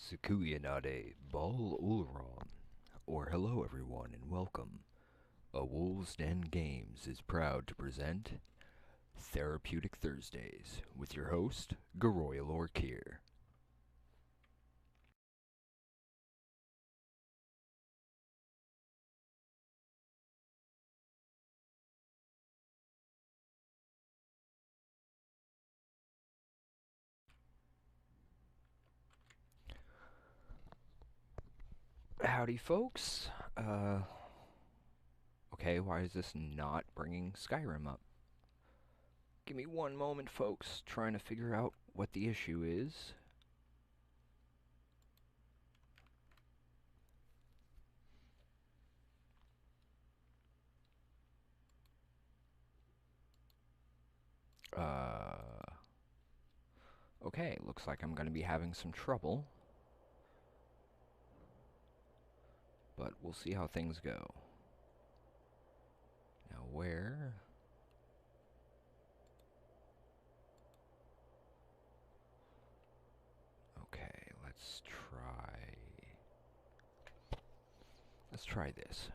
Sukuyanade Bal Ulron, or hello everyone and welcome. A Wolves Den Games is proud to present Therapeutic Thursdays with your host, Geroy'alor Kyr. Howdy folks. Okay, why is this not bringing Skyrim up? Give me one moment folks, trying to figure out what the issue is. Okay, looks like I'm going to be having some trouble. But we'll see how things go. Now where? Okay, let's try this.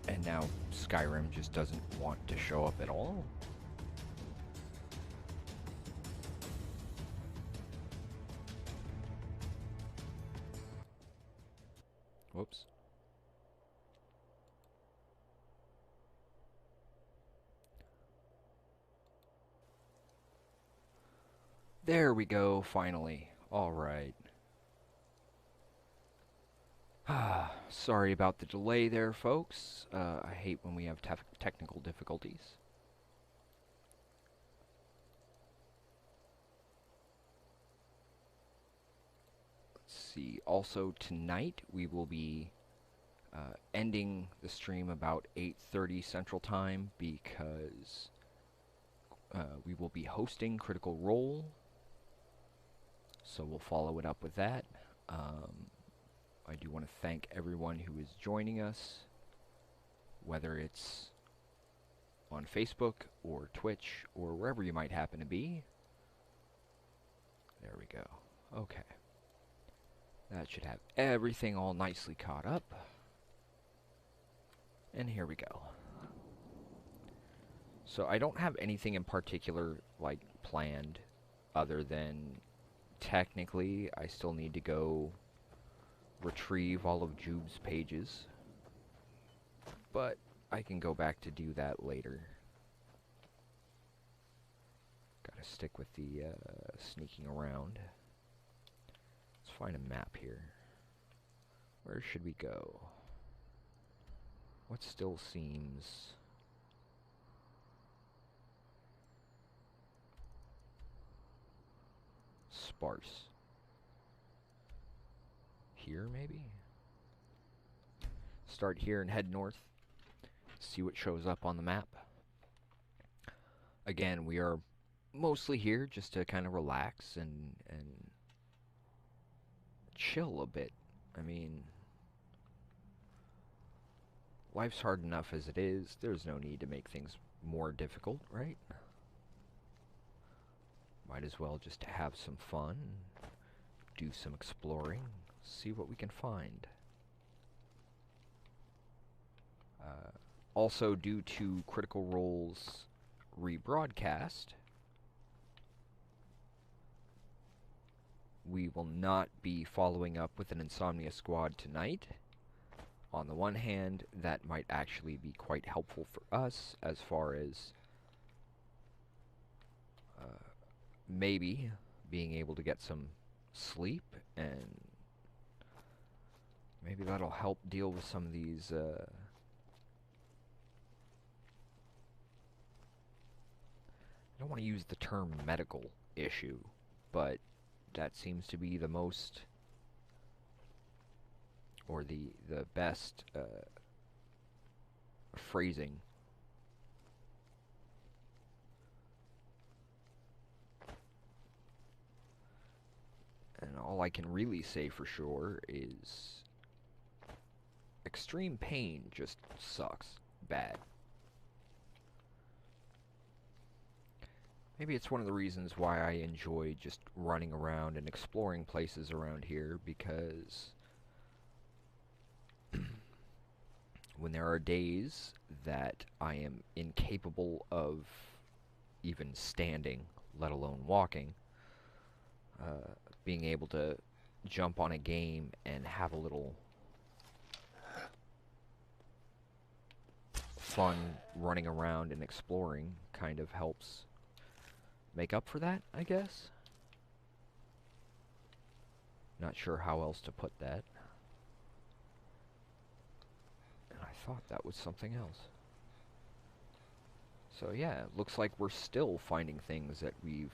And now Skyrim just doesn't want to show up at all? Whoops. There we go, finally. Alright. Sorry about the delay there, folks. I hate when we have technical difficulties. Let's see. Also, tonight we will be ending the stream about 8:30 Central Time because we will be hosting Critical Role. So we'll follow it up with that. I do want to thank everyone who is joining us, whether it's on Facebook or Twitch or wherever you might happen to be. There we go. Okay. That should have everything all nicely caught up. And here we go. So I don't have anything in particular, like, planned, other than technically I still need to go retrieve all of Jube's pages. But I can go back to do that later. Gotta stick with the sneaking around. Let's find a map here. Where should we go? What still seems sparse? Here, maybe? Start here and head north. See what shows up on the map. Again, we are mostly here just to kind of relax and chill a bit. I mean, life's hard enough as it is. There's no need to make things more difficult, right? Might as well just have some fun, do some exploring, see what we can find. Also, due to Critical Role's rebroadcast, we will not be following up with an Insomnia Squad tonight. On the one hand, that might actually be quite helpful for us as far as maybe being able to get some sleep, and maybe that'll help deal with some of these I don't want to use the term medical issue, but that seems to be the most, or the best phrasing. And all I can really say for sure is extreme pain just sucks bad. maybe it's one of the reasons why I enjoy just running around and exploring places around here, because when there are days that I am incapable of even standing, let alone walking, being able to jump on a game and have a little fun running around and exploring kind of helps make up for that, I guess. Not sure how else to put that. And I thought that was something else. So yeah, it looks like we're still finding things that we've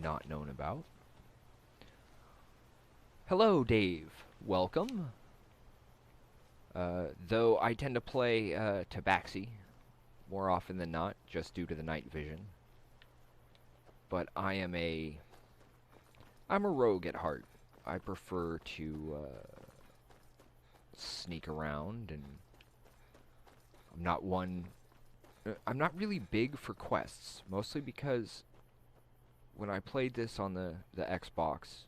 not known about. Hello, Dave. Welcome. Though I tend to play Tabaxi more often than not, just due to the night vision. But I'm a rogue at heart. I prefer to sneak around, and I'm not really big for quests, mostly because when I played this on the Xbox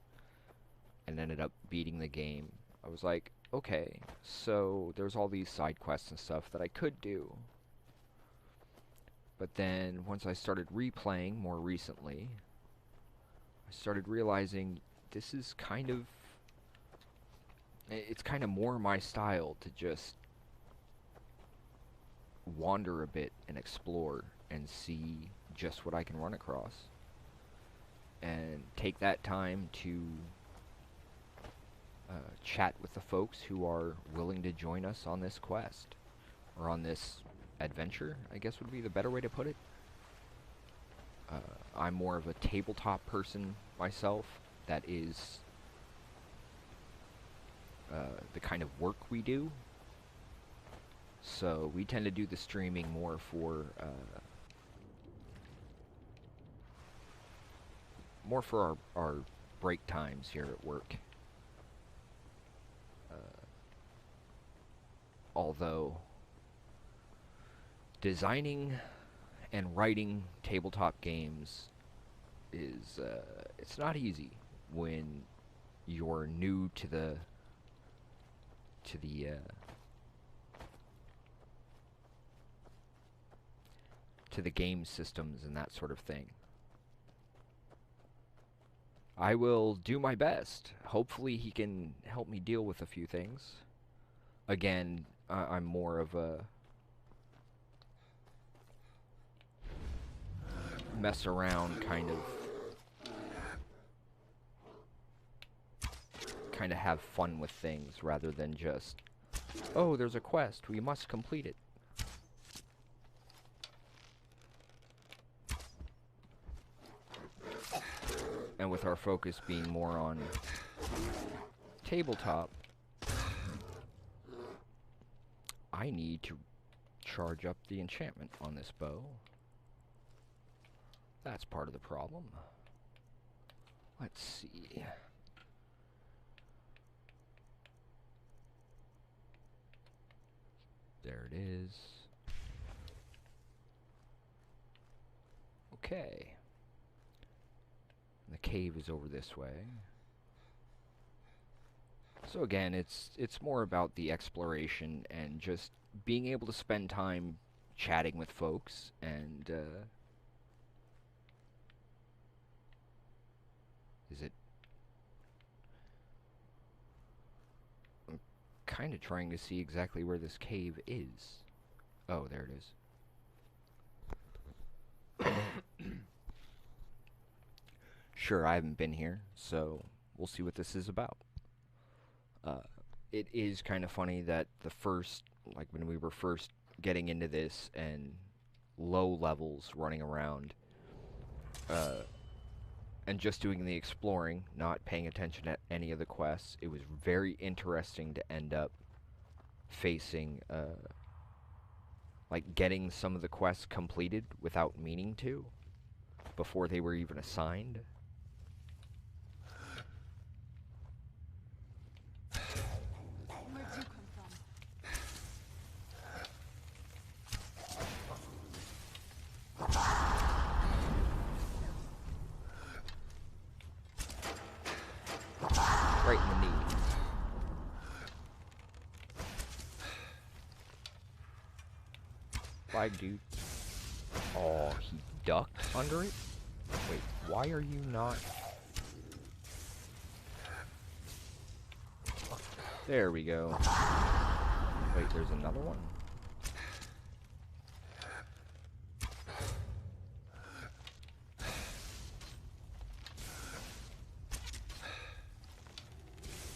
and ended up beating the game, I was like, okay, so there's all these side quests and stuff that I could do. But then once I started replaying more recently, I started realizing this is it's kind of more my style to just wander a bit and explore and see just what I can run across. And take that time to chat with the folks who are willing to join us on this quest. Or on this adventure, I guess would be the better way to put it. I'm more of a tabletop person myself. That is the kind of work we do. So we tend to do the streaming more for our break times here at work. Although designing and writing tabletop games is it's not easy when you're new to the game systems and that sort of thing. I will do my best. Hopefully he can help me deal with a few things. Again, I'm more of a mess around kind of have fun with things rather than just, oh, there's a quest, we must complete it. And with our focus being more on tabletop, I need to charge up the enchantment on this bow. That's part of the problem. Let's see. There it is. Okay. The cave is over this way. So again, it's more about the exploration and just being able to spend time chatting with folks and I'm kind of trying to see exactly where this cave is. Oh, there it is. Sure, I haven't been here, so we'll see what this is about. It is kind of funny that like when we were first getting into this and low levels running around, and just doing the exploring, not paying attention at any of the quests, it was very interesting to end up facing, like getting some of the quests completed without meaning to, before they were even assigned. flag, dude. Oh, he ducked under it? Wait, why are you not... There we go. Wait, there's another one?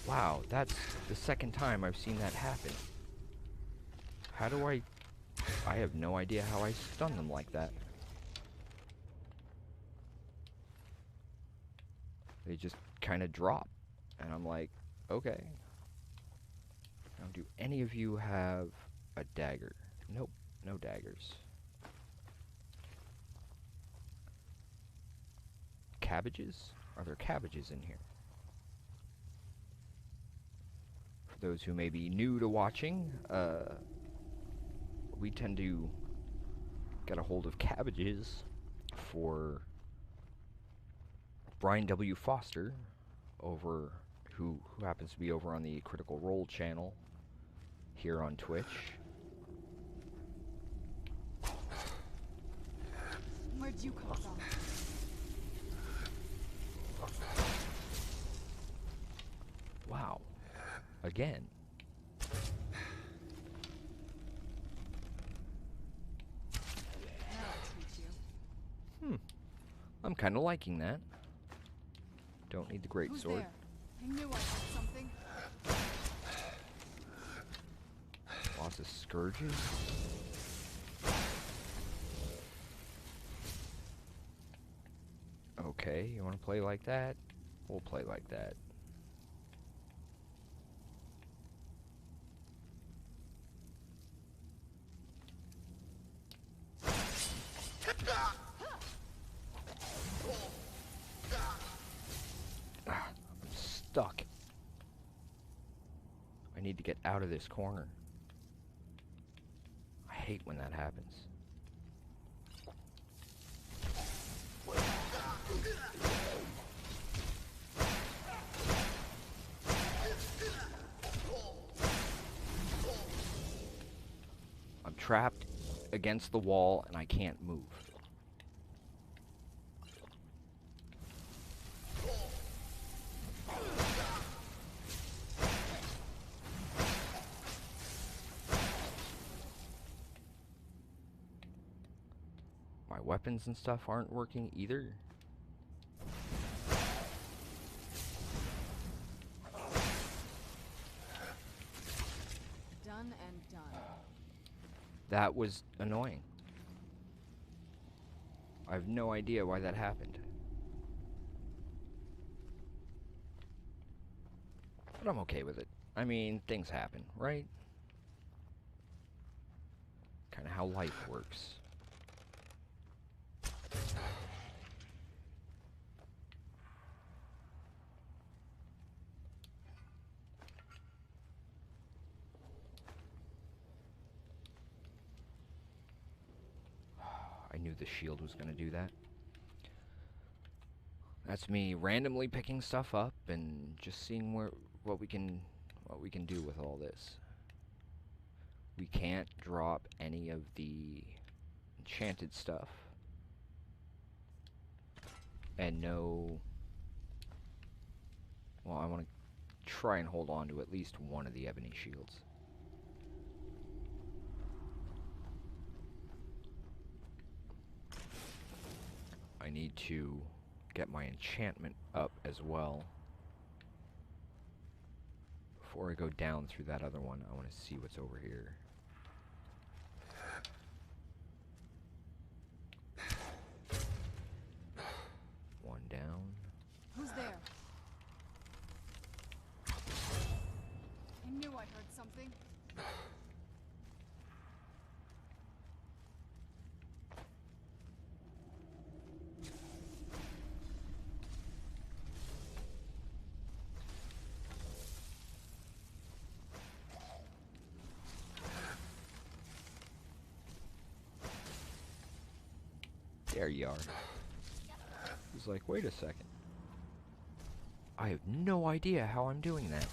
Wow, that's the second time I've seen that happen. How do I have no idea how I stun them like that. They just kind of drop. And I'm like, okay. Now, do any of you have a dagger? Nope, no daggers. Cabbages? Are there cabbages in here? For those who may be new to watching, we tend to get a hold of cabbages for Brian W. Foster, over who happens to be over on the Critical Role channel here on Twitch. Where'd you come from? Wow. Again. I'm kind of liking that. Don't need the great Who's sword. there? I knew I had something. Lots of scourges. Okay, you want to play like that? We'll play like that. I'm stuck. I need to get out of this corner. I hate when that happens. I'm trapped against the wall and I can't move. My weapons and stuff aren't working either. Done and done. That was annoying. I have no idea why that happened. But I'm okay with it. I mean, things happen, right? Kind of how life works. I knew the shield was going to do that. That's me randomly picking stuff up and just seeing what we can do with all this. We can't drop any of the enchanted stuff. And no... Well, I want to try and hold on to at least one of the ebony shields. I need to get my enchantment up as well. Before I go down through that other one, I want to see what's over here. One down. Who's there? I knew I heard something. There you are. He's like, wait a second. I have no idea how I'm doing that.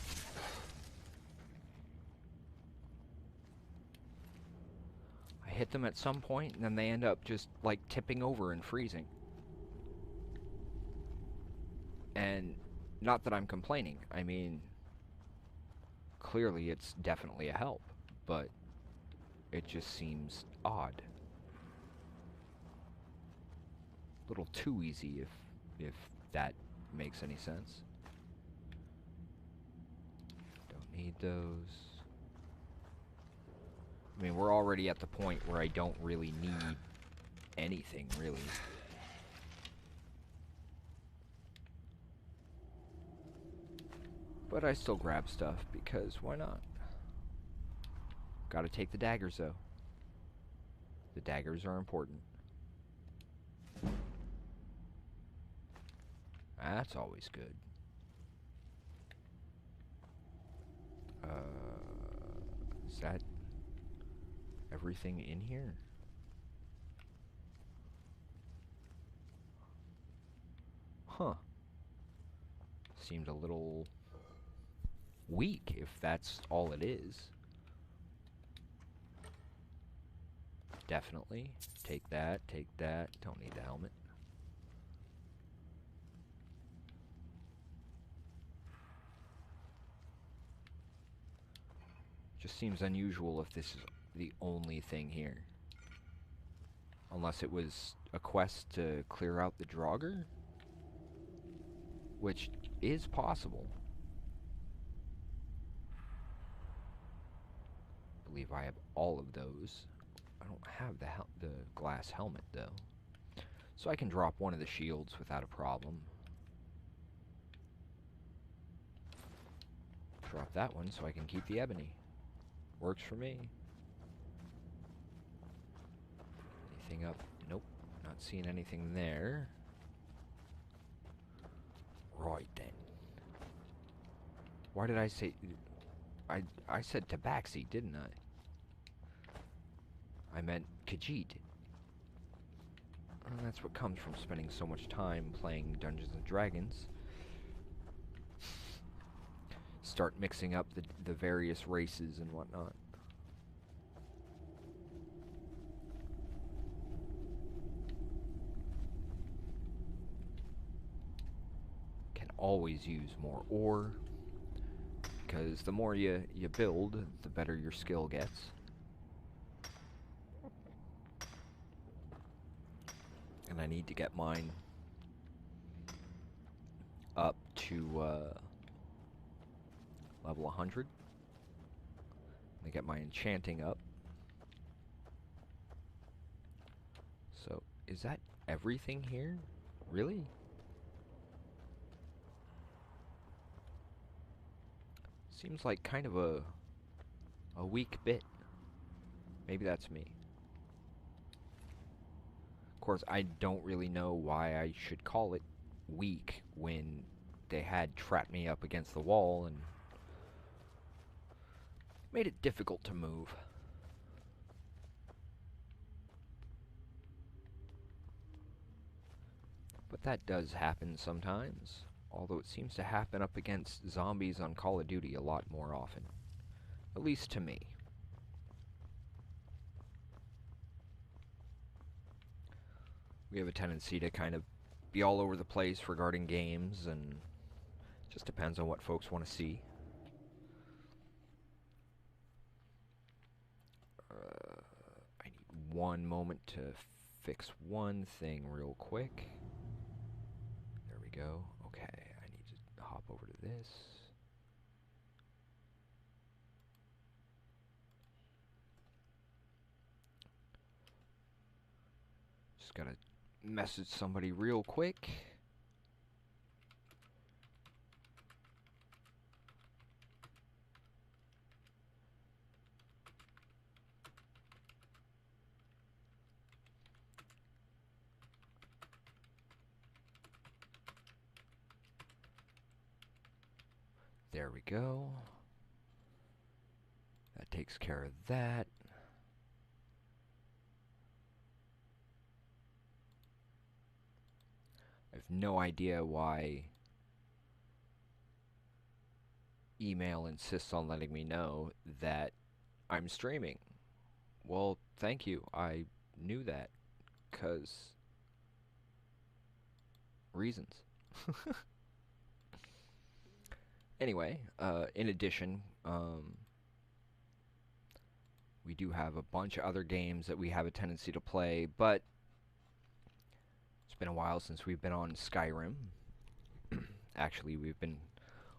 I hit them at some point, and then they end up just, like, tipping over and freezing. And not that I'm complaining. I mean, clearly it's definitely a help, but it just seems odd. A little too easy, if that makes any sense. Don't need those. I mean, we're already at the point where I don't really need anything, really. But I still grab stuff, because why not? Gotta take the daggers, though. The daggers are important. That's always good. Is that everything in here? Huh. Seemed a little weak, if that's all it is. Definitely. Take that, take that. Don't need the helmet. Just seems unusual if this is the only thing here. Unless it was a quest to clear out the Draugr? Which is possible. I believe I have all of those. I don't have the glass helmet, though. So I can drop one of the shields without a problem. Drop that one so I can keep the ebony. Works for me. Anything up? Nope. Not seeing anything there. Right then. Why did I say... I said tabaxi, didn't I? I meant Khajiit. And that's what comes from spending so much time playing Dungeons and Dragons. Start mixing up the various races and whatnot. Can always use more ore, because the more you build, the better your skill gets. And I need to get mine up to level 100. I get my enchanting up. So, is that everything here? Really? Seems like kind of a weak bit. Maybe that's me. Of course, I don't really know why I should call it weak when they had trapped me up against the wall and made it difficult to move. But that does happen sometimes, although it seems to happen up against zombies on Call of Duty a lot more often. At least to me. We have a tendency to kind of be all over the place regarding games, and it just depends on what folks want to see. I need one moment to fix one thing real quick. There we go. Okay, I need to hop over to this. Just gotta message somebody real quick. There we go. That takes care of that. I have no idea why email insists on letting me know that I'm streaming Well, thank you. I knew that, 'cause reasons. Anyway, in addition, we do have a bunch of other games that we have a tendency to play, but it's been a while since we've been on Skyrim. Actually, we've been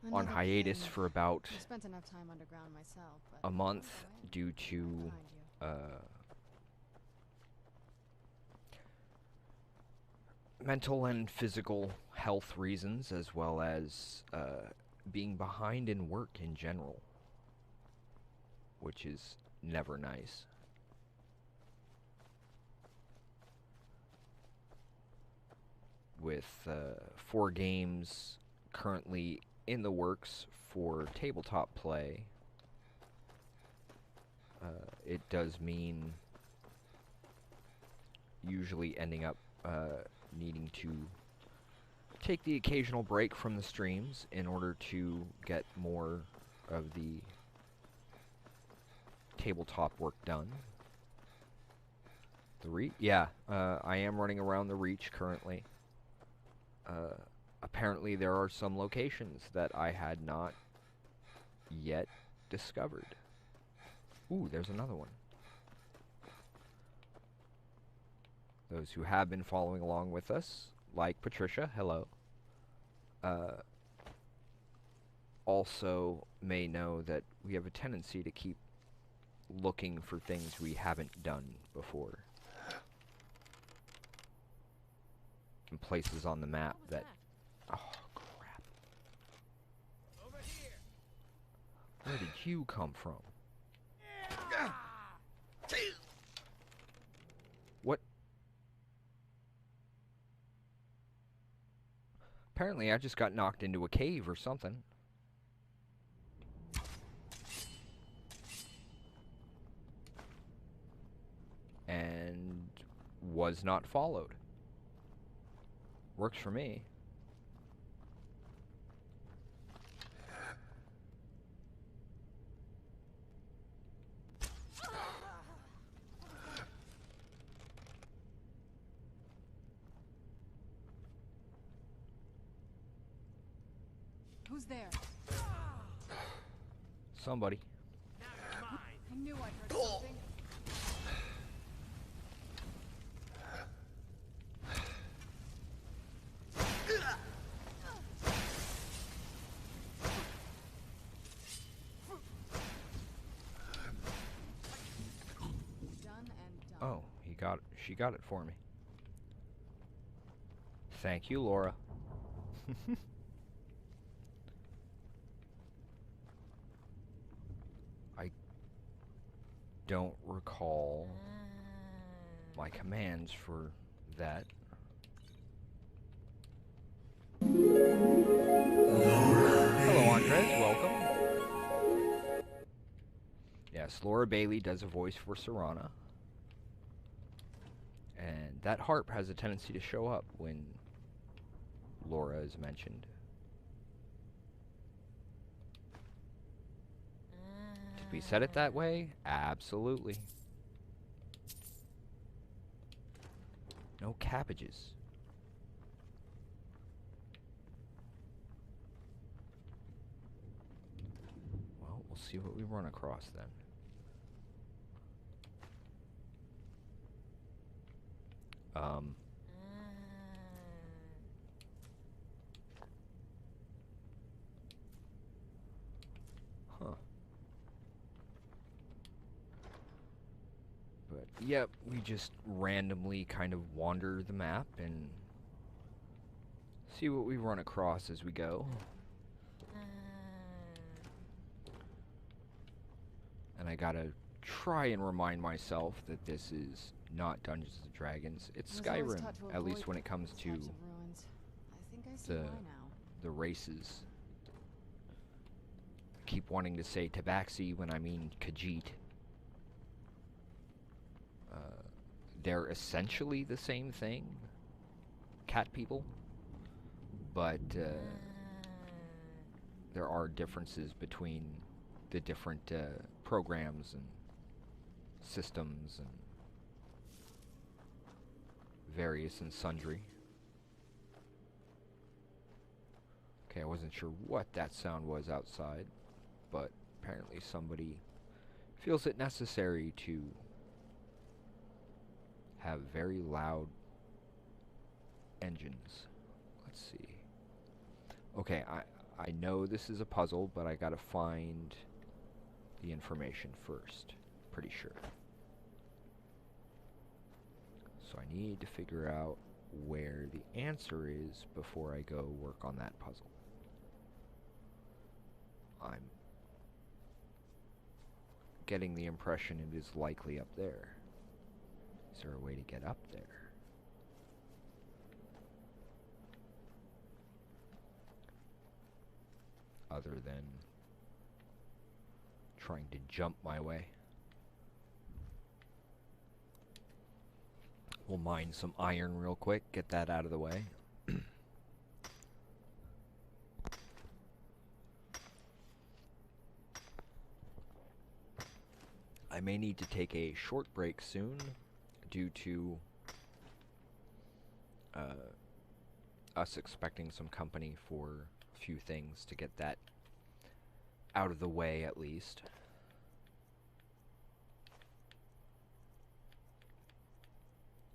on Another hiatus cave. for about I spent enough time underground myself, but a don't month go in. due Right to behind you. uh, mental and physical health reasons, as well as being behind in work in general, which is never nice. With 4 games currently in the works for tabletop play, it does mean usually ending up needing to take the occasional break from the streams in order to get more of the tabletop work done. Yeah, I am running around the Reach currently. Apparently there are some locations that I had not yet discovered. Ooh, there's another one. Those who have been following along with us, like Patricia, hello, also may know that we have a tendency to keep looking for things we haven't done before. And places on the map that... Oh, crap. Over here. Where did you come from? What? Apparently I just got knocked into a cave or something. And was not followed. Works for me. Who's there? Somebody. Now you're mine. I knew I heard something. Done and done. Oh, she got it for me. Thank you, Laura. I don't recall my commands for that. Hello, Andres. Welcome. Yes, Laura Bailey does a voice for Serana. And that harp has a tendency to show up when Laura is mentioned. Did we set it that way? Absolutely. No cabbages. Well, we'll see what we run across then. Huh. But, yep, we just randomly kind of wander the map and see what we run across as we go. And I gotta try and remind myself that this is not Dungeons and Dragons. It's I was always Skyrim, taught to at least avoid when it comes these to types of ruins. I think I see the why now. the races. I keep wanting to say Tabaxi when I mean Khajiit. They're essentially the same thing, cat people, but there are differences between the different programs and systems and various and sundry. Okay, I wasn't sure what that sound was outside, but apparently somebody feels it necessary to have very loud engines. Let's see. Okay, I know this is a puzzle, but I gotta find the information first. Pretty sure. So I need to figure out where the answer is before I go work on that puzzle. I'm getting the impression it is likely up there. Is there a way to get up there? Other than trying to jump my way. We'll mine some iron real quick, get that out of the way. I may need to take a short break soon due to us expecting some company for a few things to get that out of the way at least.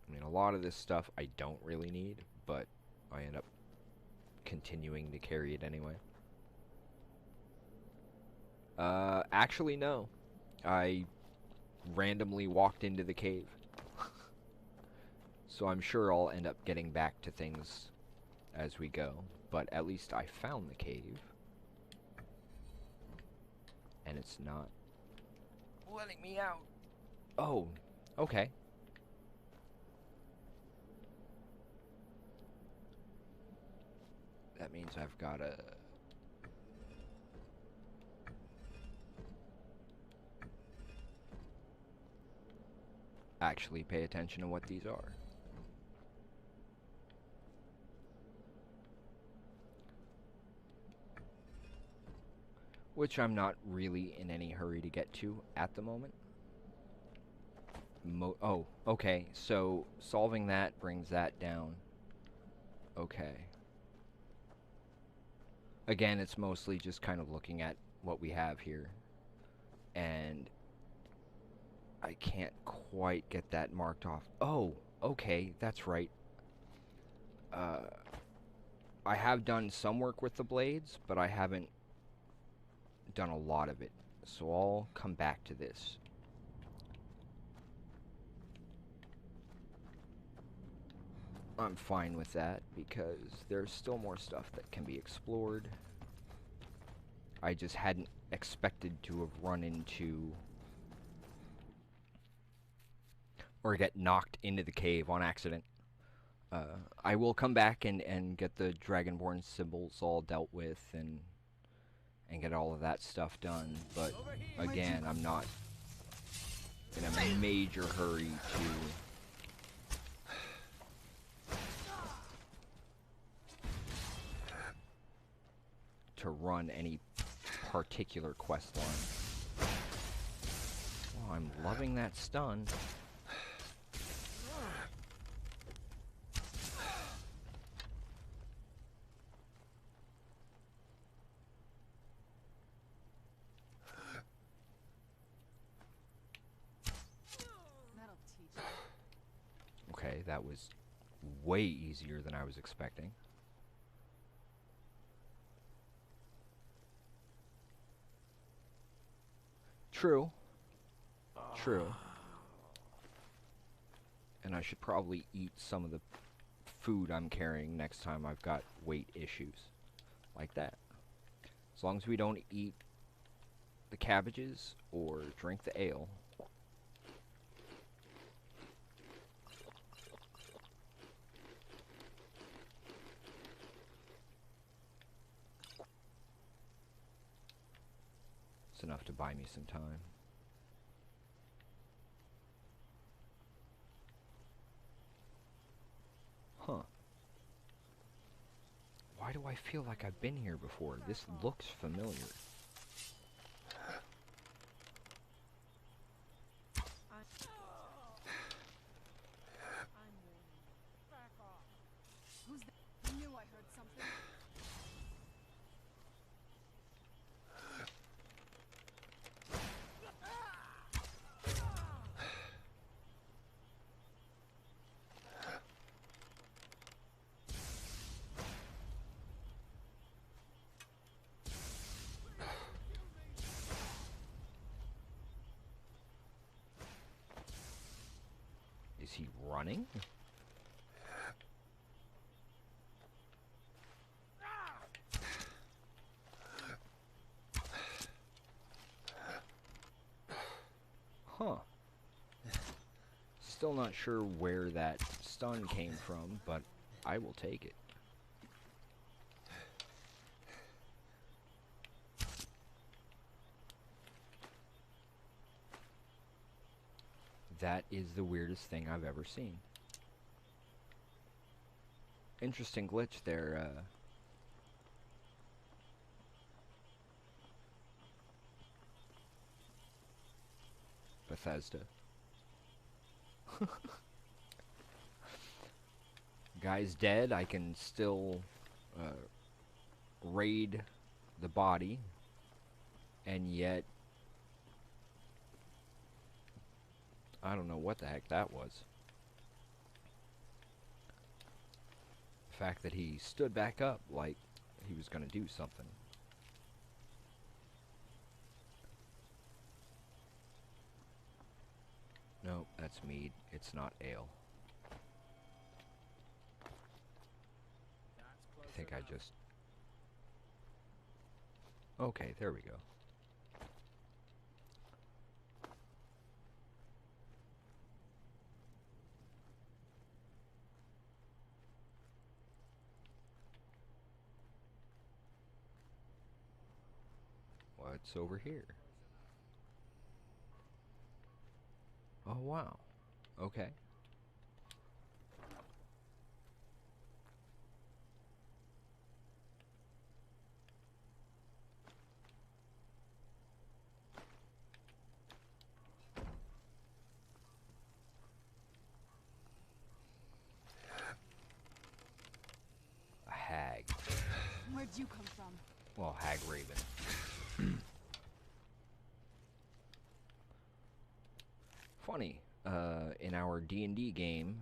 I mean, a lot of this stuff I don't really need, but I end up continuing to carry it anyway. Actually, no. I randomly walked into the cave. So I'm sure I'll end up getting back to things as we go, but at least I found the cave. And it's not letting me out. Oh, okay. That means I've gotta actually pay attention to what these are. Which I'm not really in any hurry to get to at the moment. Oh, okay, so solving that brings that down. Okay. Again, it's mostly just kind of looking at what we have here. And I can't quite get that marked off. Oh, okay, that's right. I have done some work with the blades, but I haven't done a lot of it. So I'll come back to this. I'm fine with that because there's still more stuff that can be explored. I just hadn't expected to have run into or get knocked into the cave on accident. I will come back and get the Dragonborn symbols all dealt with and get all of that stuff done, but again, I'm not in a major hurry to run any particular quest line. Oh, I'm loving that stun. That'll teach you. Okay, that was way easier than I was expecting. True. True. And I should probably eat some of the food I'm carrying next time I've got weight issues. Like that. As long as we don't eat the cabbages or drink the ale. It's enough to buy me some time. Huh. Why do I feel like I've been here before? This looks familiar. Is he running? Huh. Still not sure where that stun came from, but I will take it. That is the weirdest thing I've ever seen. Interesting glitch there, Bethesda. Guy's dead. I can still raid the body, and yet I don't know what the heck that was. The fact that he stood back up like he was gonna do something. Nope, that's mead. It's not ale. I think I just... Okay, there we go. What's over here? Oh, wow. Okay. A hag. Where'd you come from? Well, hag raven. Funny, in our D&D game,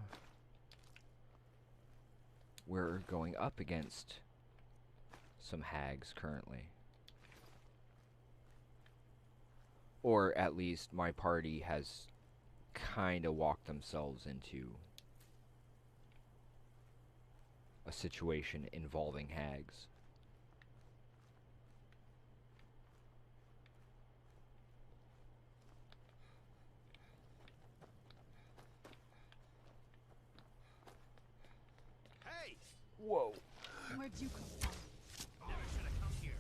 we're going up against some hags currently. Or at least my party has kind of walked themselves into a situation involving hags. Hey! Whoa. Where'd you come from? Never should have come here.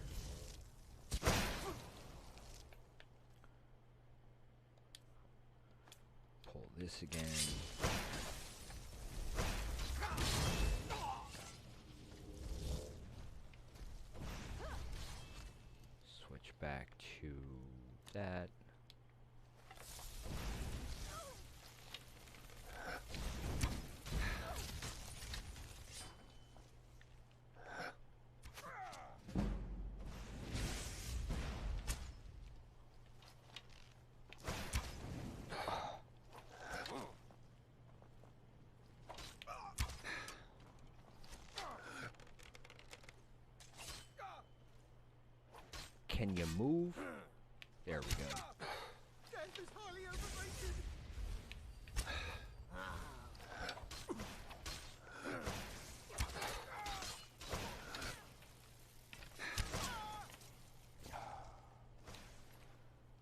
Pull this again. Switch back to that. Can you move? There we go. Death is highly overrated.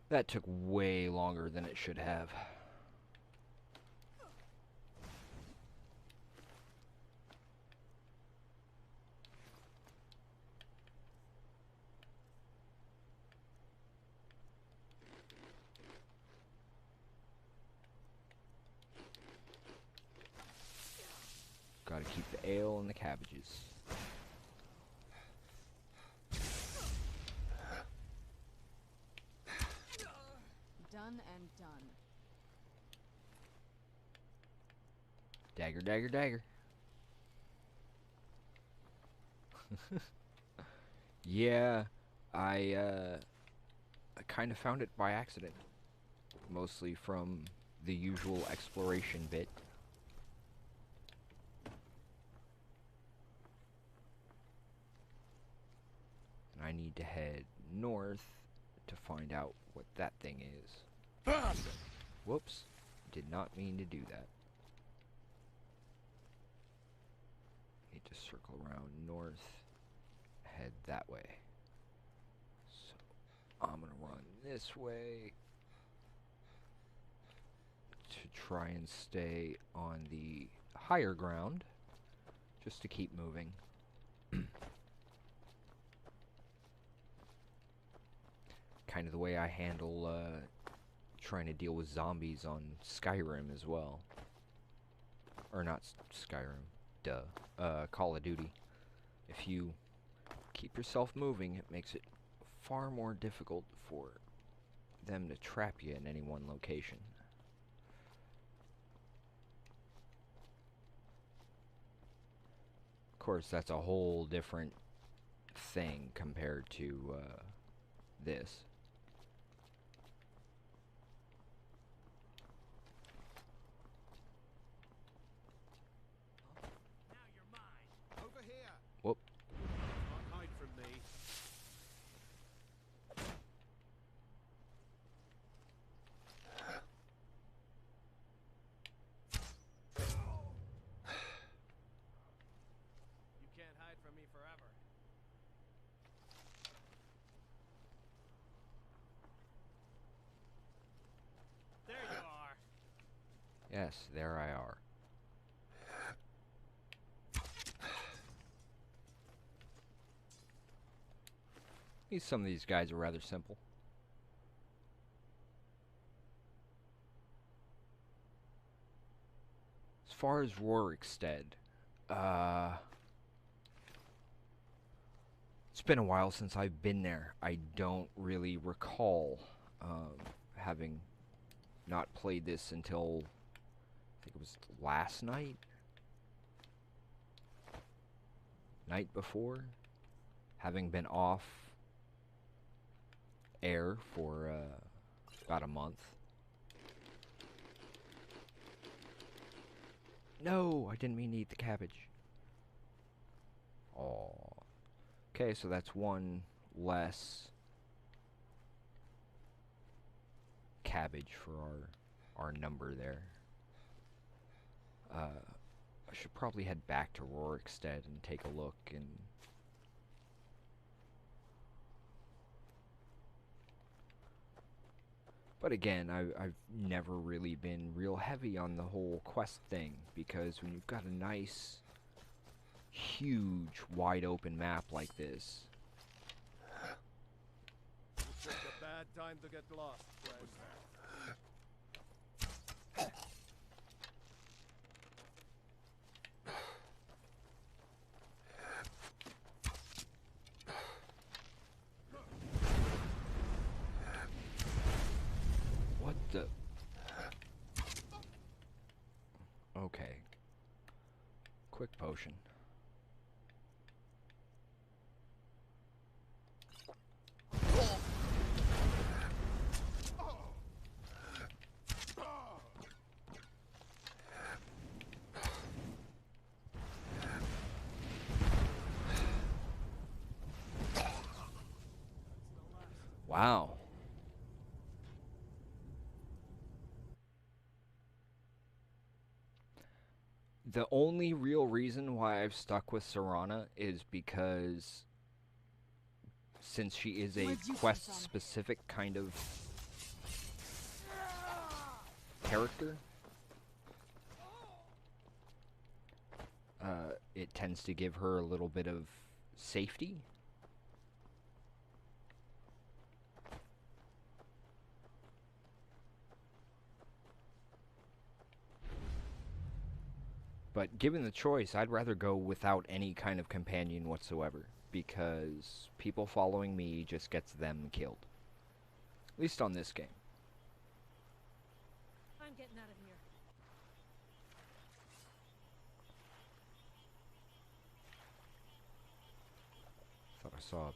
That took way longer than it should have. Gotta keep the ale and the cabbages. Done and done. Dagger, dagger, dagger. Yeah, I kind of found it by accident. Mostly from the usual exploration bit. And I need to head north to find out what that thing is. Whoops. Did not mean to do that. Need to circle around north, head that way. So I'm gonna run this way to try and stay on the higher ground, just to keep moving. Kind of the way I handle trying to deal with zombies on Skyrim as well. Or not Skyrim, duh. Call of Duty. If you keep yourself moving, it makes it far more difficult for them to trap you in any one location. Of course, that's a whole different thing compared to this. Now you're mine. Over here. Whoop. Can't hide from me. You can't hide from me forever. There you are. Yes, there I are. Some of these guys are rather simple. As far as Rorikstead, it's been a while since I've been there. I don't really recall having not played this until I think it was last night? Night before? Having been off air for about a month. No, I didn't mean to eat the cabbage. Oh. Okay, so that's one less cabbage for our number there. I should probably head back to Rorikstead and take a look and but again, I've never really been real heavy on the whole quest thing, because when you've got a nice, huge, wide open map like this. You picked a bad time to get lost, friend. What the? Okay. Quick potion. Wow. The only real reason why I've stuck with Serana is because since she is a Where'd you come quest-specific kind of character, it tends to give her a little bit of safety. But given the choice, I'd rather go without any kind of companion whatsoever, because people following me just gets them killed. At least on this game. I'm getting out of here. Thought I saw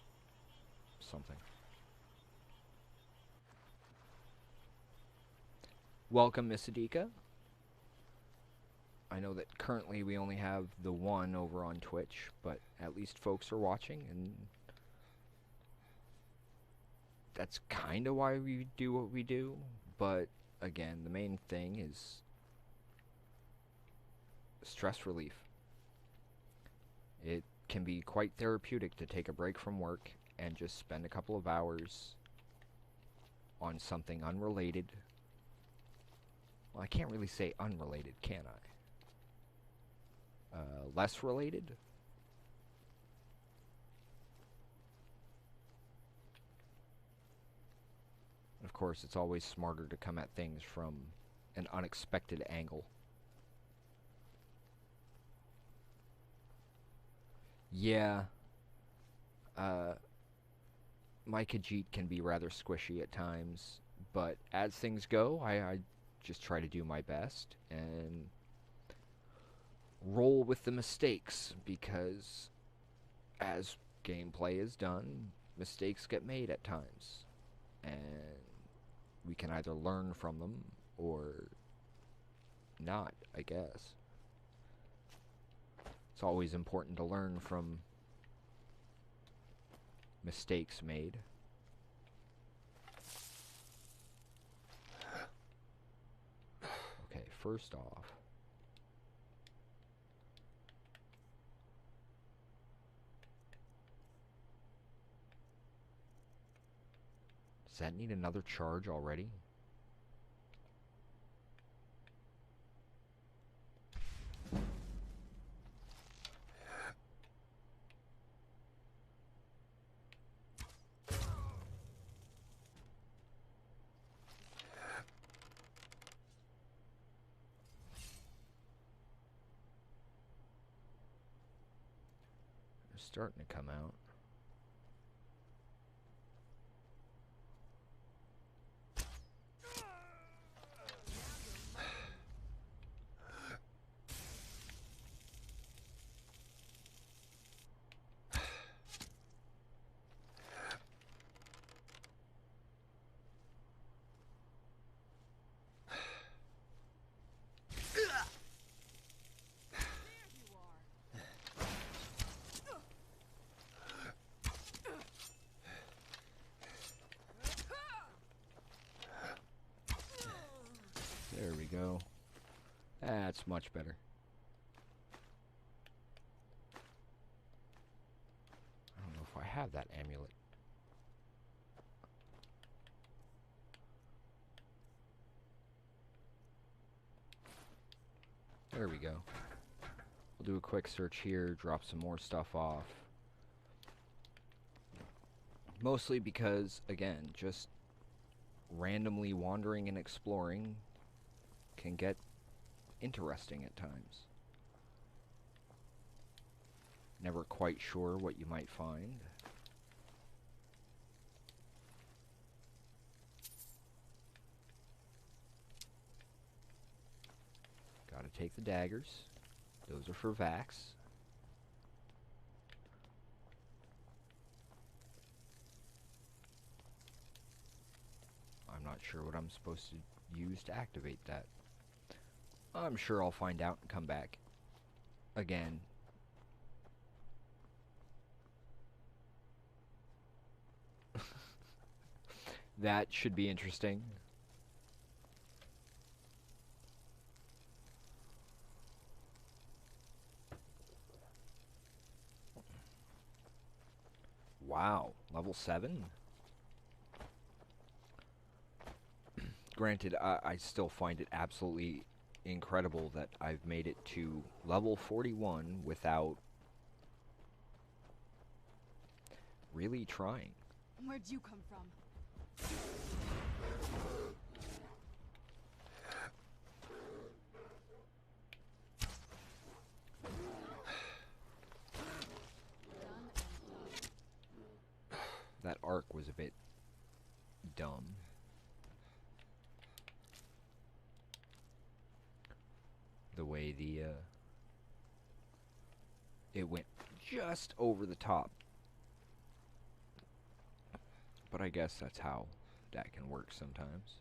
something. Welcome, Miss Adika. I know that currently we only have the one over on Twitch, but at least folks are watching, and that's kind of why we do what we do. But again, the main thing is stress relief. It can be quite therapeutic to take a break from work and just spend a couple of hours on something unrelated. Well, I can't really say unrelated, can I? Less related? Of course, it's always smarter to come at things from an unexpected angle. Yeah, uh, my Khajiit can be rather squishy at times, but as things go, I just try to do my best and roll with the mistakes because as gameplay is done, mistakes get made at times. And we can either learn from them or not, I guess. It's always important to learn from mistakes made. Okay, first off, does that need another charge already? They're starting to come out. There we go. That's much better. I don't know if I have that amulet. There we go. We'll do a quick search here, drop some more stuff off. Mostly because, again, just randomly wandering and exploring can get interesting at times. Never quite sure what you might find. Gotta take the daggers. Those are for Vax. I'm not sure what I'm supposed to use to activate that. I'm sure I'll find out and come back. Again. That should be interesting. Wow, level 7? Granted, I still find it absolutely incredible that I've made it to level 41 without really trying. Where'd you come from? That arc was a bit dumb. The way it went just over the top. But I guess that's how that can work sometimes.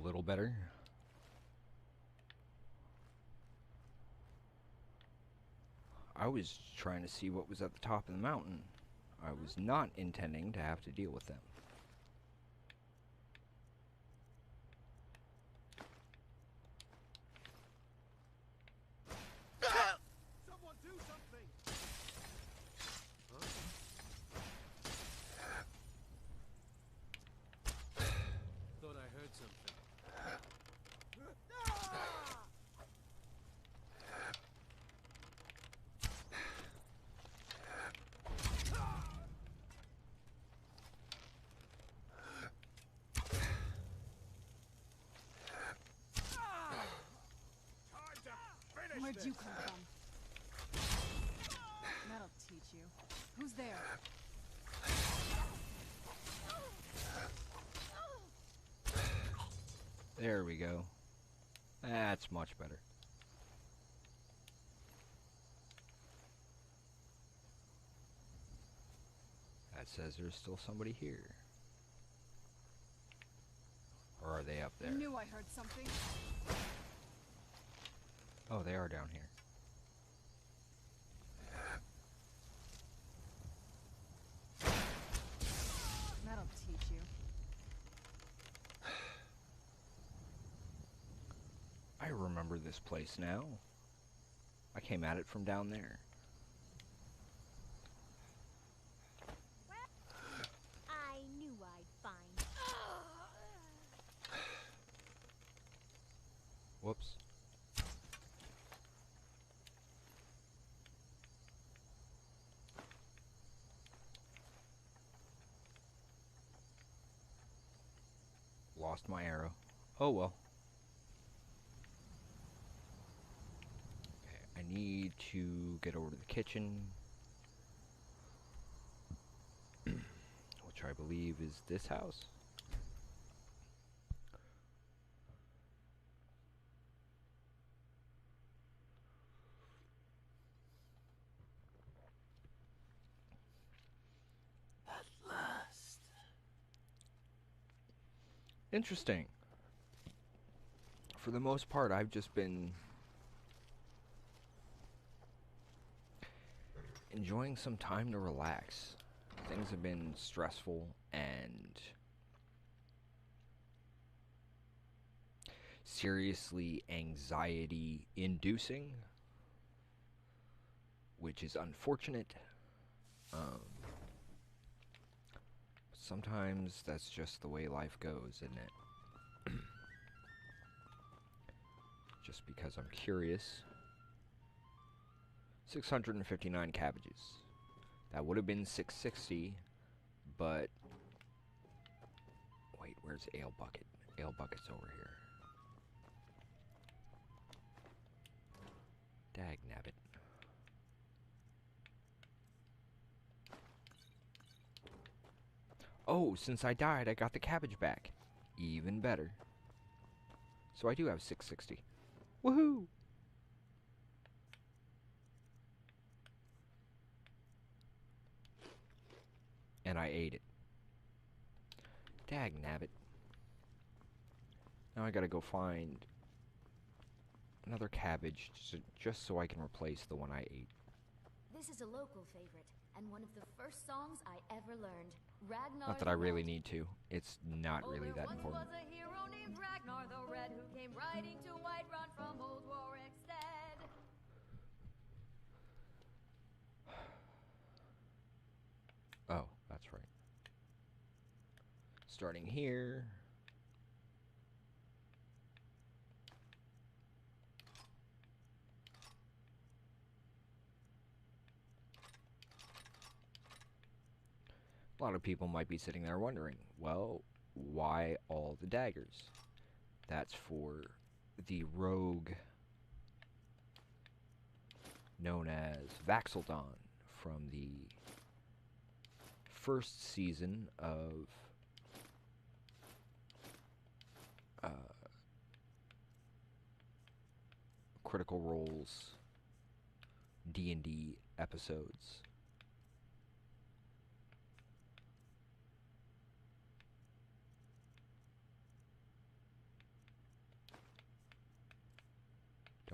little better. I was trying to see what was at the top of the mountain. I was not intending to have to deal with them. Someone do something! Thought I heard something. Where'd you come from? That'll teach you. Who's there? There we go. That's much better. That says there's still somebody here. Or are they up I there? knew I heard something. Oh, they are down here. That'll teach you. I remember this place now. I came at it from down there. I knew I'd find. Whoops. Lost my arrow. Oh well. Okay, I need to get over to the kitchen, which I believe is this house. Interesting. For the most part, I've just been enjoying some time to relax. Things have been stressful and seriously anxiety inducing, which is unfortunate. Sometimes that's just the way life goes, isn't it? Just because I'm curious. 659 cabbages. That would have been 660, but... Wait, where's Ale Bucket? Ale Bucket's over here. Dagnabbit. Oh, since I died, I got the cabbage back. Even better. So I do have 660. Woohoo! And I ate it. Dagnabbit. Now I gotta go find another cabbage just so I can replace the one I ate. This is a local favorite, and one of the first songs I ever learned. Ragnar Not that the I really Red. need to. It's not really there that once important. was a hero named Ragnar the Red who came riding to Whiterun from old Warwickstead. Oh, that's right. Starting here. A lot of people might be sitting there wondering, well, why all the daggers? That's for the rogue known as Vax'ildan from the first season of Critical Role's D&D episodes.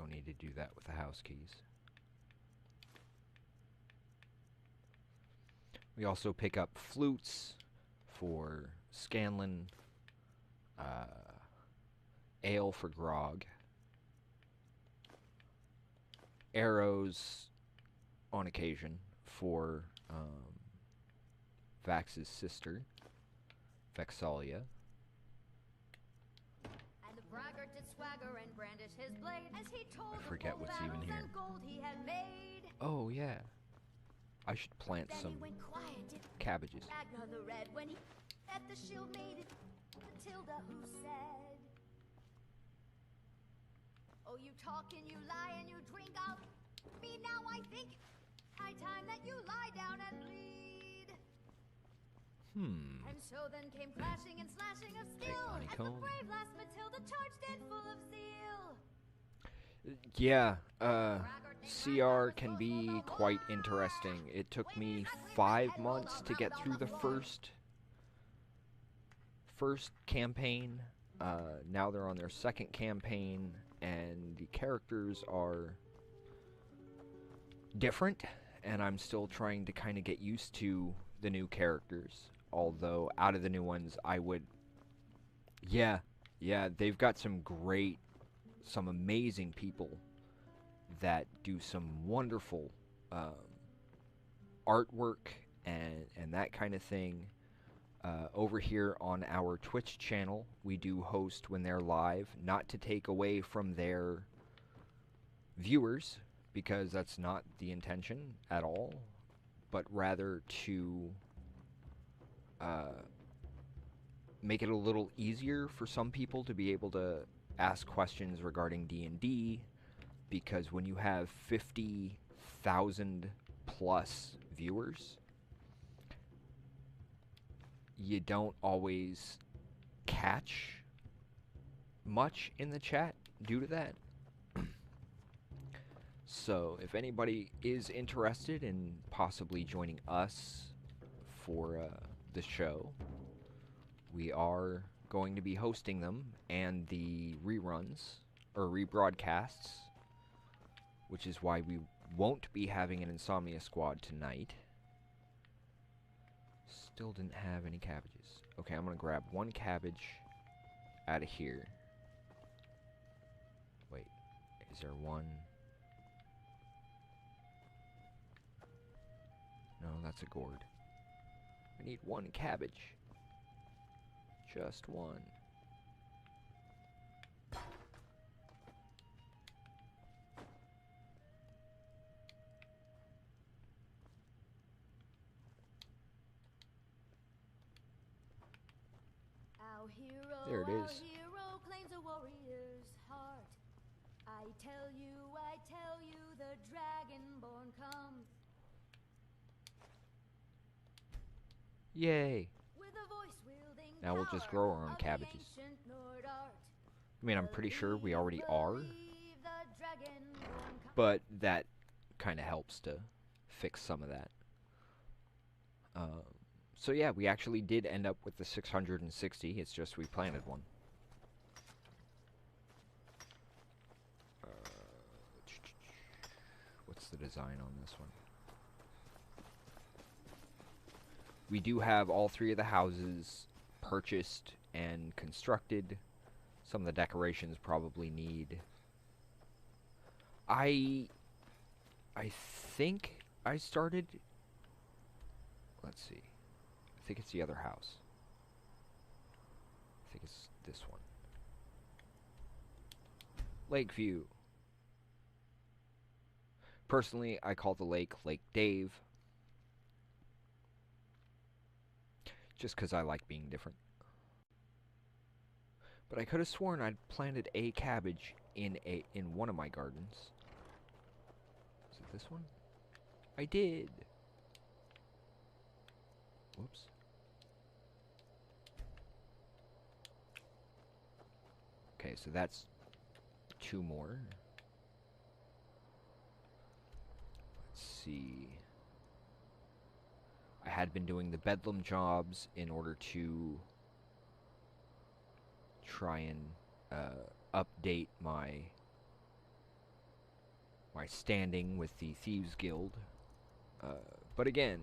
don't need to do that with the house keys. We also pick up flutes for Scanlan, ale for Grog, arrows on occasion for Vax's sister, Vexalia. And the braggart did swagger and brandish his blade as he told I forget of what's all even battles here. and gold he had made. Oh yeah, I should plant Then some he went quiet, did cabbages. Ragnar the Red when he at the shield made it. Matilda who said, "Oh, you talk and you lie and you drink out me now. I think high time that you lie down and bleed." And so then came clashing and slashing of Take steel as the honeycomb. brave lass Matilda charged in full of zeal. Yeah, CR can be quite interesting. It took me 5 months to get through the first campaign. Now they're on their second campaign, and the characters are different, and I'm still trying to kind of get used to the new characters. Although, out of the new ones, I would... Yeah, they've got some amazing people that do some wonderful artwork and that kind of thing. Over here on our Twitch channel, we do host when they're live, not to take away from their viewers, because that's not the intention at all, but rather to make it a little easier for some people to be able to ask questions regarding D&D, because when you have 50,000 plus viewers, you don't always catch much in the chat due to that. So if anybody is interested in possibly joining us for the show, we are going to be hosting them, and the reruns or rebroadcasts, which is why we won't be having an Insomnia Squad tonight. Still didn't have any cabbages. Okay, I'm gonna grab one cabbage out of here. Wait, is there one? No, that's a gourd. I need one cabbage. Just one. There it is. Our hero claims a warrior's heart. I tell you, the dragonborn comes. Yay! With a voice-wielding Now we'll just power grow our own of the cabbages. ancient Nord art. I mean, I'm pretty sure we already are, Believe the dragonborn comes. but that kind of helps to fix some of that. So yeah, we actually did end up with the 660. It's just we planted one. What's the design on this one? We do have all 3 of the houses purchased and constructed. Some of the decorations probably need... I think I started... Let's see. I think it's the other house. I think it's this one. Lakeview. Personally, I call the lake Lake Dave. Just because I like being different. But I could have sworn I'd planted a cabbage in one of my gardens. Is it this one? I did. Whoops. Okay, so that's 2 more. Let's see. I had been doing the bedlam jobs in order to try and update my my standing with the Thieves Guild. But again,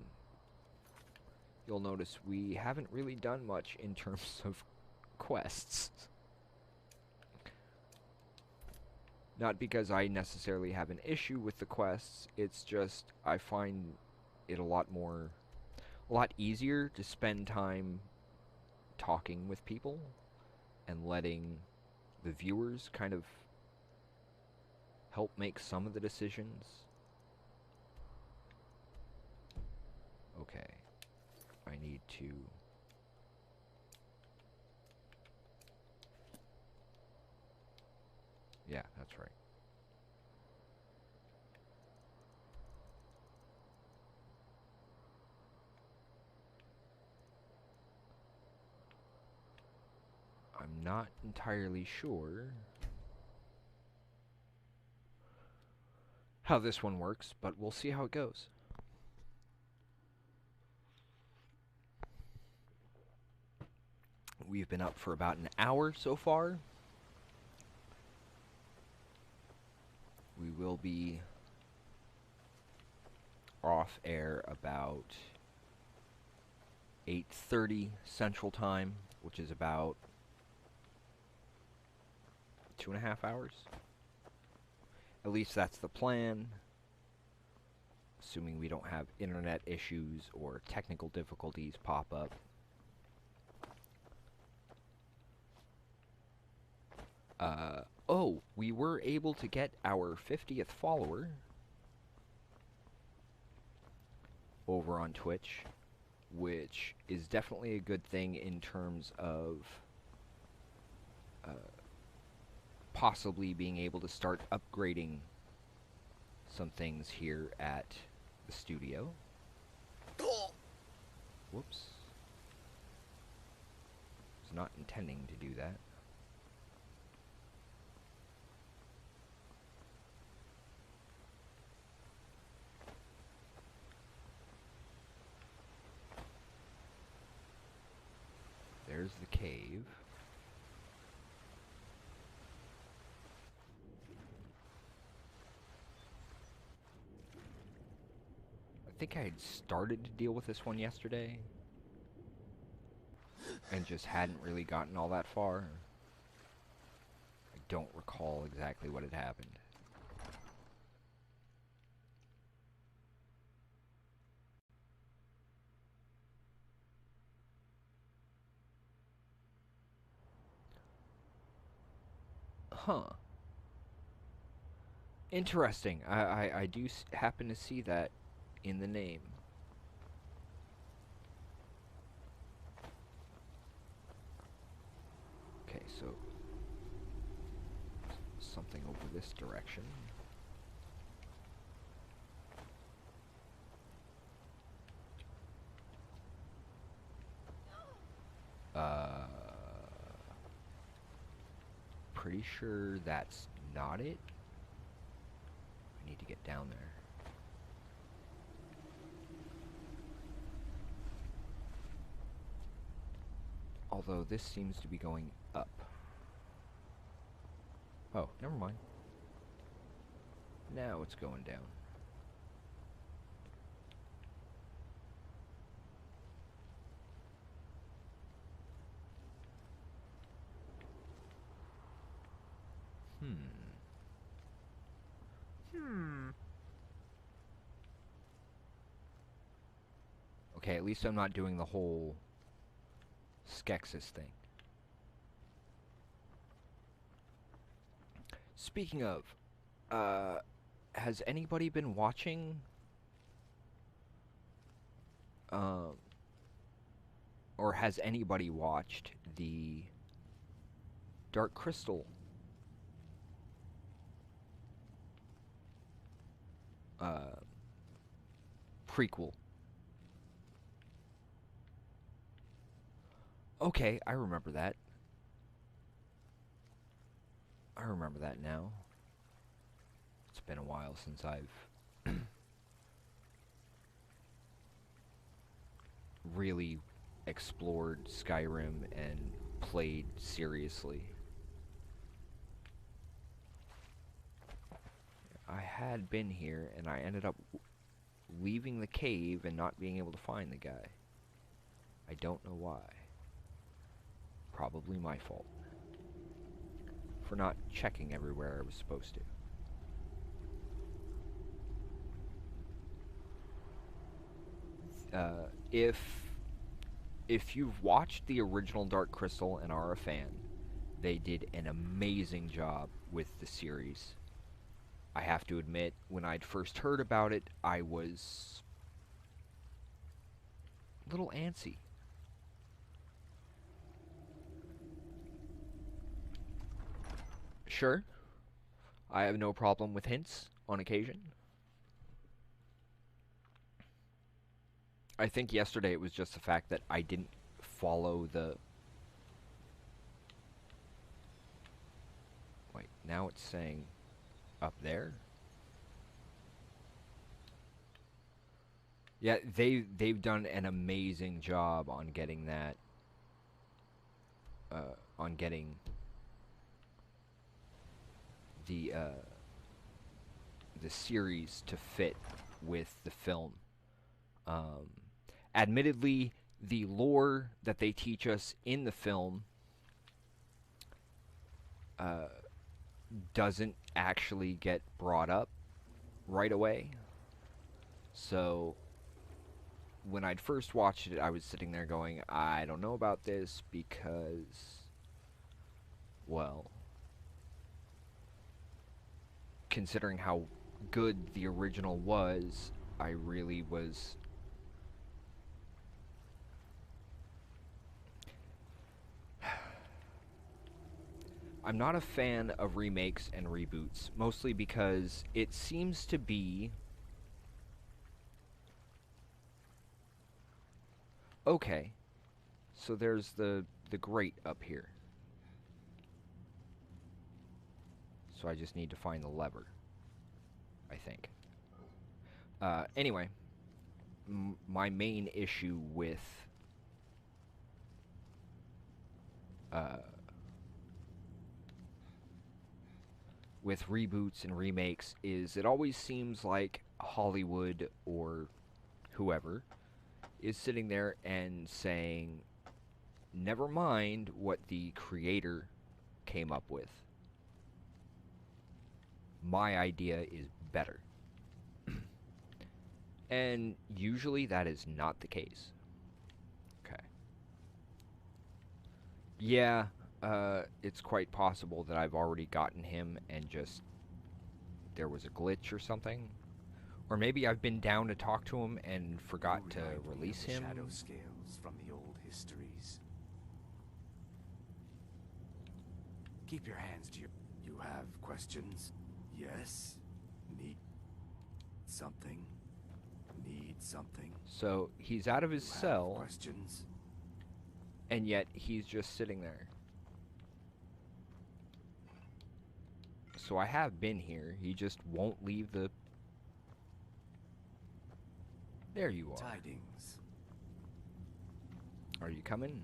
you'll notice we haven't really done much in terms of quests. Not because I necessarily have an issue with the quests, it's just I find it a lot easier to spend time talking with people and letting the viewers kind of help make some of the decisions. Okay, I need to... Yeah, that's right. I'm not entirely sure how this one works, but we'll see how it goes. We've been up for about an hour so far. We will be off air about 8:30 Central Time, which is about 2.5 hours. At least that's the plan, assuming we don't have internet issues or technical difficulties pop up. Oh, we were able to get our 50th follower over on Twitch, which is definitely a good thing in terms of possibly being able to start upgrading some things here at the studio. Whoops. Was not intending to do that. There's the cave. I think I had started to deal with this one yesterday and just hadn't really gotten all that far. I don't recall exactly what had happened. Huh. Interesting. I do happen to see that in the name. Okay, so something over this direction. Pretty sure that's not it. I need to get down there. Although this seems to be going up. Oh, never mind. Now it's going down. Okay, at least I'm not doing the whole Skeksis thing. Speaking of, has anybody been watching, or has anybody watched the Dark Crystal prequel? Okay, I remember that. I remember that now. It's been a while since I've really explored Skyrim and played seriously. I had been here, and I ended up leaving the cave and not being able to find the guy. I don't know why. Probably my fault. For not checking everywhere I was supposed to. If you've watched the original Dark Crystal and are a fan, they did an amazing job with the series. I have to admit, when I'd first heard about it, I was a little antsy. Sure, I have no problem with hints on occasion. I think yesterday it was just the fact that I didn't follow the... Wait, now it's saying up there? Yeah, they've done an amazing job on getting that, on getting the series to fit with the film. Admittedly, the lore that they teach us in the film doesn't actually get brought up right away. So, when I'd first watched it, I was sitting there going, I don't know about this because, well, considering how good the original was, I really was... I'm not a fan of remakes and reboots, mostly because it seems to be... Okay, so there's the grate up here. So I just need to find the lever, I think. Anyway, my main issue with reboots and remakes is it always seems like Hollywood or whoever is sitting there and saying, never mind what the creator came up with. My idea is better. And usually that is not the case. Okay. Yeah, it's quite possible that I've already gotten him and just there was a glitch or something. Or maybe I've been down to talk to him and forgot to release him. Shadow scales from the old histories. Keep your hands to your... You have questions? Yes? Need something? Need something? So he's out of his You cell, have questions? and yet he's just sitting there. So I have been here. He just won't leave the... There you are. Tidings. Are you coming?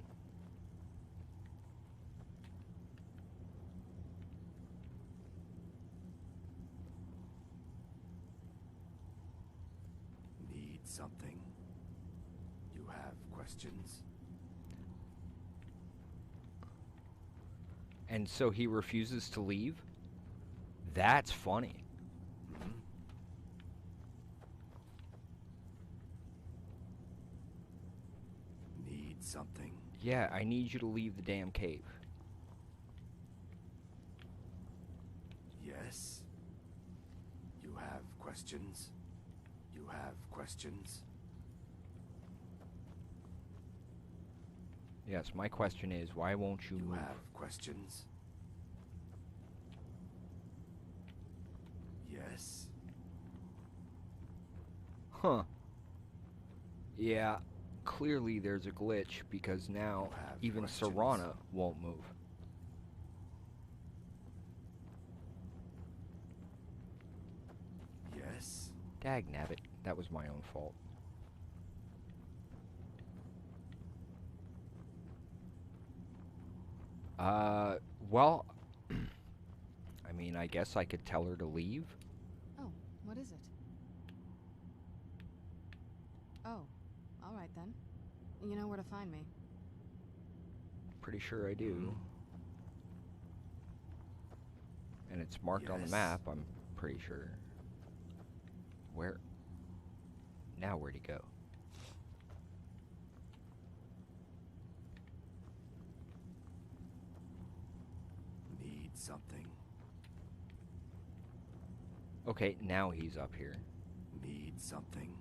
Need something? You have questions? And so he refuses to leave? That's funny. Hmm? Need something? Yeah, I need you to leave the damn cave. Yes? You have questions? You have questions? Yes, my question is, why won't you You move? have questions? Yes? Huh. Yeah, clearly there's a glitch because now You have even questions? Serana won't move. Yes? Dagnabbit, that was my own fault. Well, I mean, I guess I could tell her to leave. Oh, What is it? Oh, all right then. You know where to find me. Pretty sure I do. And it's marked on the Yes. map, I'm pretty sure. Where? Now where'd he go? Need something. Okay, now he's up here. Need something.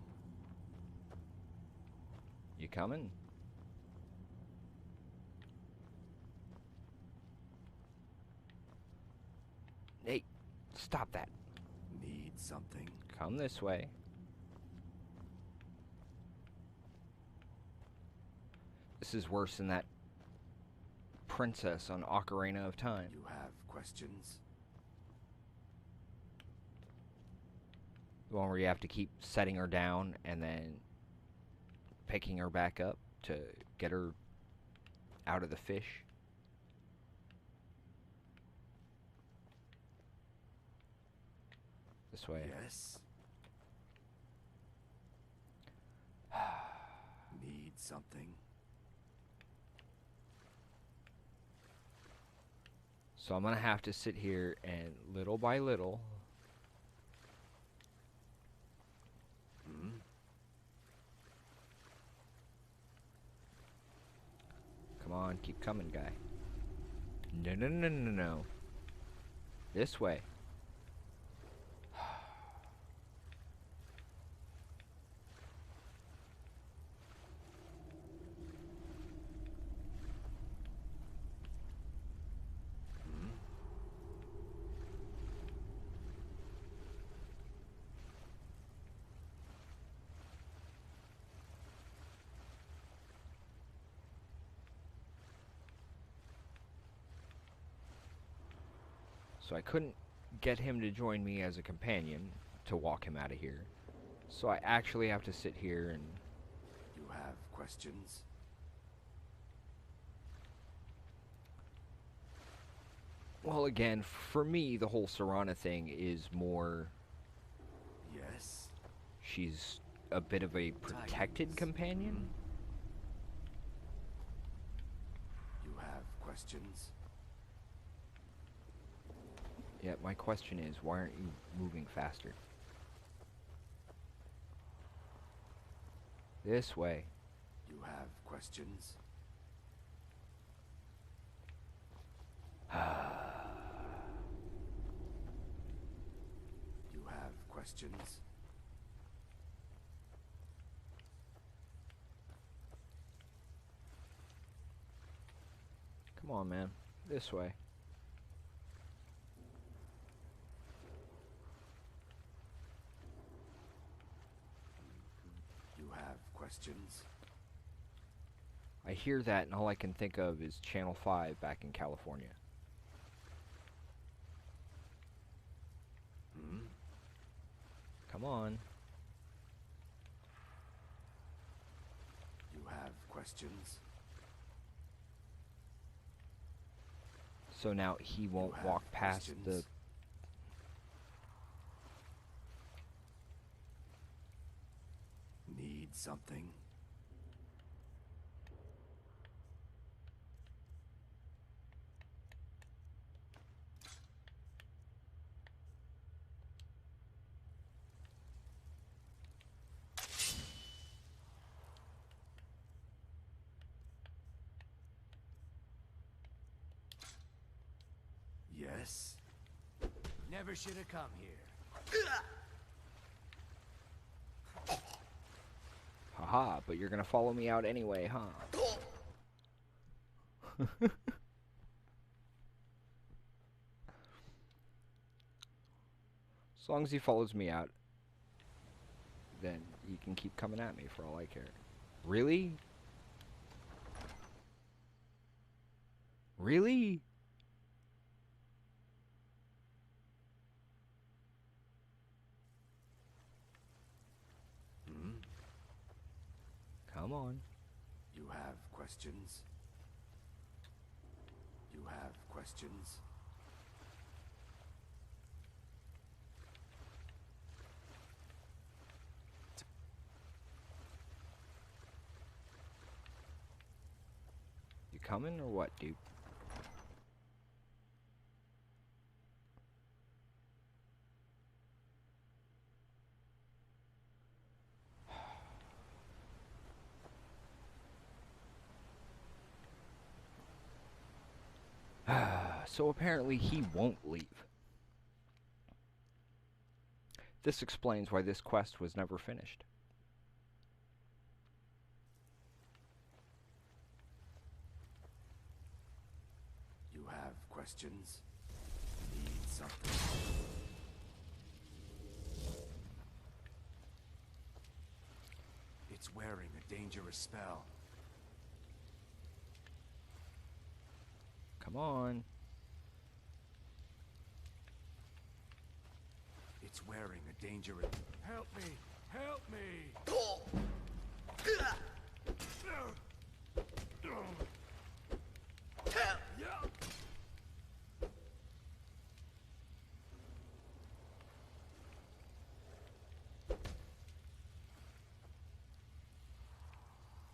You coming? Hey, stop that. Need something. Come this way. This is worse than that princess on Ocarina of Time. You have questions. The one where you have to keep setting her down and then picking her back up to get her out of the fish. This way. Yes. Need something. So I'm gonna have to sit here and little by little come on, keep coming, guy. No, no, no, no, no. This way. So I couldn't get him to join me as a companion to walk him out of here. So I actually have to sit here and... You have questions. Well, again, for me, the whole Serana thing is more... Yes. She's a bit of a protected Tidings. companion. You have questions. Yeah, my question is, why aren't you moving faster? This way. You have questions. You have questions. Come on, man. This way. You have questions. I hear that, and all I can think of is Channel 5 back in California. Come on. You have questions. So now he won't have walk past the... questions? Need something. Yes. Never should have come here. Haha, but you're gonna follow me out anyway, huh? As long as he follows me out, then he can keep coming at me for all I care. Really? Really? Come on. You have questions. You have questions. coming or what, dude? So apparently he won't leave. This explains why this quest was never finished. You have questions? Need something? It's wearing a dangerous spell. Come on. It's wearing a dangerous... Help me! Help me!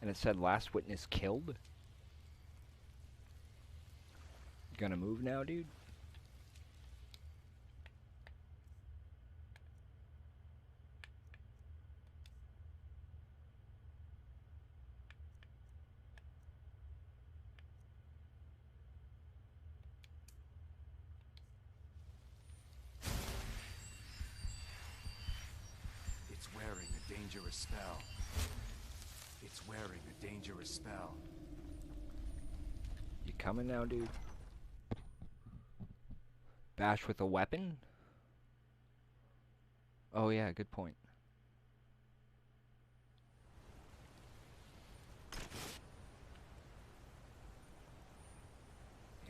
And it said last witness killed? Gonna move now, dude? It's wearing a dangerous spell. It's wearing a dangerous spell. You coming now, dude? Bash with a weapon? Oh yeah, good point.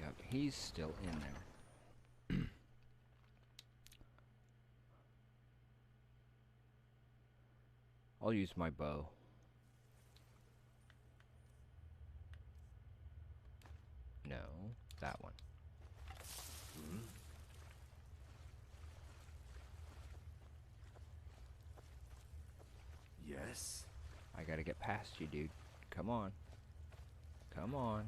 Yep, he's still in there. I'll use my bow. No, that one. Hmm? Yes? I gotta get past you, dude. Come on. Come on.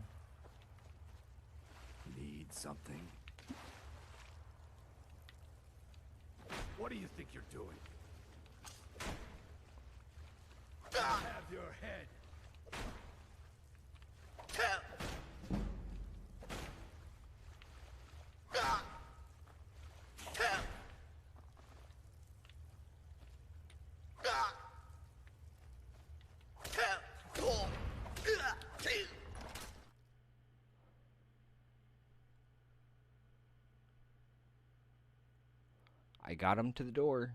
Need something? What do you think you're doing? I have your head. I got him to the door.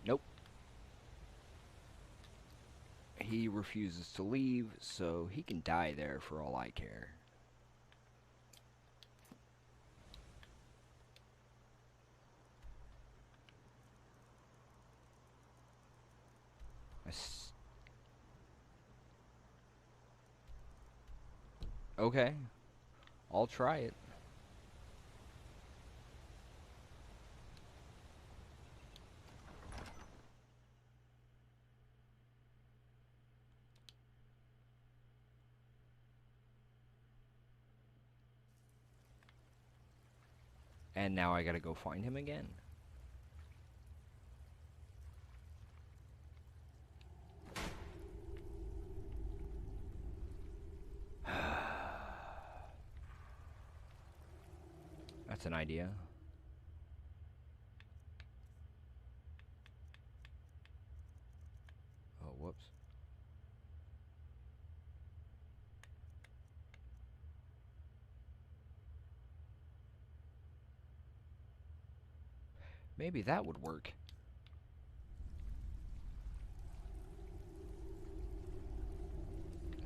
Nope. He refuses to leave, so he can die there for all I care. Okay. I'll try it. And now I gotta go find him again. That's an idea. Oh, whoops. Maybe that would work.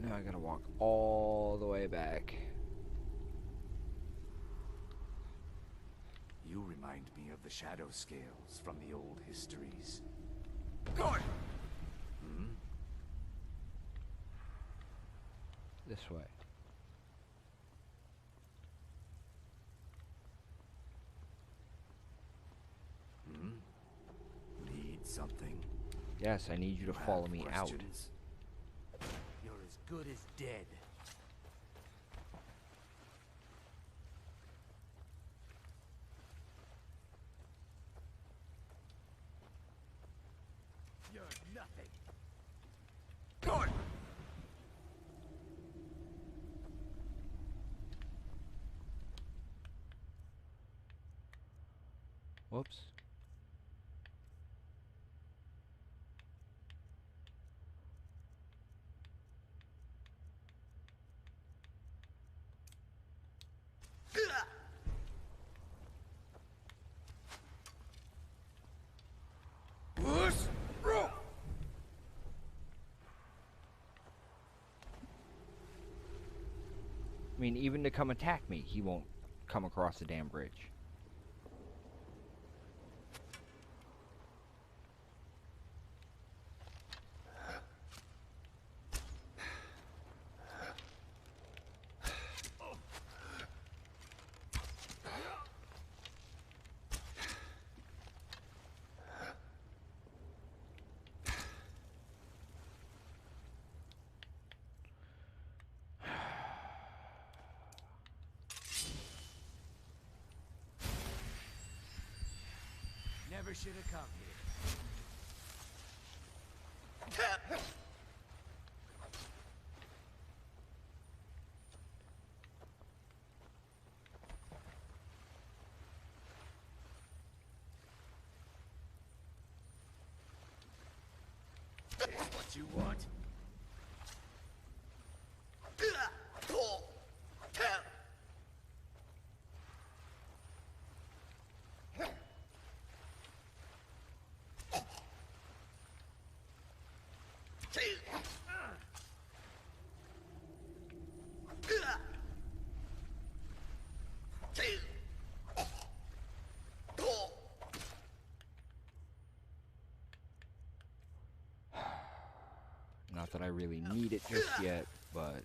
Now I gotta walk all the way back. You remind me of the shadow scales from the old histories. Hmm? This way. Hmm? Need something? Yes, I need you to You follow have me out. questions? You're as good as dead. You're nothing. Whoops. I mean, even to come attack me, he won't come across the damn bridge. Never should have come here. What you want? Not that I really need it just yet, but...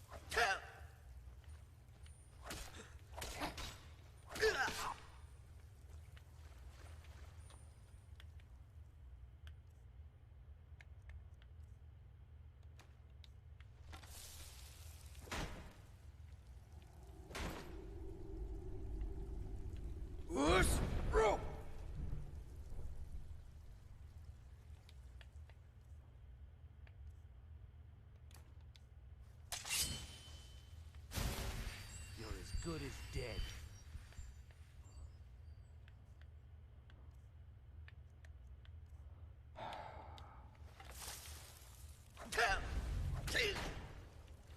You're as good as dead.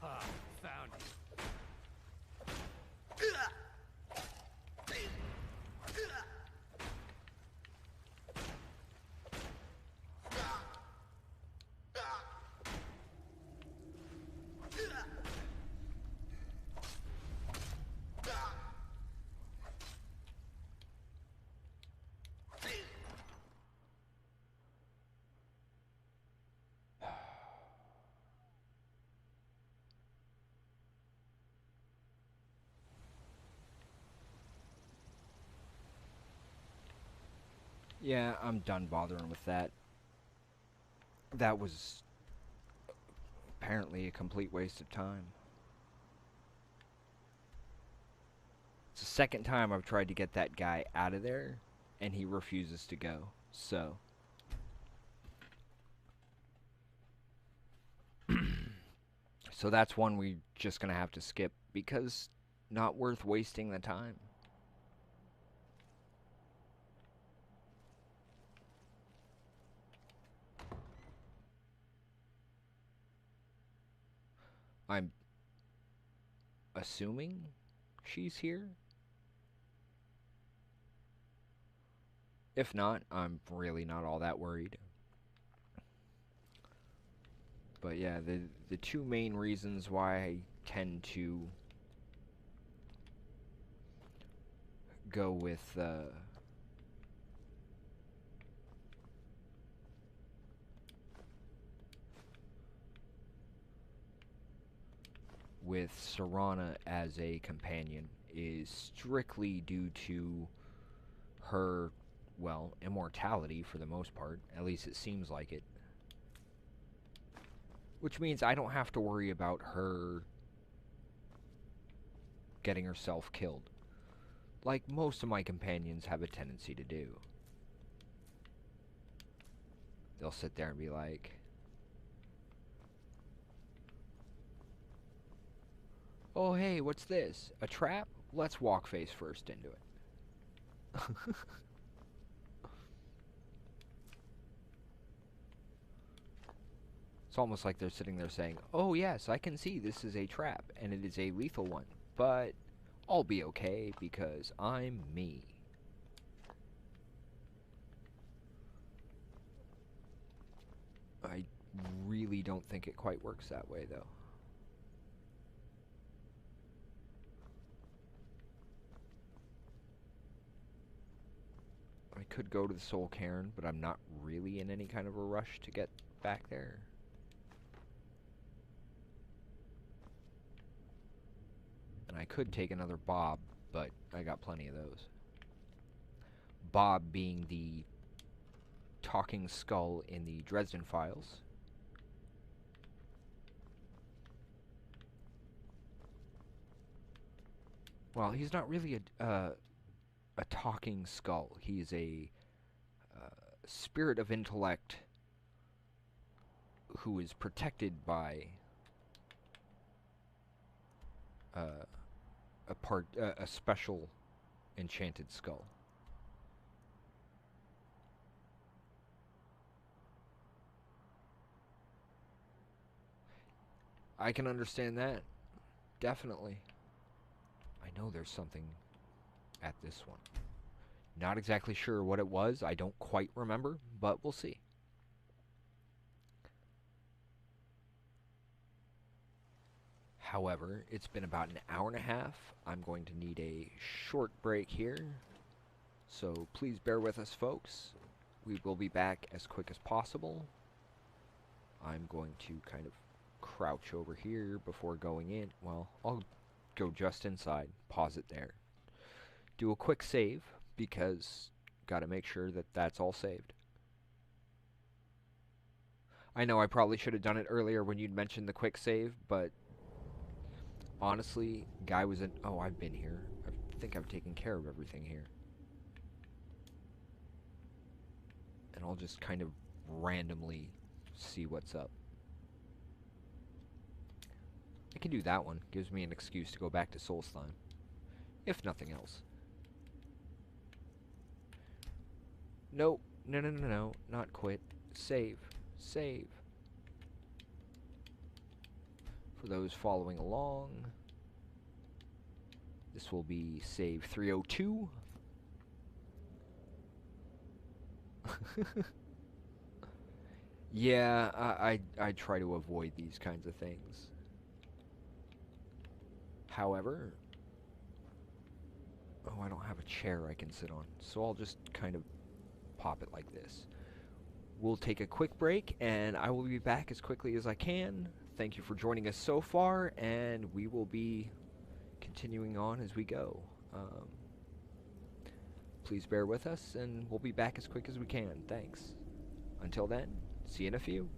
Ah, found you. Yeah, I'm done bothering with that. That was apparently a complete waste of time. It's the second time I've tried to get that guy out of there, and he refuses to go. So... So that's one we just gonna have to skip, because not worth wasting the time. I'm assuming she's here. If not, I'm really not all that worried. But yeah, the two main reasons why I tend to go with Serana as a companion is strictly due to her, well, immortality for the most part. At least it seems like it. Which means I don't have to worry about her getting herself killed, like most of my companions have a tendency to do. They'll sit there and be like, oh hey, what's this? A trap? Let's walk face first into it. It's almost like they're sitting there saying, oh yes, I can see this is a trap, and it is a lethal one, but I'll be okay because I'm me. I really don't think it quite works that way, though. I could go to the Soul Cairn, but I'm not really in any kind of a rush to get back there. And I could take another Bob, but I got plenty of those. Bob being the talking skull in the Dresden Files. Well, he's not really a talking skull. He's a spirit of intellect who is protected by a special enchanted skull. I can understand that. Definitely. I know there's something at this one. Not exactly sure what it was. I don't quite remember, but we'll see. However, it's been about an hour and a half. I'm going to need a short break here. So please bear with us, folks. We will be back as quick as possible. I'm going to kind of crouch over here before going in. Well, I'll go just inside, pause it there. Do a quick save, because gotta make sure that that's all saved. I know I probably should have done it earlier when you'd mentioned the quick save, but honestly, guy was in... Oh, I've been here. I think I've taken care of everything here. And I'll just kind of randomly see what's up. I can do that one. Gives me an excuse to go back to Solstheim. If nothing else. No, no, no, no, no. Not quit. Save. Save. For those following along, this will be save 302. Yeah, I try to avoid these kinds of things. However, oh, I don't have a chair I can sit on, so I'll just kind of pop it like this. We'll take a quick break, and I will be back as quickly as I can. Thank you for joining us so far, and we will be continuing on as we go. Please bear with us, and we'll be back as quick as we can. Thanks. Until then, see you in a few.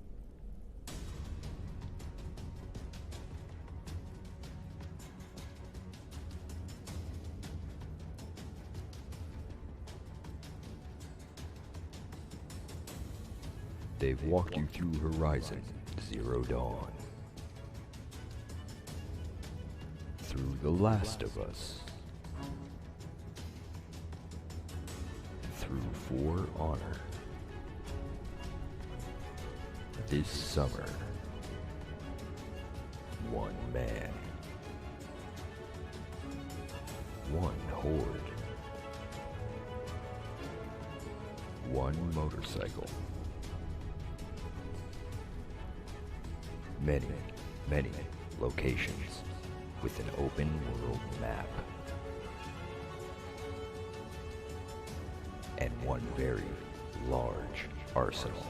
They've walked you through Horizon Zero Dawn, through The Last of Us, through For Honor. This summer, one man, one horde, one motorcycle. Many, many locations with an open world map. And one very large arsenal.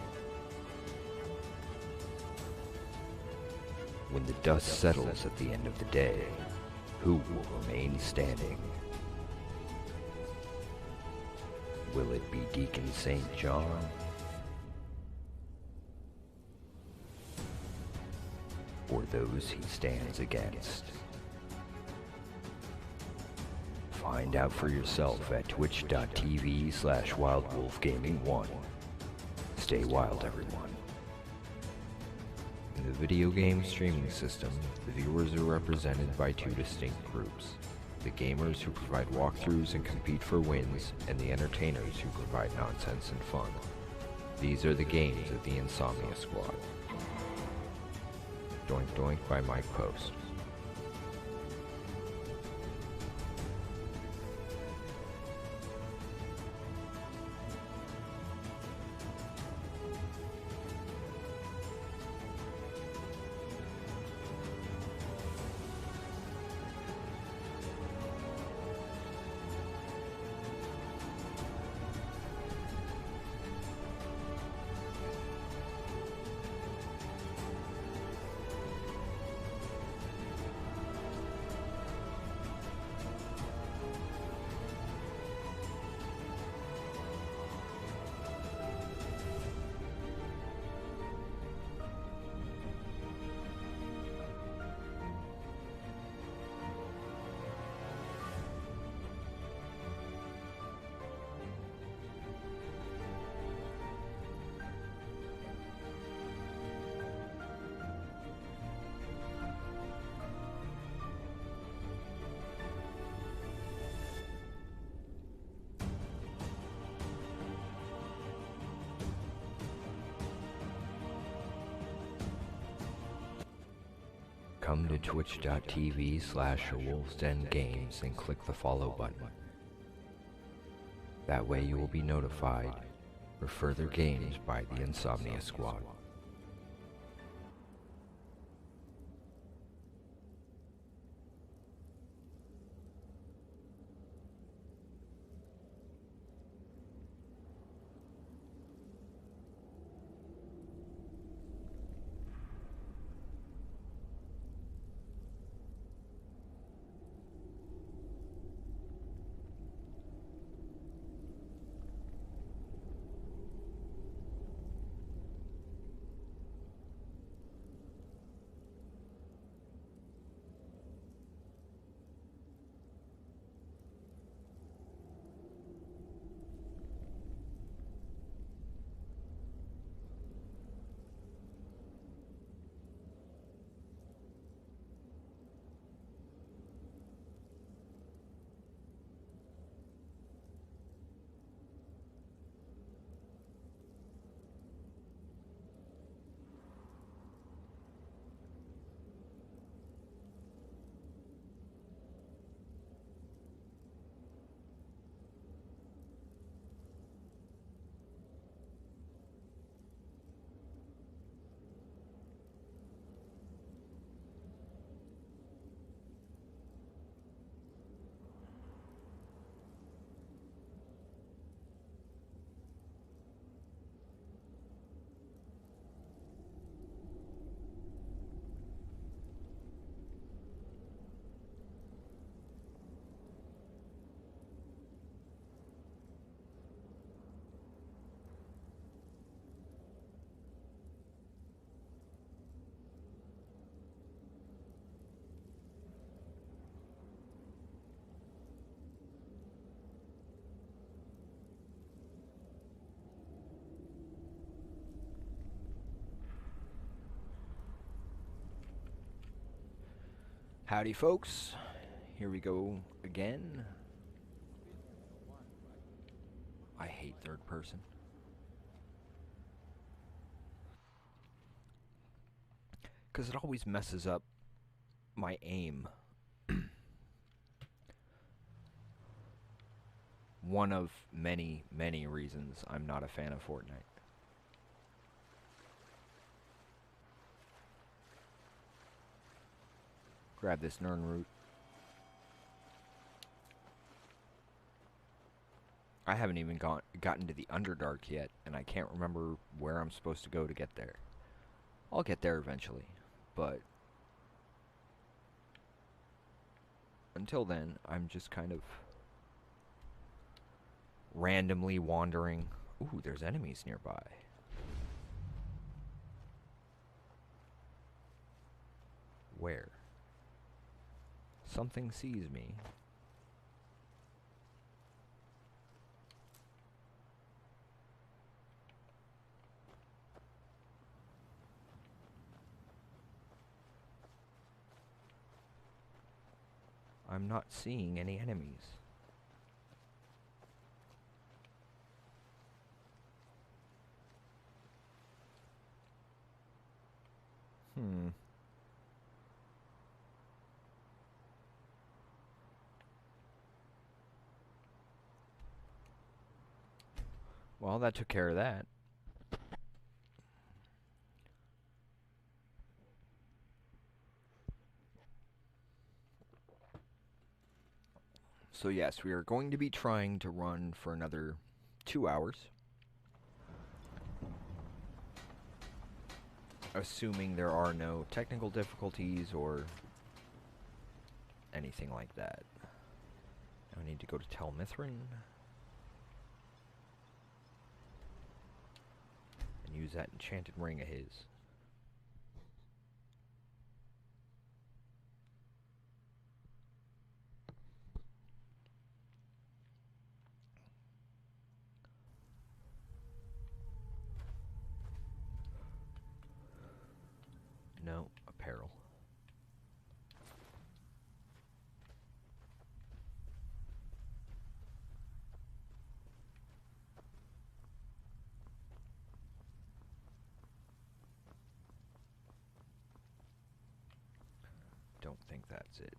When the dust settles at the end of the day, who will remain standing? Will it be Deacon St. John? those he stands against. Find out for yourself at twitch.tv/wildwolfgaming1. Stay wild, everyone. In the video game streaming system, the viewers are represented by two distinct groups: the gamers who provide walkthroughs and compete for wins, and the entertainers who provide nonsense and fun. These are the games of the Insomnia Squad. Doink Doink by Mike Post. Come to twitch.tv/wolfsdengames and click the follow button. That way you will be notified for further games by the Insomnia Squad. Howdy folks, here we go again. I hate third person. Because it always messes up my aim. One of many, many reasons I'm not a fan of Fortnite. Grab this Nern root. I haven't even gotten to the Underdark yet, and I can't remember where I'm supposed to go to get there. I'll get there eventually, but until then, I'm just kind of randomly wandering. Ooh, there's enemies nearby. Where? Something sees me. I'm not seeing any enemies. Well, that took care of that. So yes, we are going to be trying to run for another 2 hours. Assuming there are no technical difficulties or anything like that. I need to go to Tel Mithrin and use that enchanted ring of his. No, apparel. Don't think that's it.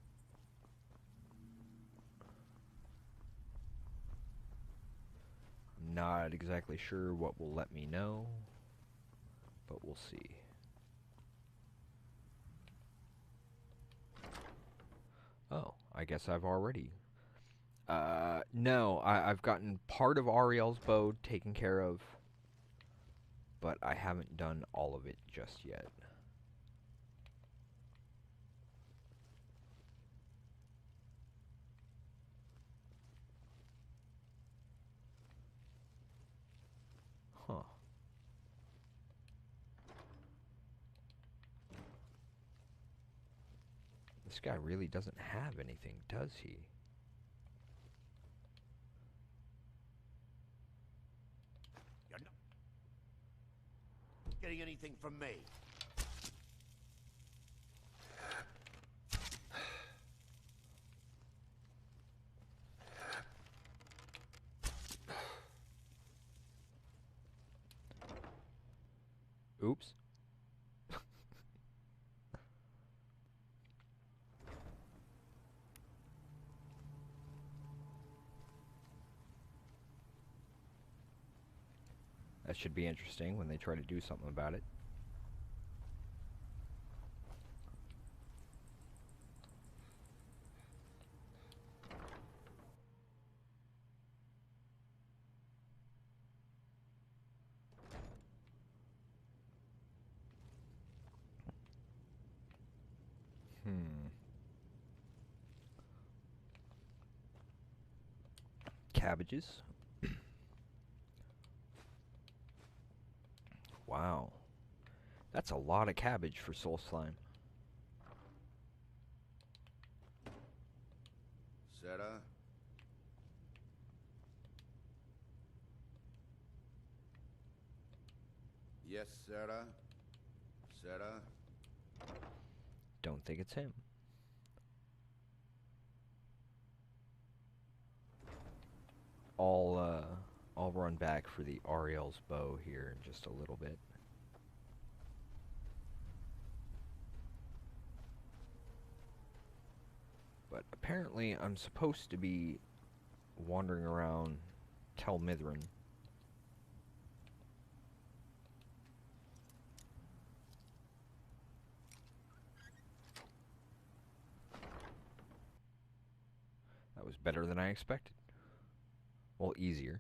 I'm not exactly sure what will let me know, but we'll see. Oh, I guess I've already... no, I've gotten part of Ariel's bow taken care of, but I haven't done all of it just yet. Huh. This guy really doesn't have anything, does he? You're not getting anything from me. Oops. That should be interesting when they try to do something about it. Cabbages. Wow. That's a lot of cabbage for soul slime. Sarah? Yes, Sarah? Sarah? Don't think it's him. I'll run back for the Ariel's bow here in just a little bit. But apparently I'm supposed to be wandering around Tel Mithrin. That was better than I expected. Well, easier.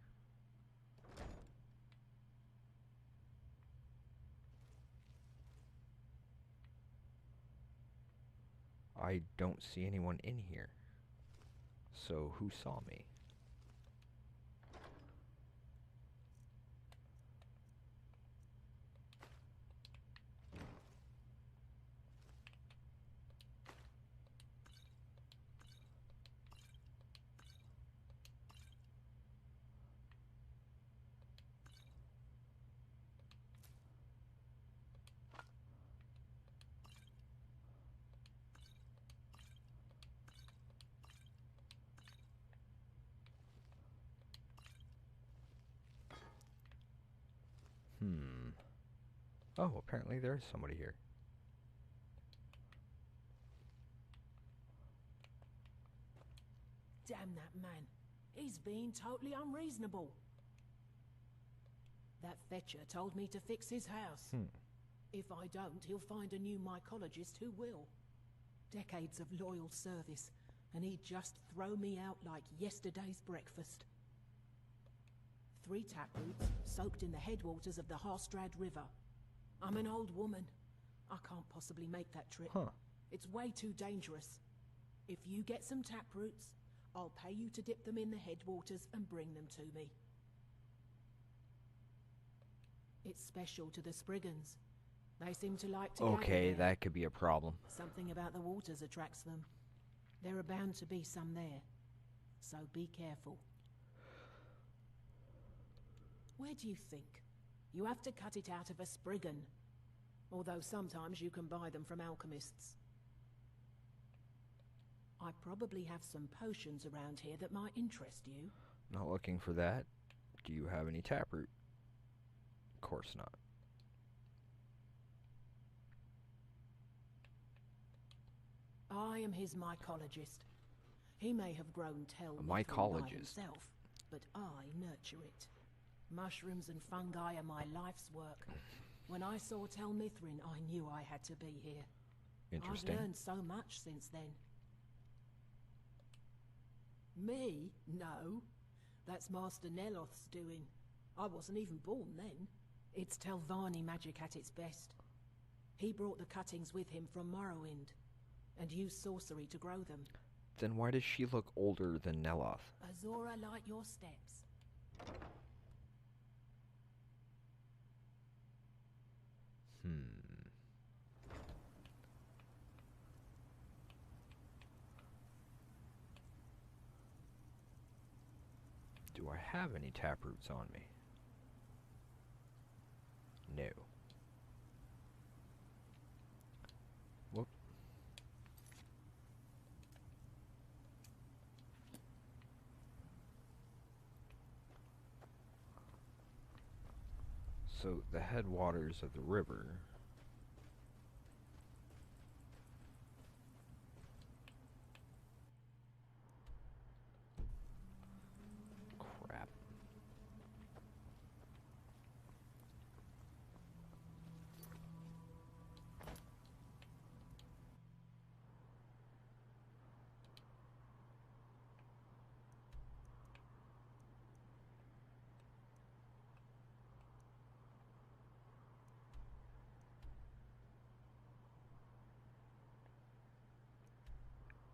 I don't see anyone in here. So who saw me? Oh, apparently there's somebody here. Damn that man. He's being totally unreasonable. That fetcher told me to fix his house. If I don't, he'll find a new mycologist who will. Decades of loyal service, and he'd just throw me out like yesterday's breakfast. 3 taproots soaked in the headwaters of the Harstrad River. I'm an old woman. I can't possibly make that trip. It's way too dangerous. If you get some taproots, I'll pay you to dip them in the headwaters and bring them to me. It's special to the Spriggans. They seem to like to Okay, gather there. that could be a problem. Something about the waters attracts them. There are bound to be some there, so be careful. Where do you think? You have to cut it out of a Spriggan, although sometimes you can buy them from alchemists. I probably have some potions around here that might interest you. Not looking for that. Do you have any taproot? Of course not. I am his mycologist. He may have grown A Tell by mycologist? himself, but I nurture it. Mushrooms and fungi are my life's work. When I saw Tel Mithrin, I knew I had to be here. Interesting. I've learned so much since then. Me? No. That's Master Neloth's doing. I wasn't even born then. It's Telvanni magic at its best. He brought the cuttings with him from Morrowind, and used sorcery to grow them. Then why does she look older than Neloth? Azora light your steps. Do I have any taproots on me? No. Whoop. So the headwaters of the river. Crap.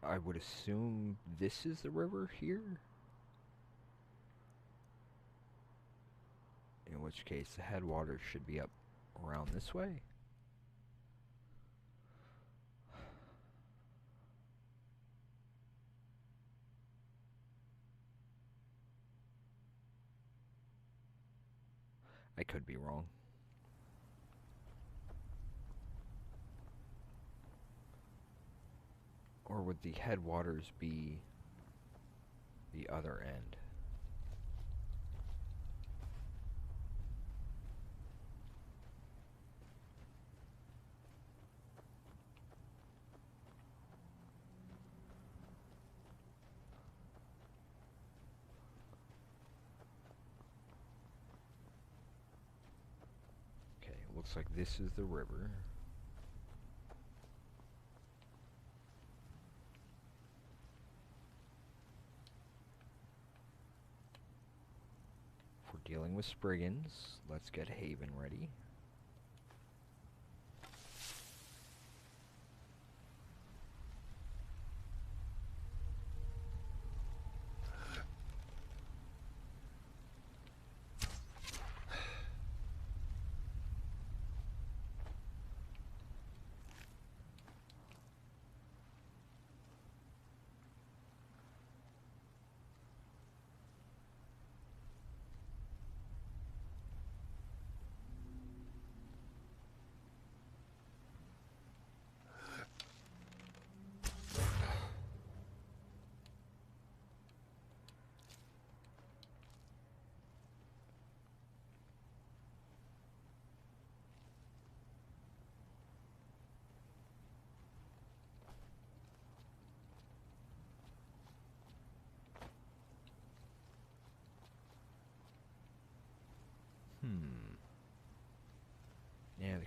I would assume this is the river here? In which case the headwaters should be up around this way. I could be wrong. Or would the headwaters be the other end? Okay, looks like this is the river. Dealing with Spriggans. Let's get Haven ready.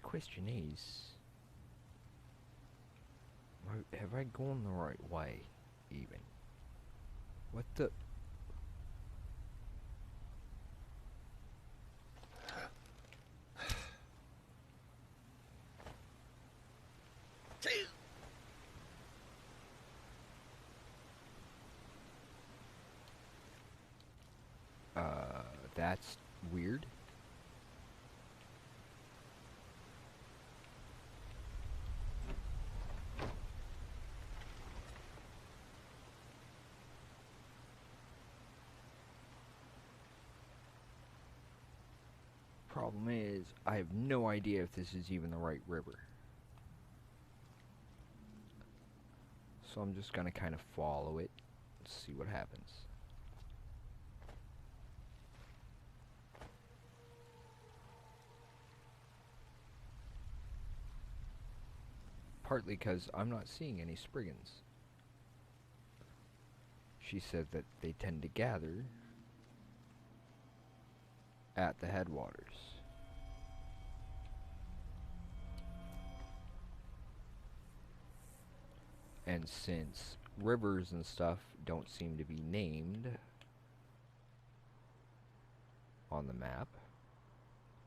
question is, have I gone the right way, even? What the... That's weird. Problem is, I have no idea if this is even the right river. So I'm just gonna kind of follow it and see what happens. Partly because I'm not seeing any Spriggans. She said that they tend to gather at the headwaters. And since rivers and stuff don't seem to be named on the map,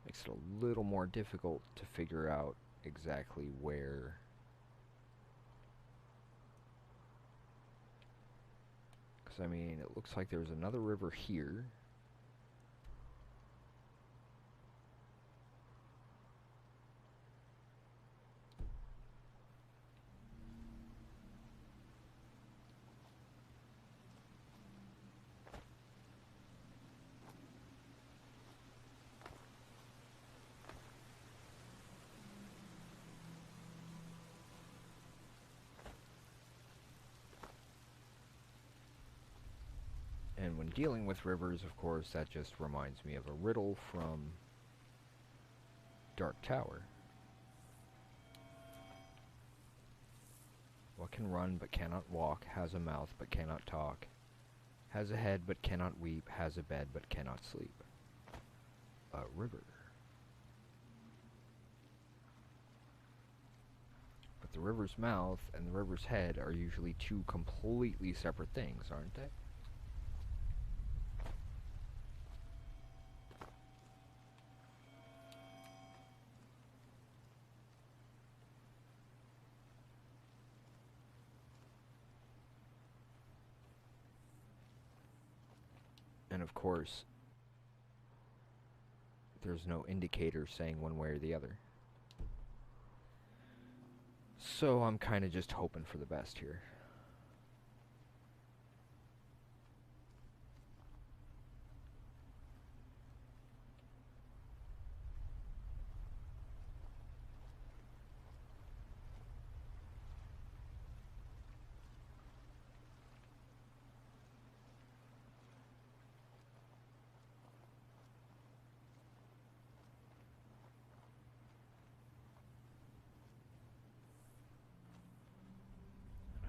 makes it a little more difficult to figure out exactly where I mean, it looks like there's another river here. And when dealing with rivers, of course, that just reminds me of a riddle from Dark Tower. What can run but cannot walk, has a mouth but cannot talk, has a head but cannot weep, has a bed but cannot sleep? A river. But the river's mouth and the river's head are usually two completely separate things, aren't they? And of course, there's no indicator saying one way or the other. So I'm kind of just hoping for the best here.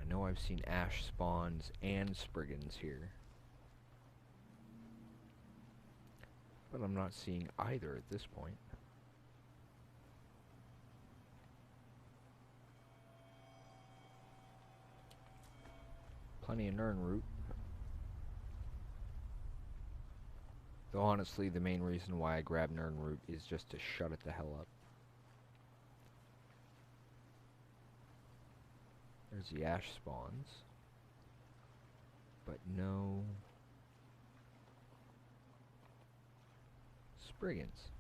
I know I've seen ash spawns and Spriggans here, but I'm not seeing either at this point. Plenty of Nern root. Though honestly, the main reason why I grab Nern root is just to shut it the hell up. There's the ash spawns, but no Spriggans.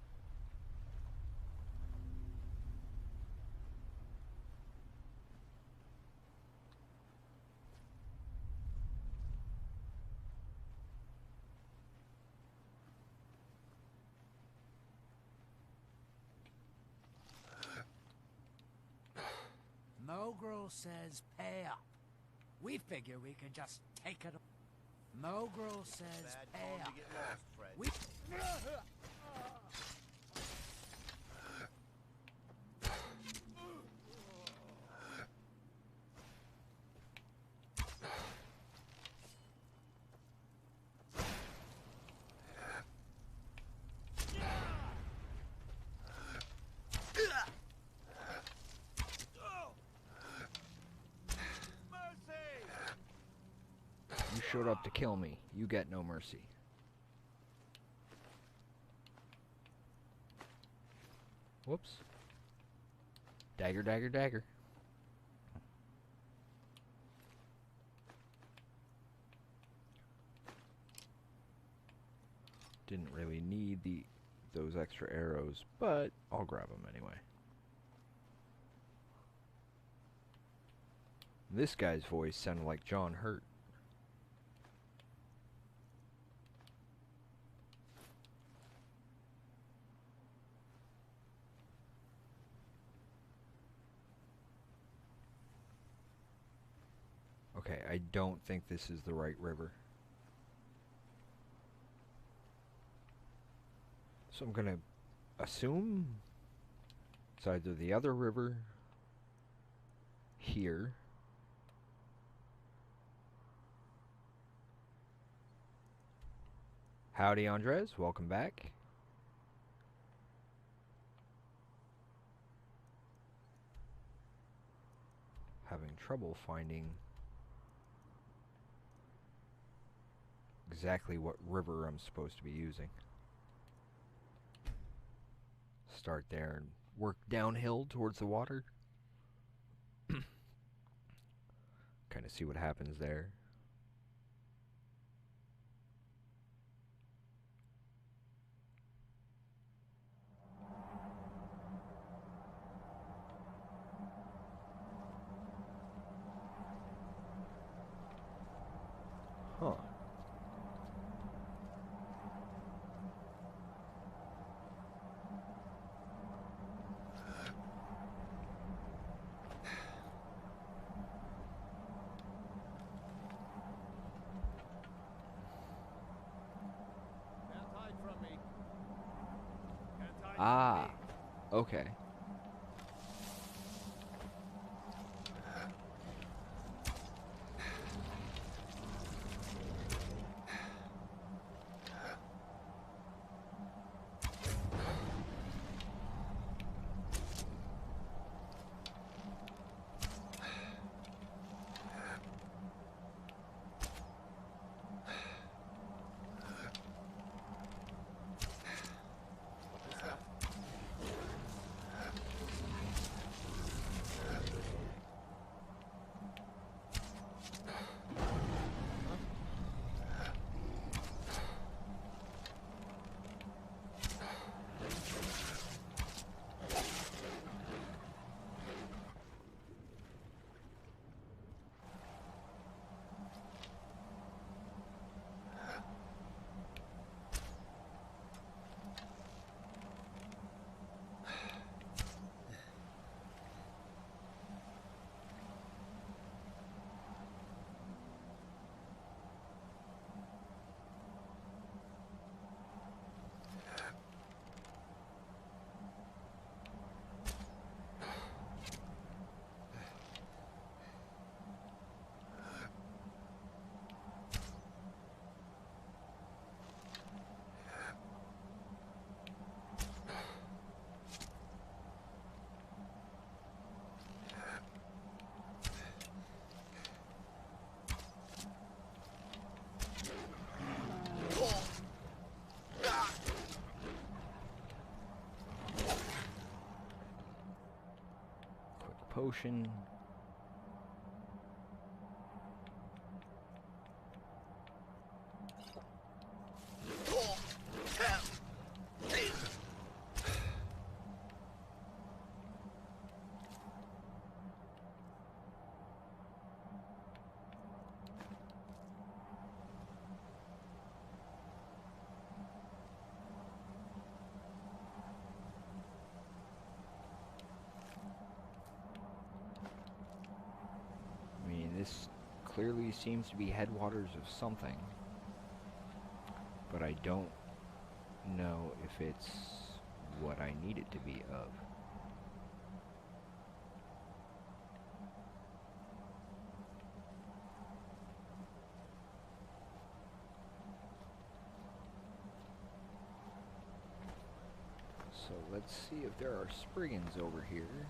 Mogrel says pay up. We figure we could just take it. Mogrel says Bad pay time up. to get lost, Fred. We showed up to kill me. You get no mercy. Whoops. Dagger, dagger, dagger. Didn't really need those extra arrows, but I'll grab them anyway. This guy's voice sounded like John Hurt. Okay, I don't think this is the right river. So I'm gonna assume it's either the other river here. Howdy, Andres. Welcome back. Having trouble finding exactly what river I'm supposed to be using. Start there and work downhill towards the water. Kind of see what happens there. Huh. Ah, okay. Potion. This clearly seems to be headwaters of something, but I don't know if it's what I need it to be of. So let's see if there are Spriggans over here.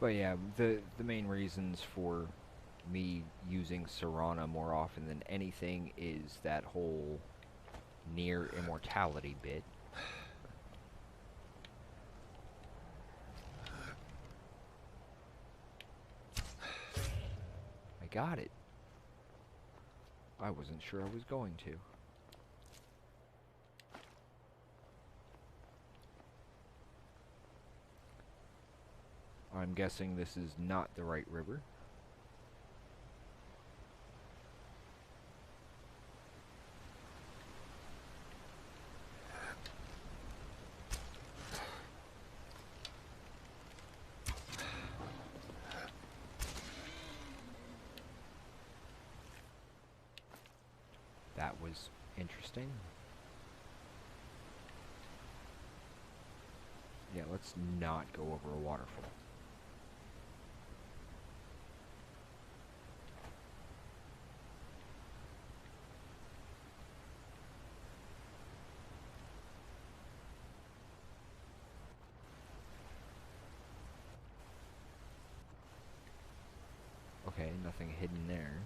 But yeah, the main reasons for me using Serana more often than anything is that whole near immortality bit. I got it. I wasn't sure I was going to. I'm guessing this is not the right river. That was interesting. Yeah, let's not go over a waterfall. Okay, nothing hidden there.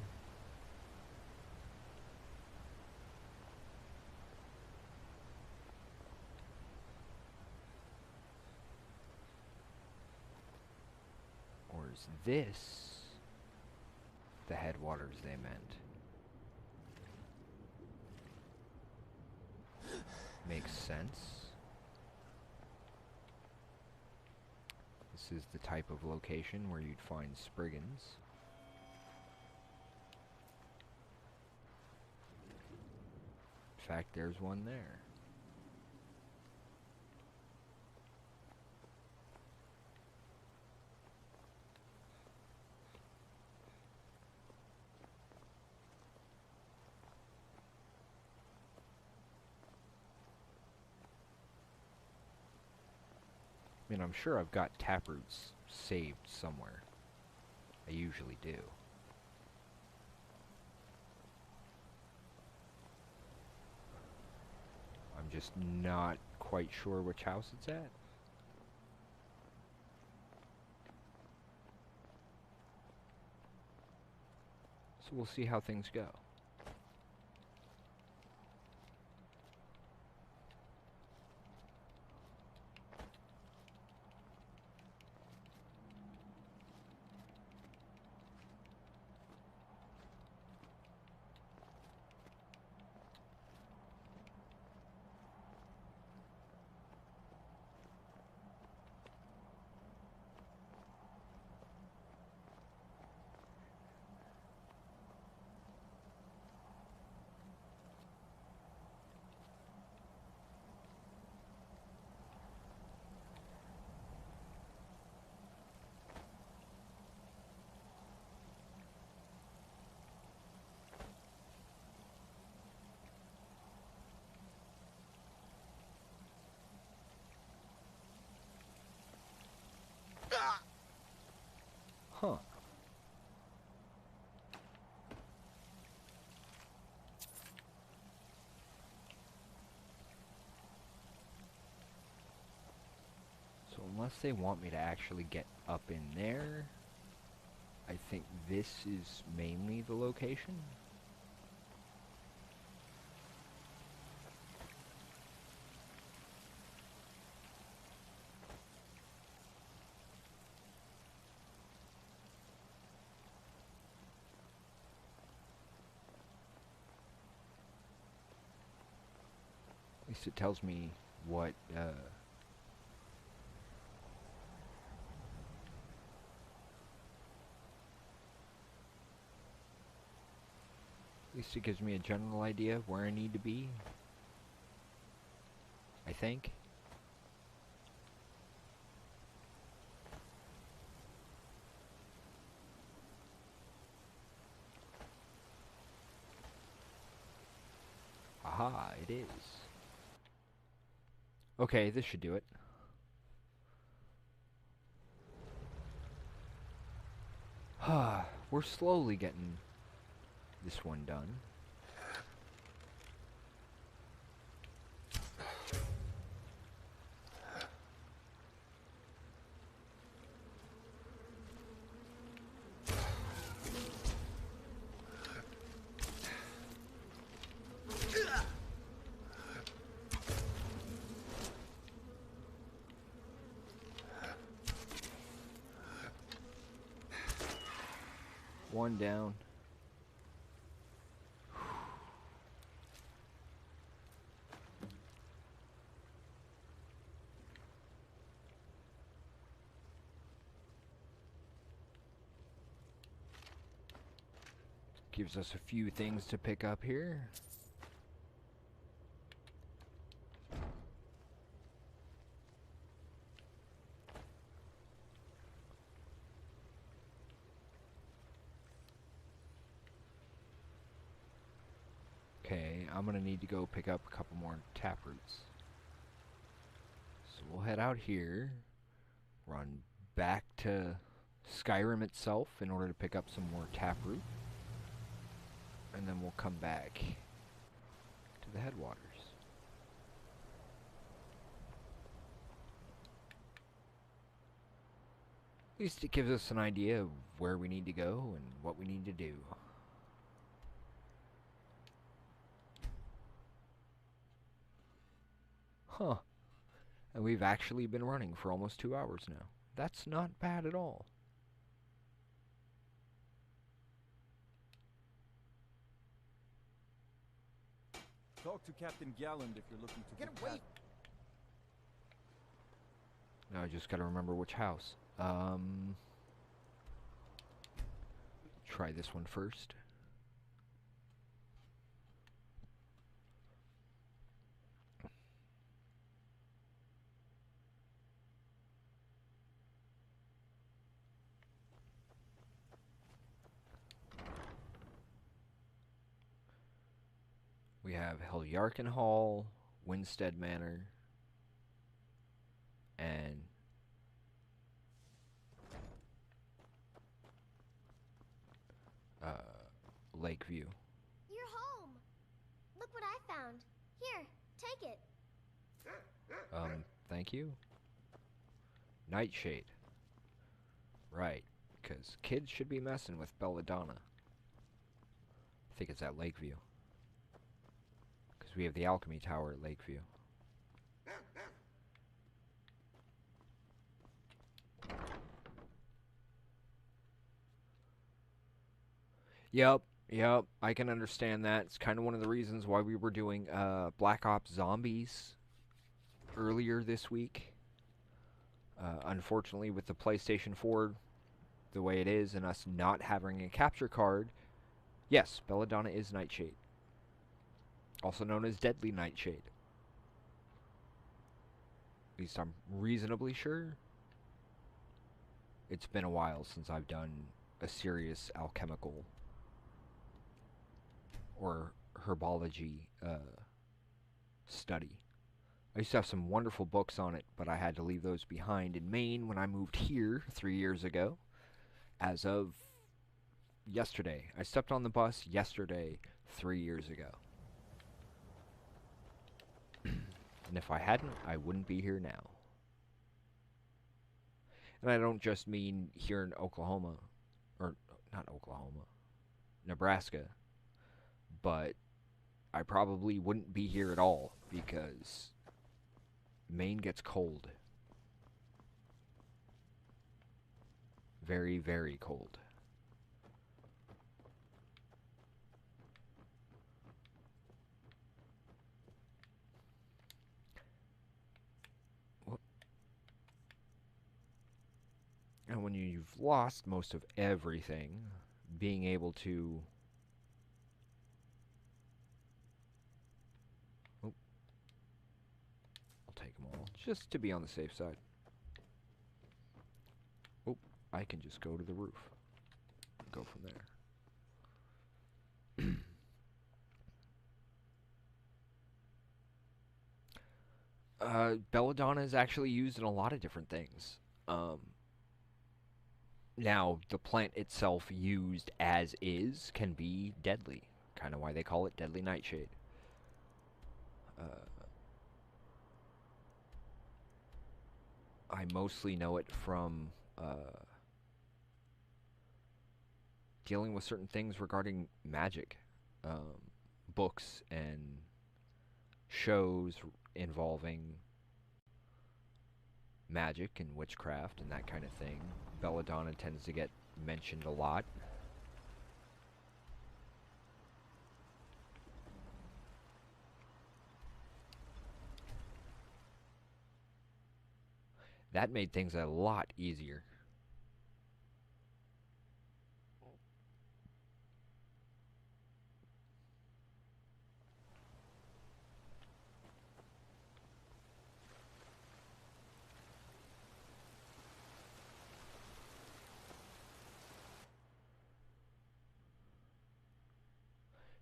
Or is this the headwaters they meant? Makes sense. This is the type of location where you'd find Spriggans. In fact, there's one there. I mean, I'm sure I've got taproots saved somewhere. I usually do. I'm just not quite sure which house it's at. So we'll see how things go. Huh. So unless they want me to actually get up in there, I think this is mainly the location. At least it tells me what, at least it gives me a general idea of where I need to be. I think. Aha, it is. Okay, this should do it. We're slowly getting this one done. One down. Gives us a few things to pick up here. Okay, I'm gonna need to go pick up a couple more tap roots. So we'll head out here, run back to Skyrim itself in order to pick up some more taproot, and then we'll come back to the headwaters. At least it gives us an idea of where we need to go and what we need to do. Huh. And we've actually been running for almost 2 hours now. That's not bad at all. Talk to Captain Galland if you're looking to Get away! Now I just gotta remember which house. Try this one first. We have Geroy'alor Hall, Winstead Manor, and Lakeview. You're home. Look what I found. Here, take it. Thank you. Nightshade. Right, because kids should be messing with Belladonna. I think it's at Lakeview. Because we have the Alchemy Tower at Lakeview. Yep, I can understand that. It's kind of one of the reasons why we were doing Black Ops Zombies earlier this week. Unfortunately, with the PlayStation 4 the way it is and us not having a capture card, yes, Belladonna is Nightshade. Also known as Deadly Nightshade. At least I'm reasonably sure. It's been a while since I've done a serious alchemical or herbology study. I used to have some wonderful books on it, but I had to leave those behind in Maine when I moved here 3 years ago. As of yesterday. I stepped on the bus yesterday, 3 years ago. And if I hadn't, I wouldn't be here now. And I don't just mean here in Oklahoma, or not Oklahoma, Nebraska, but I probably wouldn't be here at all because Maine gets cold. Very, very cold. And when you've lost most of everything, being able to... Oh. I'll take them all, just to be on the safe side. Oh, I can just go to the roof. Go from there. Belladonna is actually used in a lot of different things. Now, the plant itself used as is can be deadly. Kind of why they call it Deadly Nightshade. I mostly know it from dealing with certain things regarding magic. Books and shows involving magic and witchcraft and that kind of thing. Belladonna tends to get mentioned a lot. That made things a lot easier.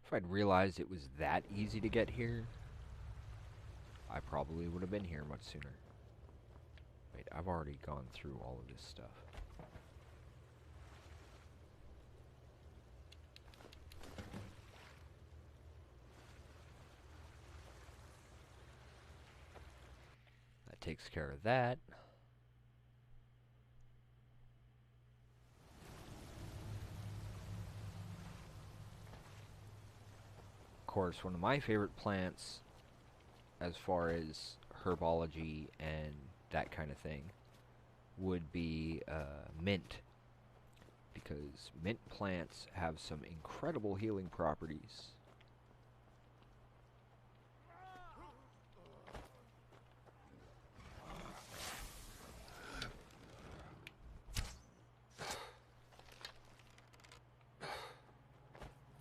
If I'd realized it was that easy to get here, I probably would have been here much sooner. Wait, I've already gone through all of this stuff. That takes care of that. Of course, one of my favorite plants, as far as herbology and that kind of thing, would be mint, because mint plants have some incredible healing properties.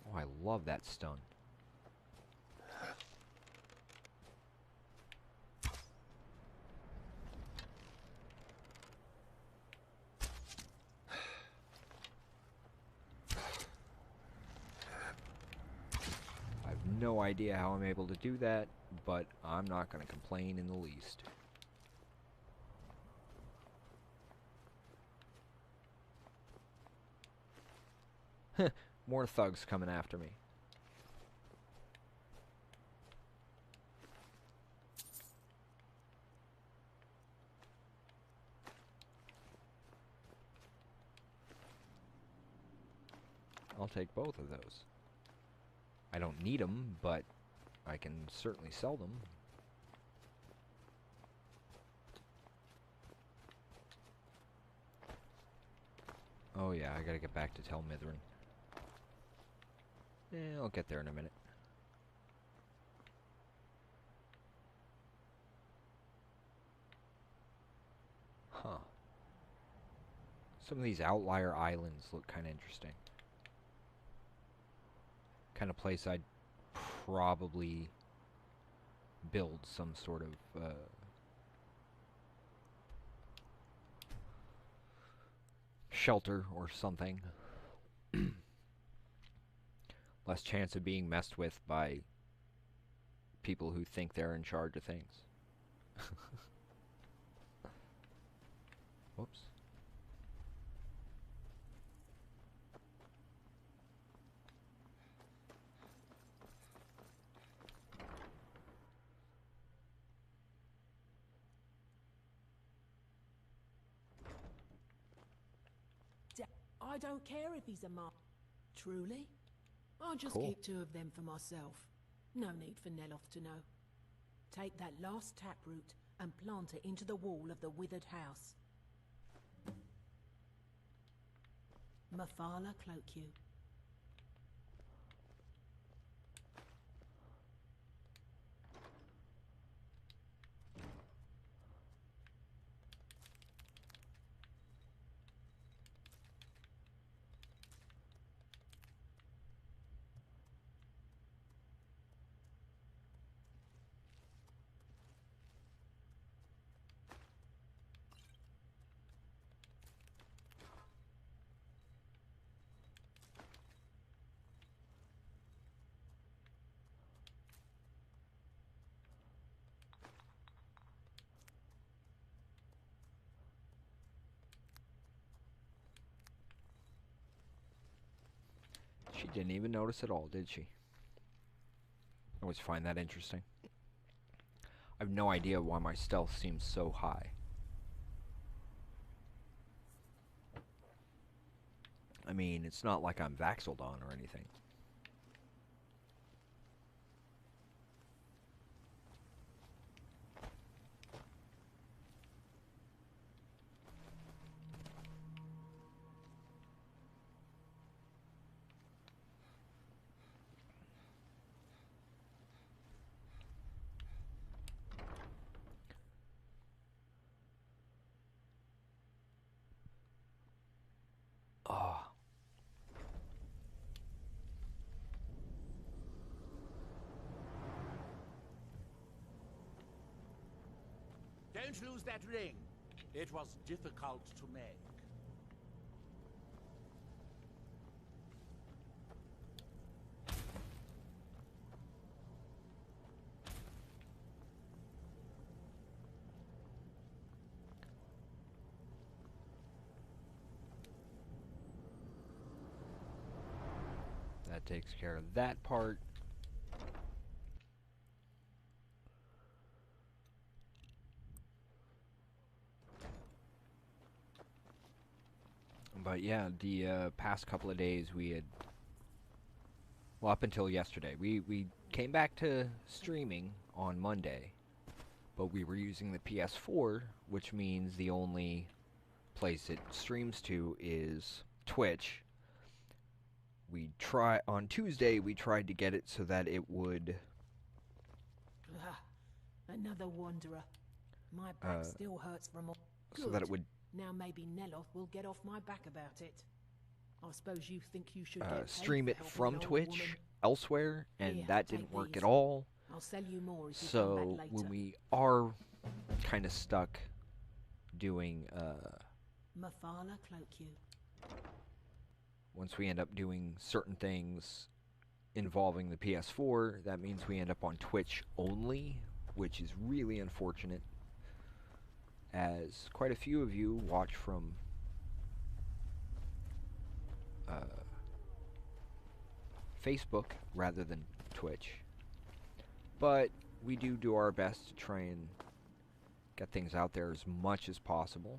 Oh, I love that stun. No idea how I'm able to do that, but I'm not going to complain in the least. More thugs coming after me. I'll take both of those. I don't need them, but I can certainly sell them. Oh yeah, I gotta get back to Tel Mithrin. I'll get there in a minute. Huh. Some of these outlier islands look kind of interesting. Kind of place I'd probably build some sort of shelter or something. Less chance of being messed with by people who think they're in charge of things. Whoops. I don't care if he's a mark. Truly? I'll just Cool. keep 2 of them for myself. No need for Neloth to know. Take that last taproot and plant it into the wall of the withered house. Mafala cloak you. She didn't even notice at all, did she? I always find that interesting. I have no idea why my stealth seems so high. I mean, it's not like I'm Vaxeldon or anything. Don't lose that ring. It was difficult to make. That takes care of that part. But yeah, the past couple of days we had, well, up until yesterday, we came back to streaming on Monday, but we were using the PS4, which means the only place it streams to is Twitch. On Tuesday we tried to get it so that it would Another wanderer. My back still hurts from all. so that it would Now maybe Neloth will get off my back about it. I suppose you think you should get paid stream for it helping from an old Twitch woman. elsewhere, and Here, that take didn't work these. at all. I'll sell you more if you come So back later. when we are kind of stuck doing Mafala cloak you. once we end up doing certain things involving the PS4, that means we end up on Twitch only, which is really unfortunate, as quite a few of you watch from Facebook rather than Twitch. But we do our best to try and get things out there as much as possible.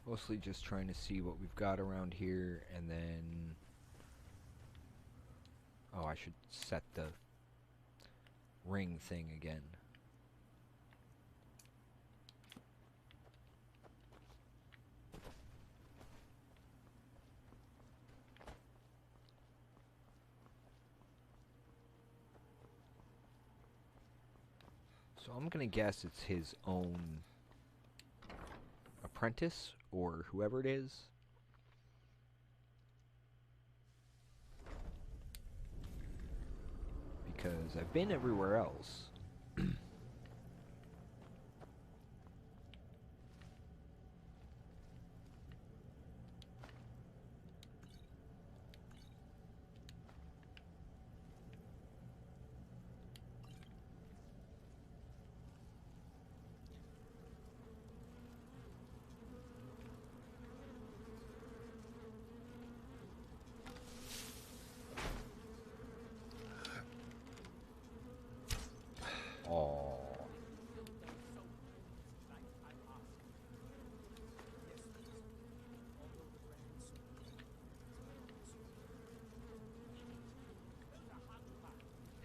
Mostly just trying to see what we've got around here, and then... Oh, I should set the ring thing again. So I'm gonna guess it's his own apprentice, or whoever it is. Because I've been everywhere else.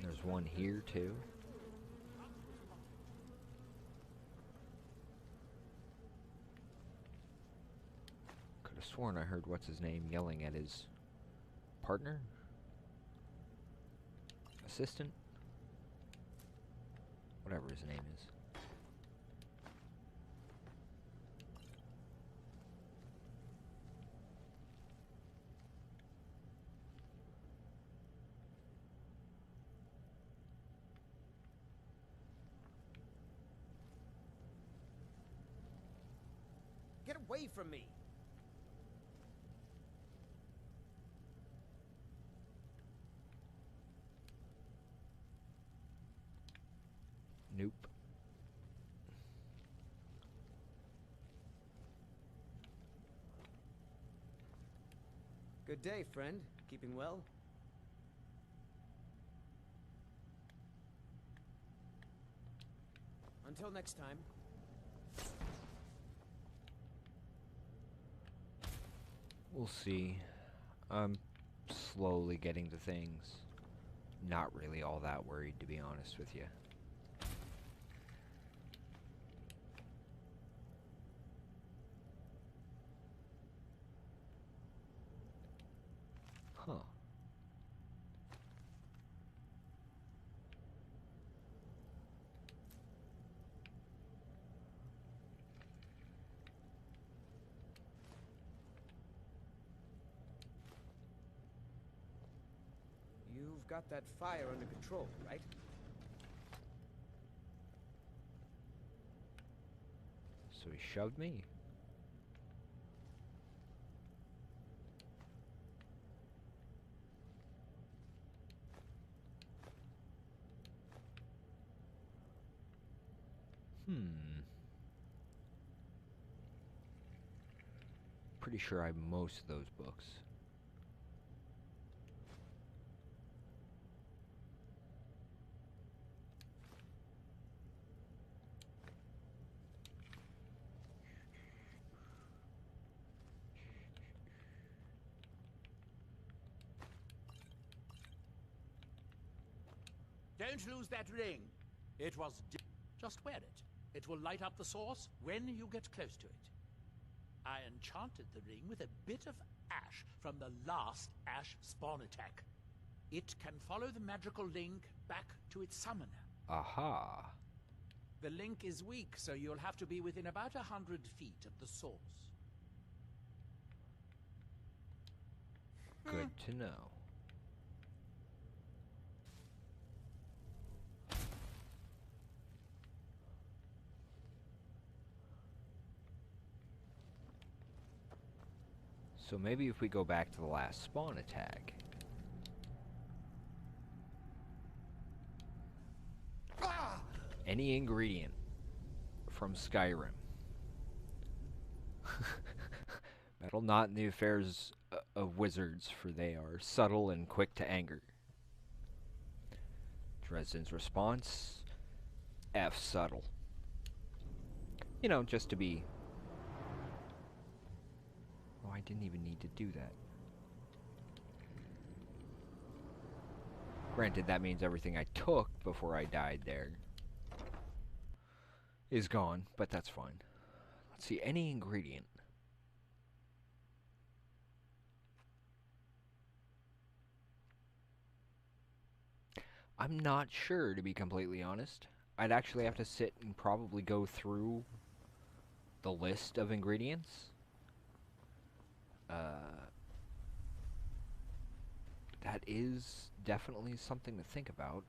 There's one here too. Could have sworn I heard what's his name yelling at his partner? Assistant? Whatever his name is. Get away from me! Nope. Good day, friend. Keeping well? Until next time. We'll see. I'm slowly getting to things. Not really all that worried, to be honest with you. Huh. You've got that fire under control, right? So he shoved me. Pretty sure I have most of those books. Don't lose that ring. It was just wear it. It will light up the source when you get close to it. I enchanted the ring with a bit of ash from the last ash spawn attack. It can follow the magical link back to its summoner. Aha. The link is weak, so you'll have to be within about 100 feet of the source. Good to know. So maybe if we go back to the last spawn attack. Any ingredient from Skyrim. Meddle not in the affairs of wizards, for they are subtle and quick to anger. Dresden's response, F subtle. You know, just to be... Oh, I didn't even need to do that. Granted, that means everything I took before I died there is gone, but that's fine. Let's see, any ingredient. I'm not sure, to be completely honest. I'd actually have to sit and probably go through the list of ingredients. That is definitely something to think about.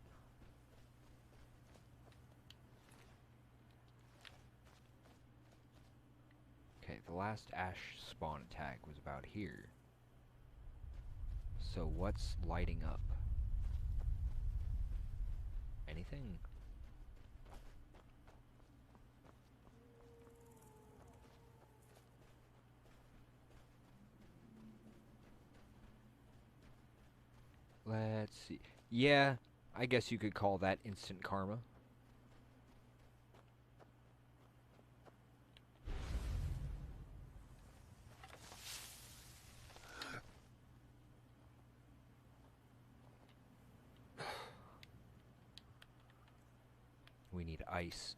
Okay, the last ash spawn attack was about here. So what's lighting up? Anything? Let's see. Yeah, I guess you could call that instant karma. We need ice.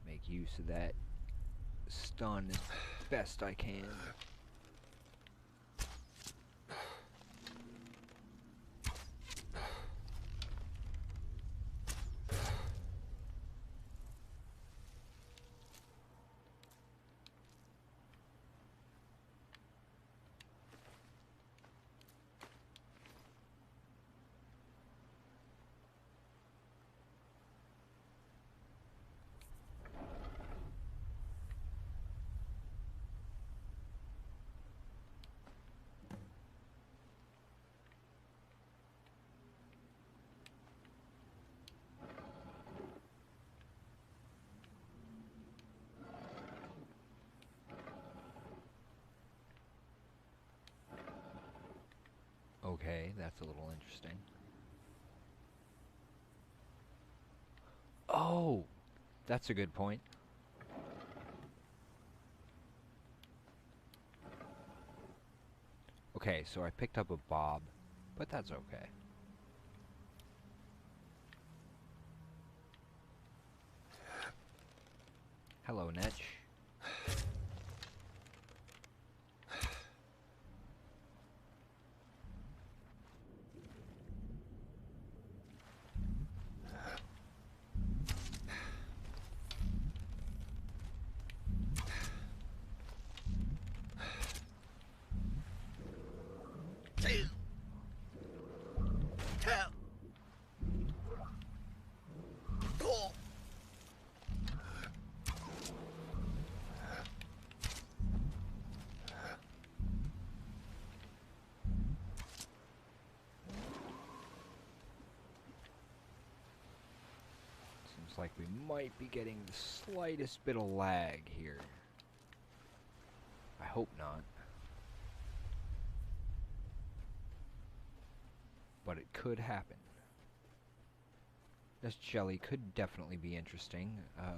Make use of that stun as best I can. Okay, that's a little interesting. Oh, that's a good point. Okay, so I picked up a bob, but that's okay. Hello, Netch. Seems like we might be getting the slightest bit of lag here. I hope not. But it could happen. This jelly could definitely be interesting. I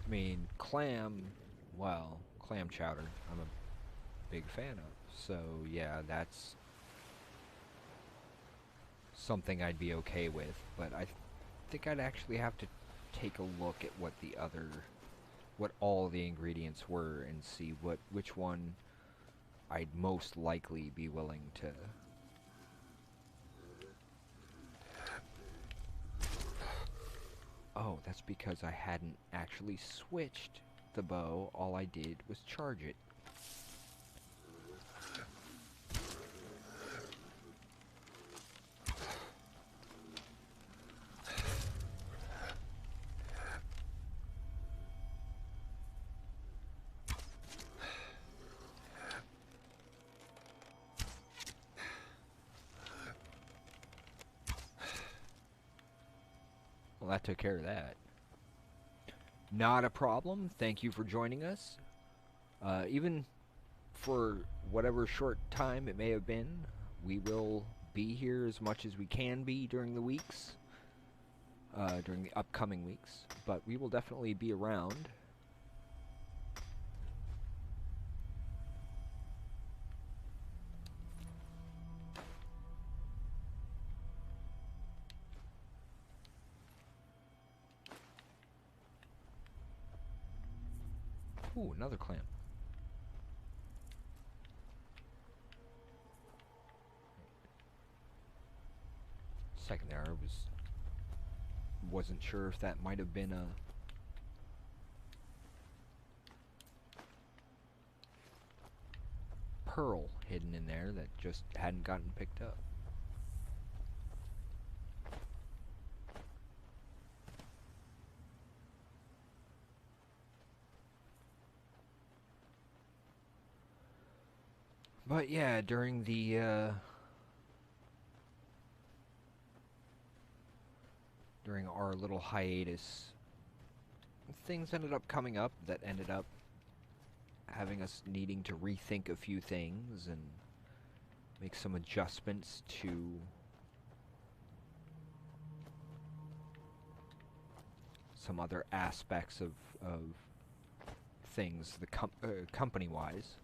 mean, clam chowder, I'm a big fan of. So, yeah, that's something I'd be okay with. But I think I'd actually have to take a look at what all the ingredients were and see which one I'd most likely be willing to. Oh, that's because I hadn't actually switched the bow. All I did was charge it. Well, that took care of that. Not a problem. Thank you for joining us. Even for whatever short time it may have been, we will be here as much as we can be during the weeks, during the upcoming weeks. But we will definitely be around. Ooh, another clam. Second there, I wasn't sure if that might have been a pearl hidden in there that just hadn't gotten picked up. But yeah, during our little hiatus, things ended up coming up that ended up having us needing to rethink a few things and make some adjustments to some other aspects of things, company-wise.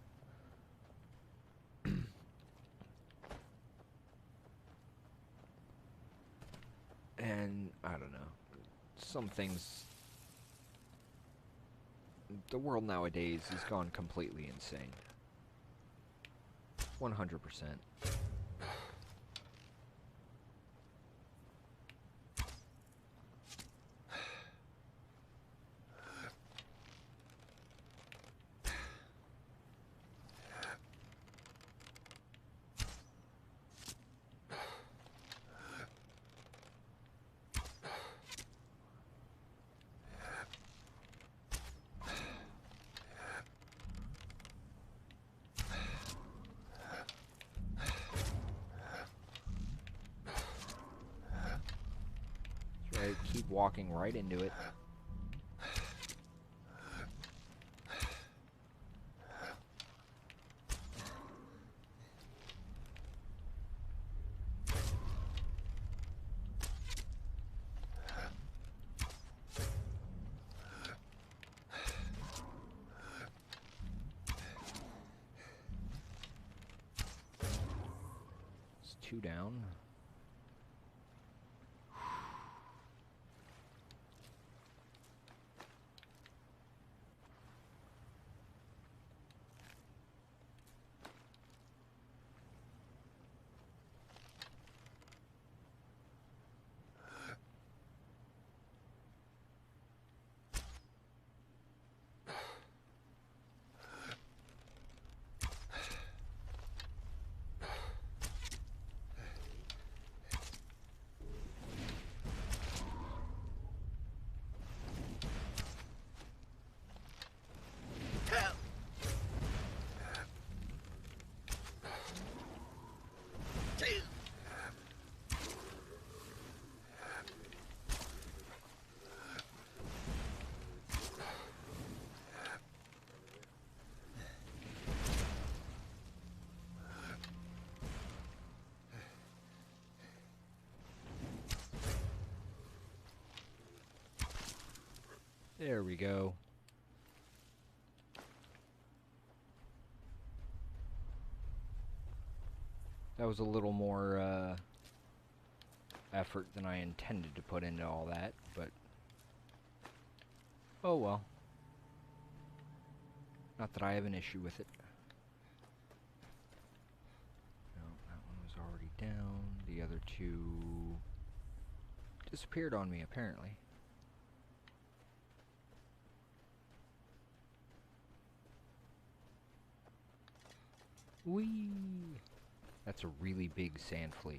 And, I don't know, some things, the world nowadays has gone completely insane. 100%. Keep walking right into it. 2 down. There we go. That was a little more effort than I intended to put into all that, but oh well. Not that I have an issue with it. No, that one was already down. The other 2 disappeared on me, apparently. Whee! That's a really big sand flea.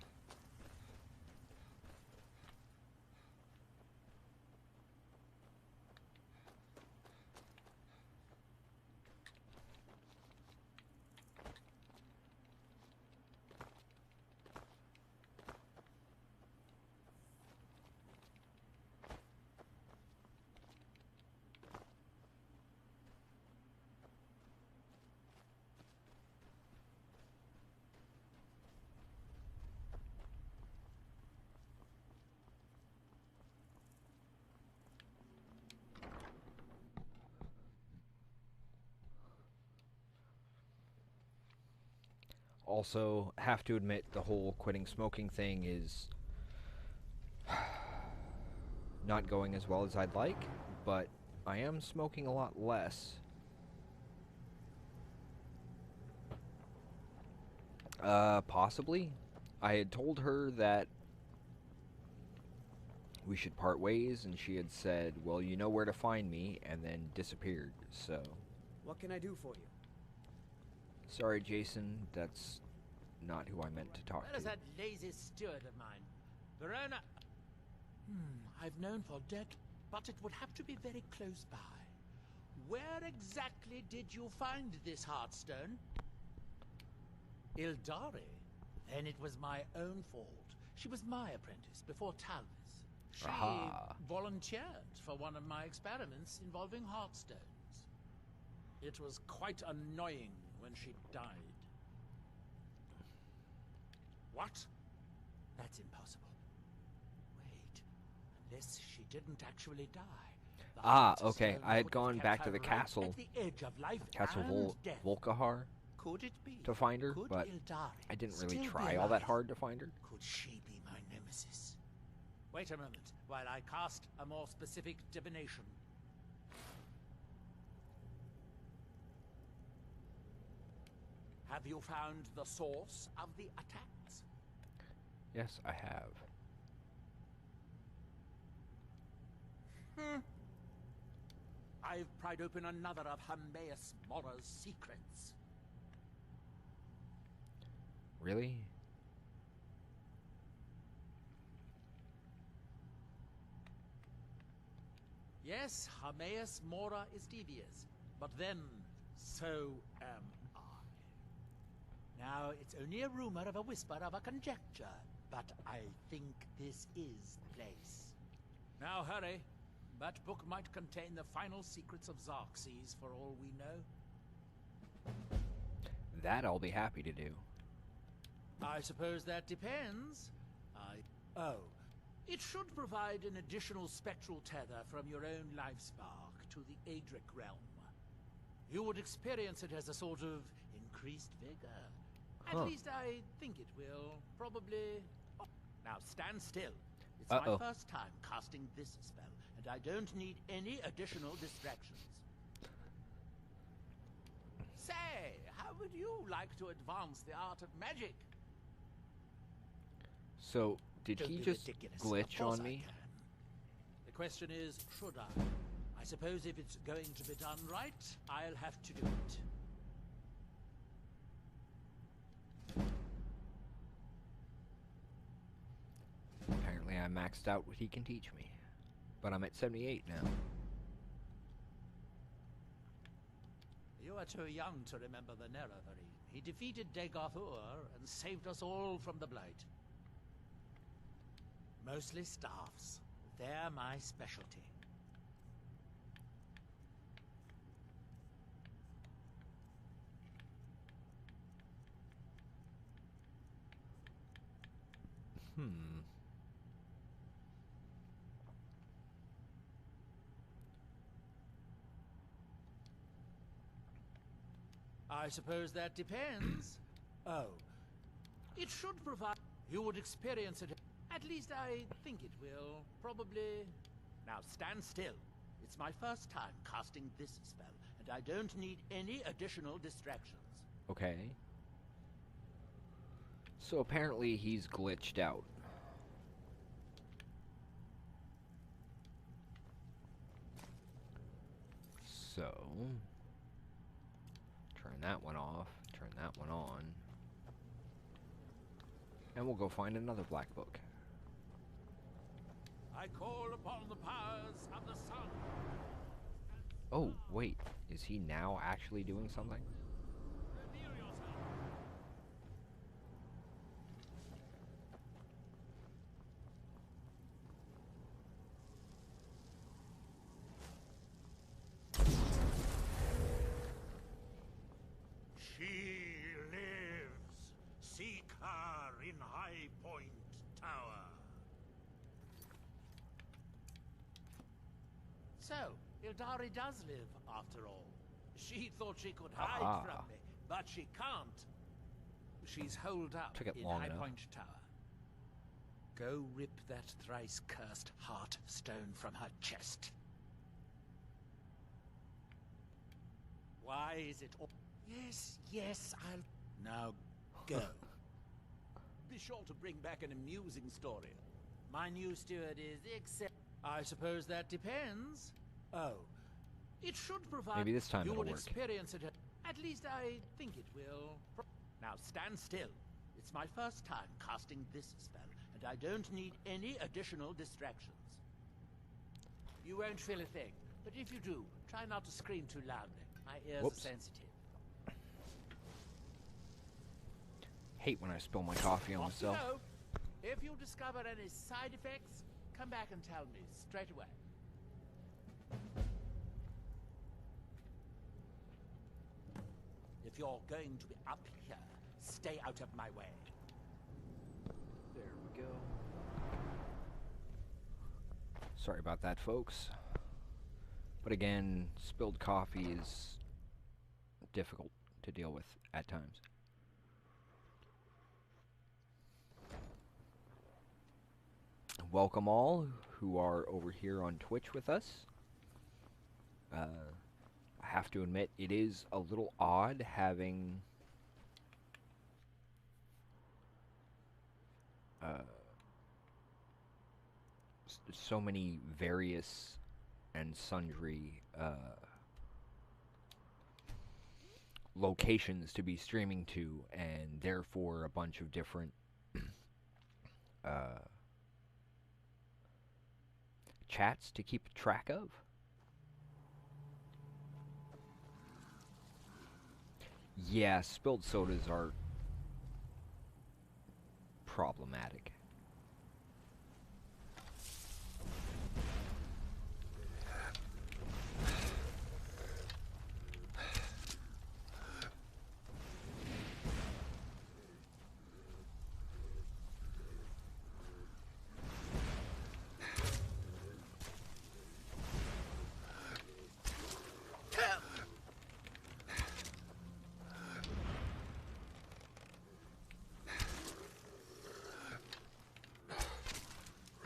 Also, have to admit the whole quitting smoking thing is not going as well as I'd like, but I am smoking a lot less. Possibly. I had told her that we should part ways, and she had said, well, you know where to find me, and then disappeared, so... What can I do for you? Sorry, Jason, that's not who I meant to talk Where is to. that lazy steward of mine? Verona... I've known for but it would have to be very close by. Where exactly did you find this Heartstone? Ildari? Then it was my own fault. She was my apprentice before Talvis. She volunteered for one of my experiments involving Heartstones. It was quite annoying when she died. What? That's impossible. Wait, unless she didn't actually die. Okay. I had gone back to the castle, Castle Volkahar, Could it be? to find her, Could but Ildari I didn't really still try be all that alive? hard to find her. Could she be my nemesis? Wait a moment, while I cast a more specific divination. Have you found the source of the attacks? Yes, I have. I've pried open another of Hermaeus Mora's secrets. Really? Yes, Hermaeus Mora is devious, but then so am I. Now, it's only a rumor of a whisper of a conjecture, but I think this is the place. Now hurry. That book might contain the final secrets of Xerxes, for all we know. That I'll be happy to do. I suppose that depends. Oh. It should provide an additional spectral tether from your own life spark to the Adric realm. You would experience it as a sort of increased vigor. At least I think it will. Probably. Oh, now stand still. It's Uh-oh. my first time casting this spell, and I don't need any additional distractions. Say, how would you like to advance the art of magic? So, did Don't he be just ridiculous. glitch Of course on I me? can. The question is, should I? I suppose if it's going to be done right, I'll have to do it. Apparently I maxed out what he can teach me. But I'm at 78 now. You are too young to remember the Nerevarine. He defeated Geroy'alor and saved us all from the Blight. Mostly staffs. They're my specialty. I suppose that depends. Oh. It should provide... You would experience it... At least I think it will. Probably... Now stand still. It's my first time casting this spell, and I don't need any additional distractions. Okay. So apparently he's glitched out. So... turn that one off, turn that one on. And we'll go find another black book. I call upon the powers of the sun. Oh, wait. Is he now actually doing something? Reveal yourself. She lives. Seek her in High Point Tower. So, Ildari does live, after all. She thought she could hide Aha. from me, but she can't. She's holed up Took it in long High enough. Point Tower. Go rip that thrice-cursed heart stone from her chest. Why is it all... Yes, yes, I'll... Now, go. Be sure to bring back an amusing story. My new steward is except... I suppose that depends. Oh. It should provide... Maybe this time you it'll will work. experience it... At least I think it will. Now stand still. It's my first time casting this spell, and I don't need any additional distractions. You won't feel a thing, but if you do, try not to scream too loudly. My ears Whoops. are sensitive. Hate when I spill my coffee on Off you myself. go. If you discover any side effects, come back and tell me straight away. If you're going to be up here, stay out of my way. There we go. Sorry about that, folks. But again, spilled coffee is difficult to deal with at times. Welcome all who are over here on Twitch with us. I have to admit, it is a little odd having so many various and sundry locations to be streaming to, and therefore a bunch of different chats to keep track of. Yeah, spilled sodas are problematic.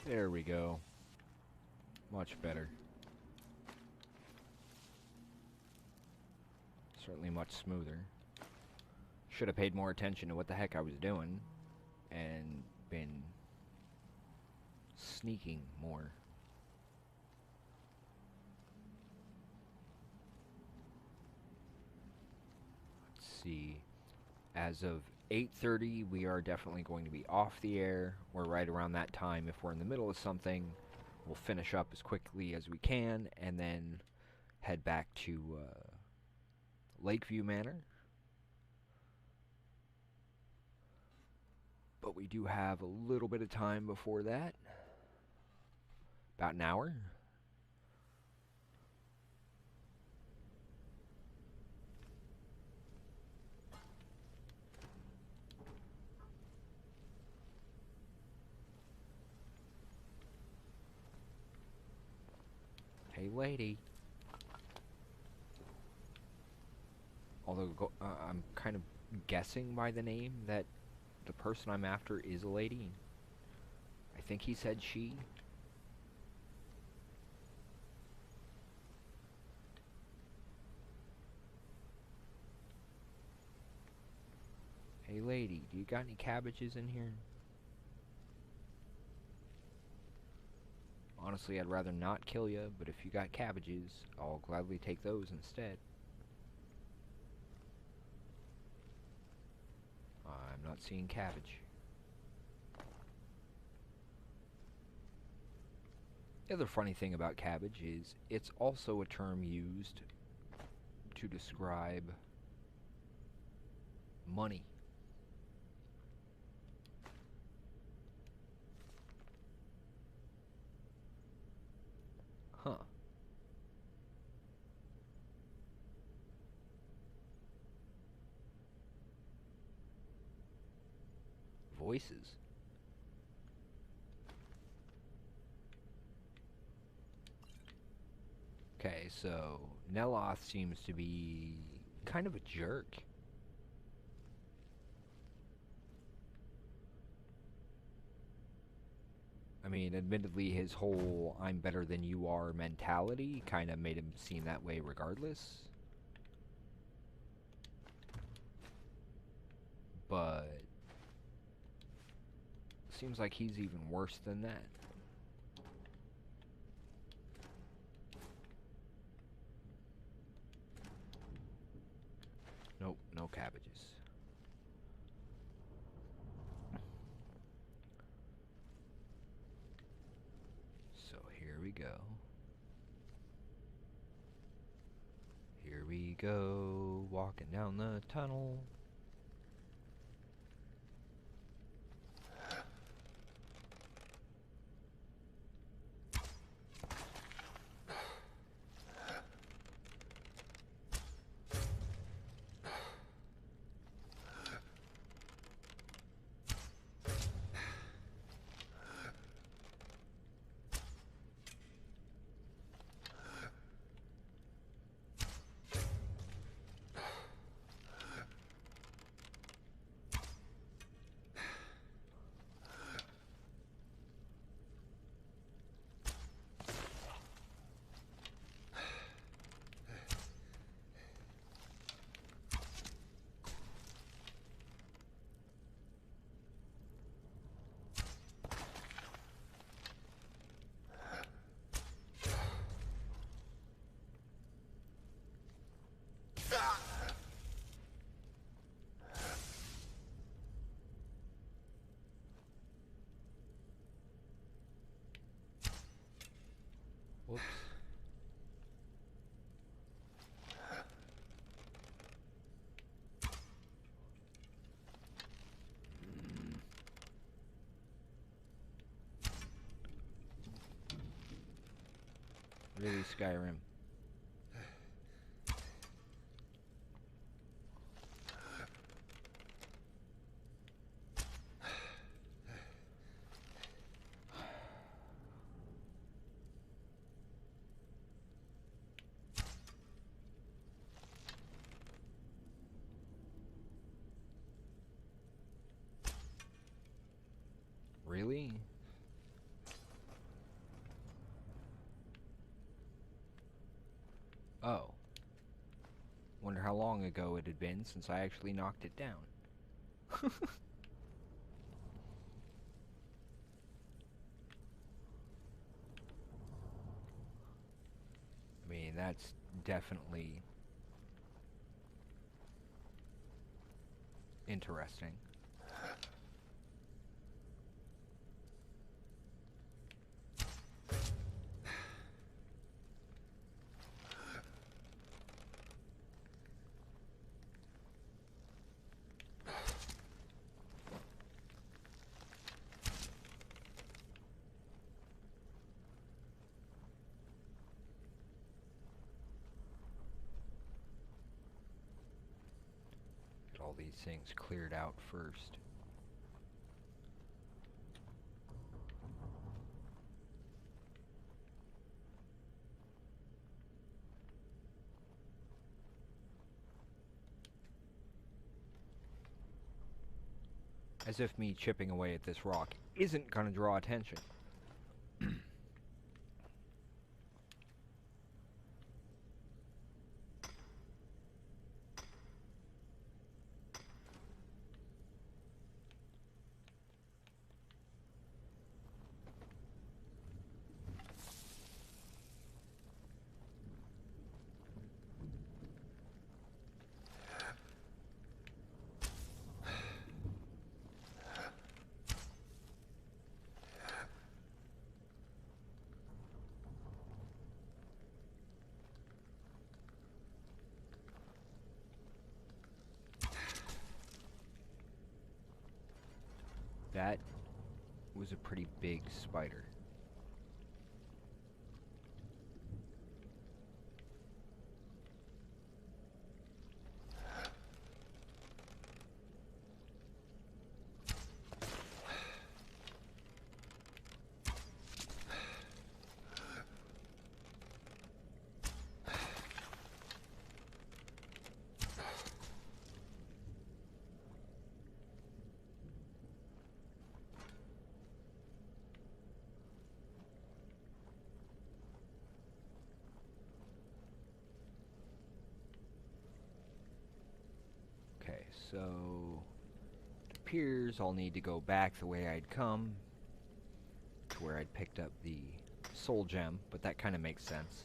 There we go. Much better. Certainly much smoother. Should have paid more attention to what the heck I was doing and been sneaking more. Let's see. As of 8:30, we are definitely going to be off the air. We're right around that time. If we're in the middle of something, we'll finish up as quickly as we can and then head back to Lakeview Manor. But we do have a little bit of time before that. About an hour. Hey, lady. Although I'm kind of guessing by the name that the person I'm after is a lady. I think he said she. Hey, lady, do you got any cabbages in here? Honestly, I'd rather not kill you, but if you got cabbages, I'll gladly take those instead. I'm not seeing cabbage. The other funny thing about cabbage is it's also a term used to describe money. Huh. Voices. Okay, so Neloth seems to be kind of a jerk. I mean, admittedly, his whole "I'm better than you are" mentality kind of made him seem that way regardless. But seems like he's even worse than that. Nope, no cabbages. So here we go. Here we go, walking down the tunnel. Whoops. Really, Skyrim. Really? Wonder how long ago it had been since I actually knocked it down. I mean, that's definitely interesting. Get all these things cleared out first. As if me chipping away at this rock isn't going to draw attention. That was a pretty big spider. Okay, so it appears I'll need to go back the way I'd come to where I'd picked up the soul gem, but that kind of makes sense.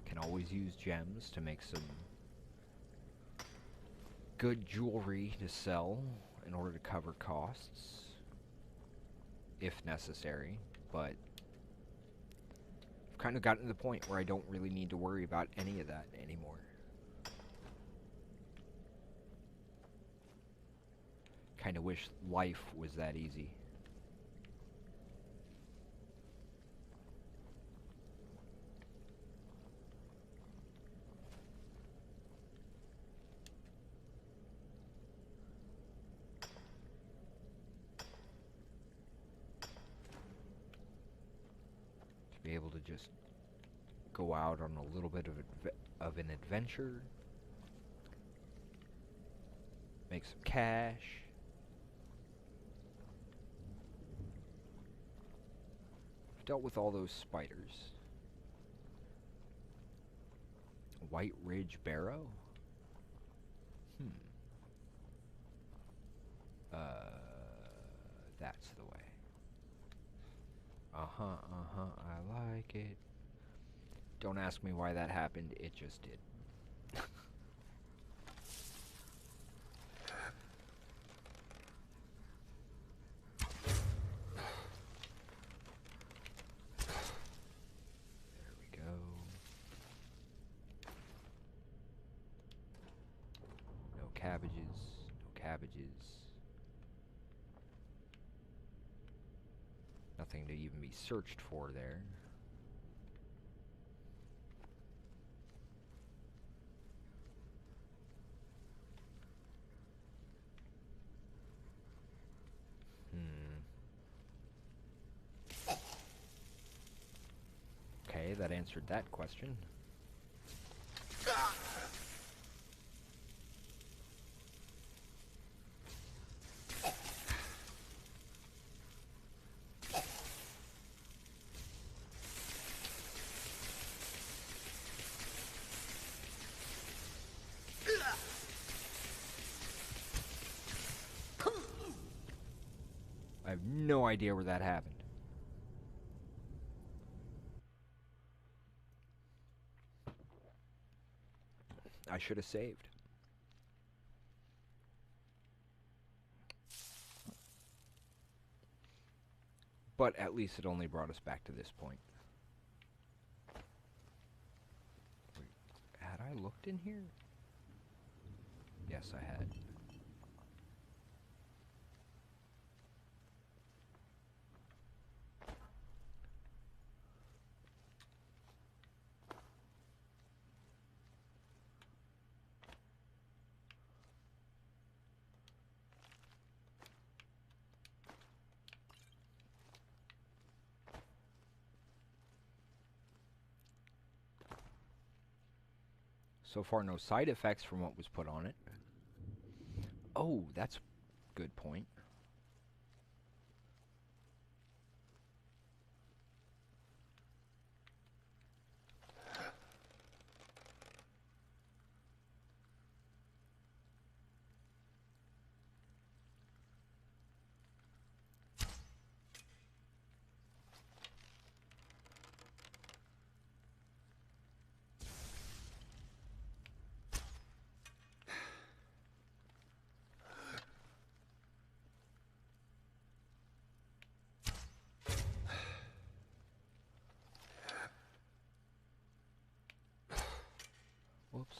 Can always use gems to make some good jewelry to sell in order to cover costs, if necessary, but I've kind of gotten to the point where I don't really need to worry about any of that anymore. Kind of wish life was that easy. Be able to just go out on a little bit of an adventure, make some cash. I've dealt with all those spiders. White Ridge Barrow? That's the way. I like it. Don't ask me why that happened, it just did. There we go. No cabbages, no cabbages. Nothing to even be searched for there. Okay, that answered that question. no idea where that happened. I should have saved. But at least it only brought us back to this point. Wait, had I looked in here? Yes, I had. So far, no side effects from what was put on it. Oh, that's a good point. Whoops.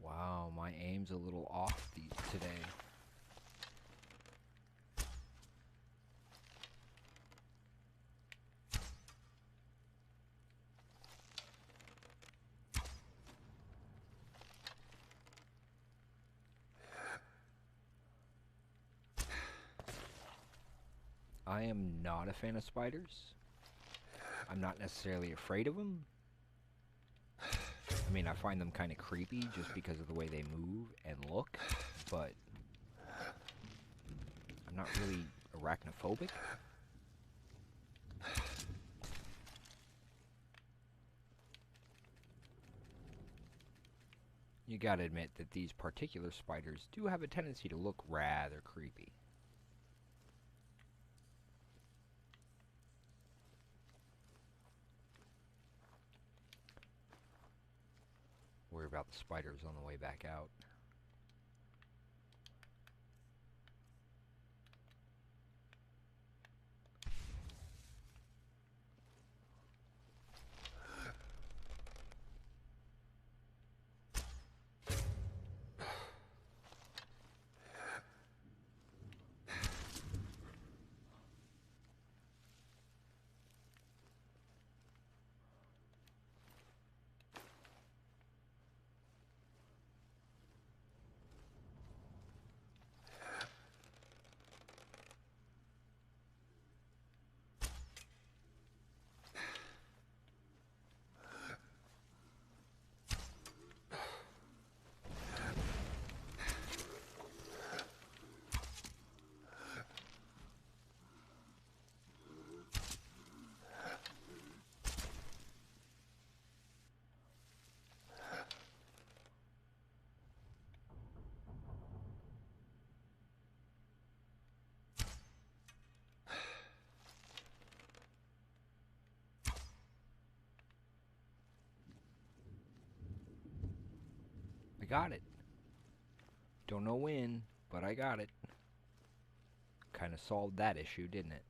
Wow, my aim's a little off today. I am not a fan of spiders. I'm not necessarily afraid of them. I mean, I find them kind of creepy just because of the way they move and look, but I'm not really arachnophobic. You gotta admit that these particular spiders do have a tendency to look rather creepy. Worry about the spiders on the way back out. I got it. Don't know when, but I got it. Kind of solved that issue, didn't it?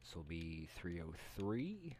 This will be 303.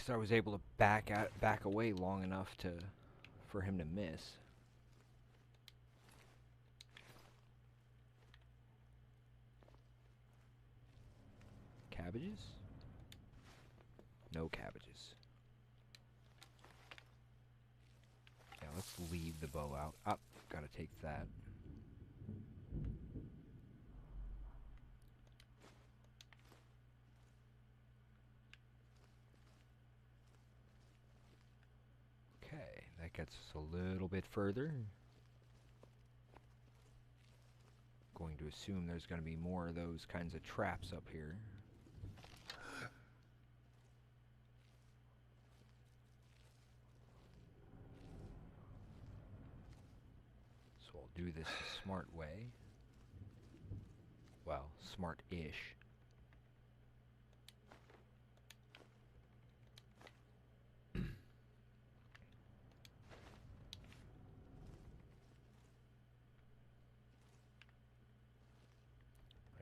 least I was able to back away long enough for him to miss. Cabbages? No cabbages. Yeah, let's leave the bow out. Up, gotta take that. Okay, that gets us a little bit further. Going to assume there's going to be more of those kinds of traps up here. So I'll do this the smart way. Well, smart-ish.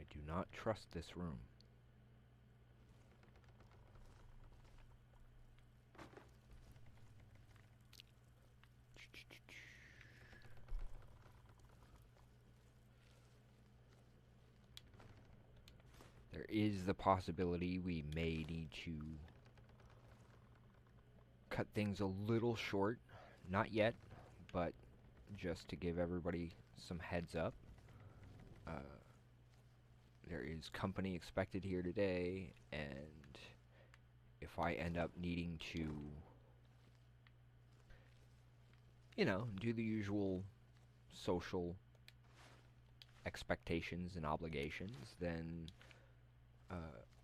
I do not trust this room. There is the possibility we may need to cut things a little short. Not yet, but just to give everybody some heads up. There is company expected here today, and if I end up needing to, you know, do the usual social expectations and obligations, then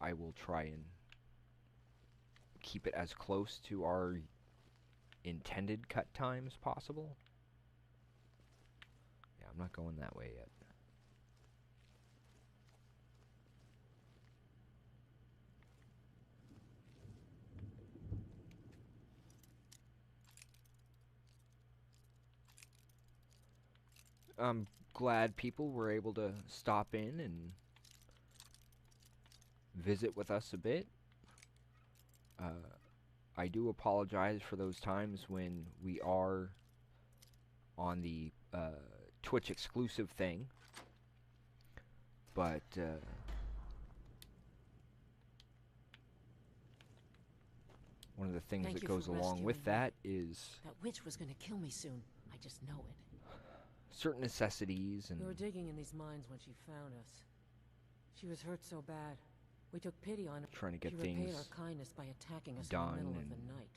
I will try and keep it as close to our intended cut times possible. Yeah, I'm not going that way yet. I'm glad people were able to stop in and visit with us a bit. I do apologize for those times when we are on the Twitch exclusive thing, but one of the things that goes along with that is that witch was going to kill me soon. I just know it. Certain necessities and We were digging in these mines when she found us. She was hurt so bad. We took pity on her. trying to get She things repaid our kindness by attacking us in done the middle of and the night.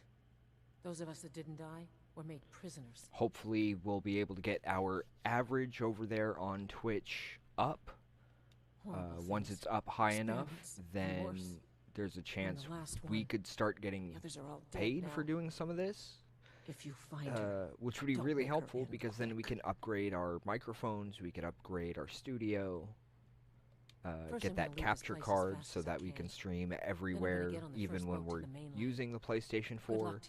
Those of us that didn't die were made prisoners. hopefully we'll be able to get our average over there on Twitch up. Once it's up high enough, then there's a chance we could start getting paid for doing some of this. If you find her, which would be really helpful because then we can upgrade our microphones, we could upgrade our studio, get that capture card so that we can stream everywhere, even when we're using the PlayStation 4.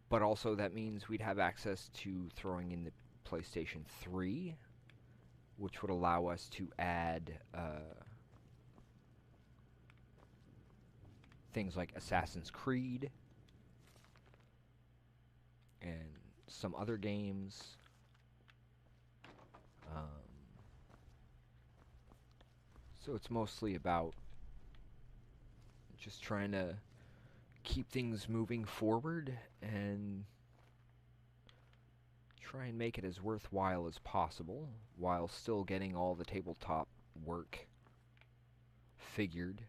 But also that means we'd have access to throwing in the PlayStation 3, which would allow us to add things like Assassin's Creed and some other games. So it's mostly about just trying to keep things moving forward and try and make it as worthwhile as possible while still getting all the tabletop work figured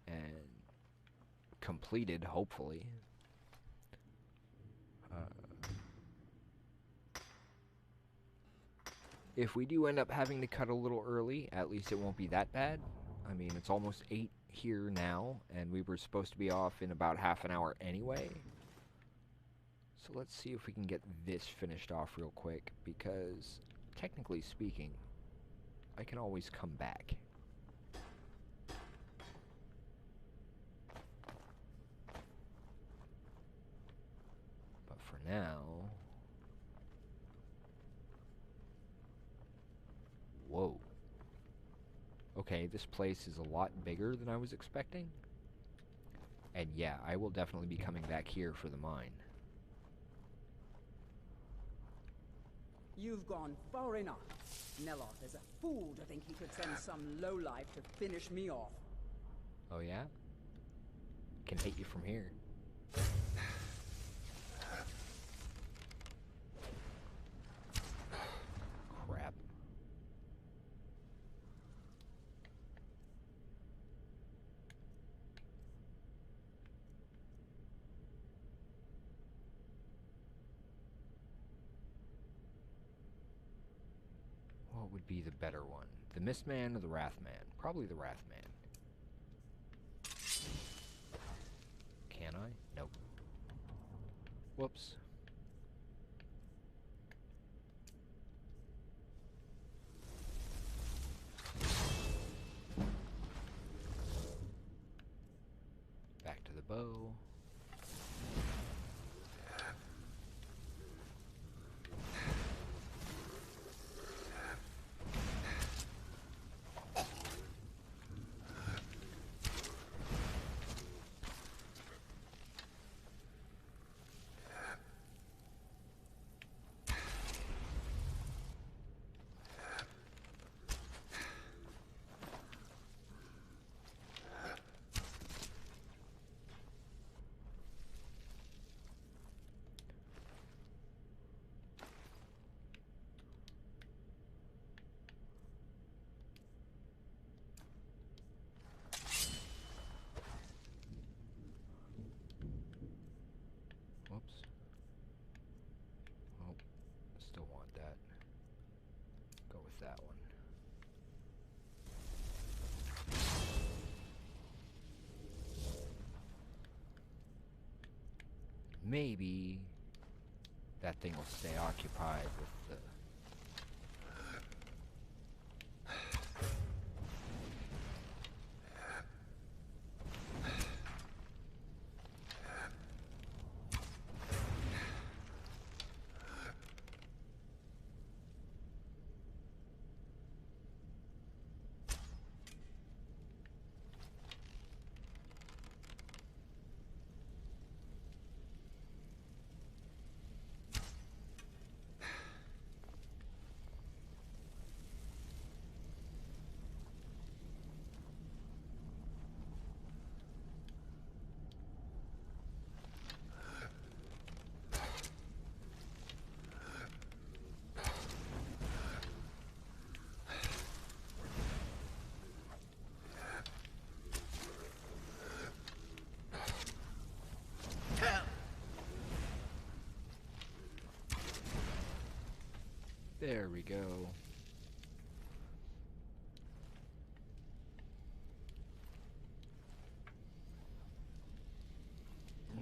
and completed, hopefully. If we do end up having to cut a little early, at least it won't be that bad. I mean, it's almost 8 here now, and we were supposed to be off in about half an hour anyway. So let's see if we can get this finished off real quick, because technically speaking, I can always come back. But for now... Whoa. Okay, this place is a lot bigger than I was expecting. And yeah, I will definitely be coming back here for the mine. You've gone far enough. Neloth is a fool to think he could send some lowlife to finish me off. Oh yeah? Can hit you from here. Crap. What would be the better one? The Mistman or the Wrathman? Probably the Wrathman. Can I? Nope. Whoops. Back to the bow. Whoops. Oh, still want that. Go with that one. Maybe that thing will stay occupied with the... There we go.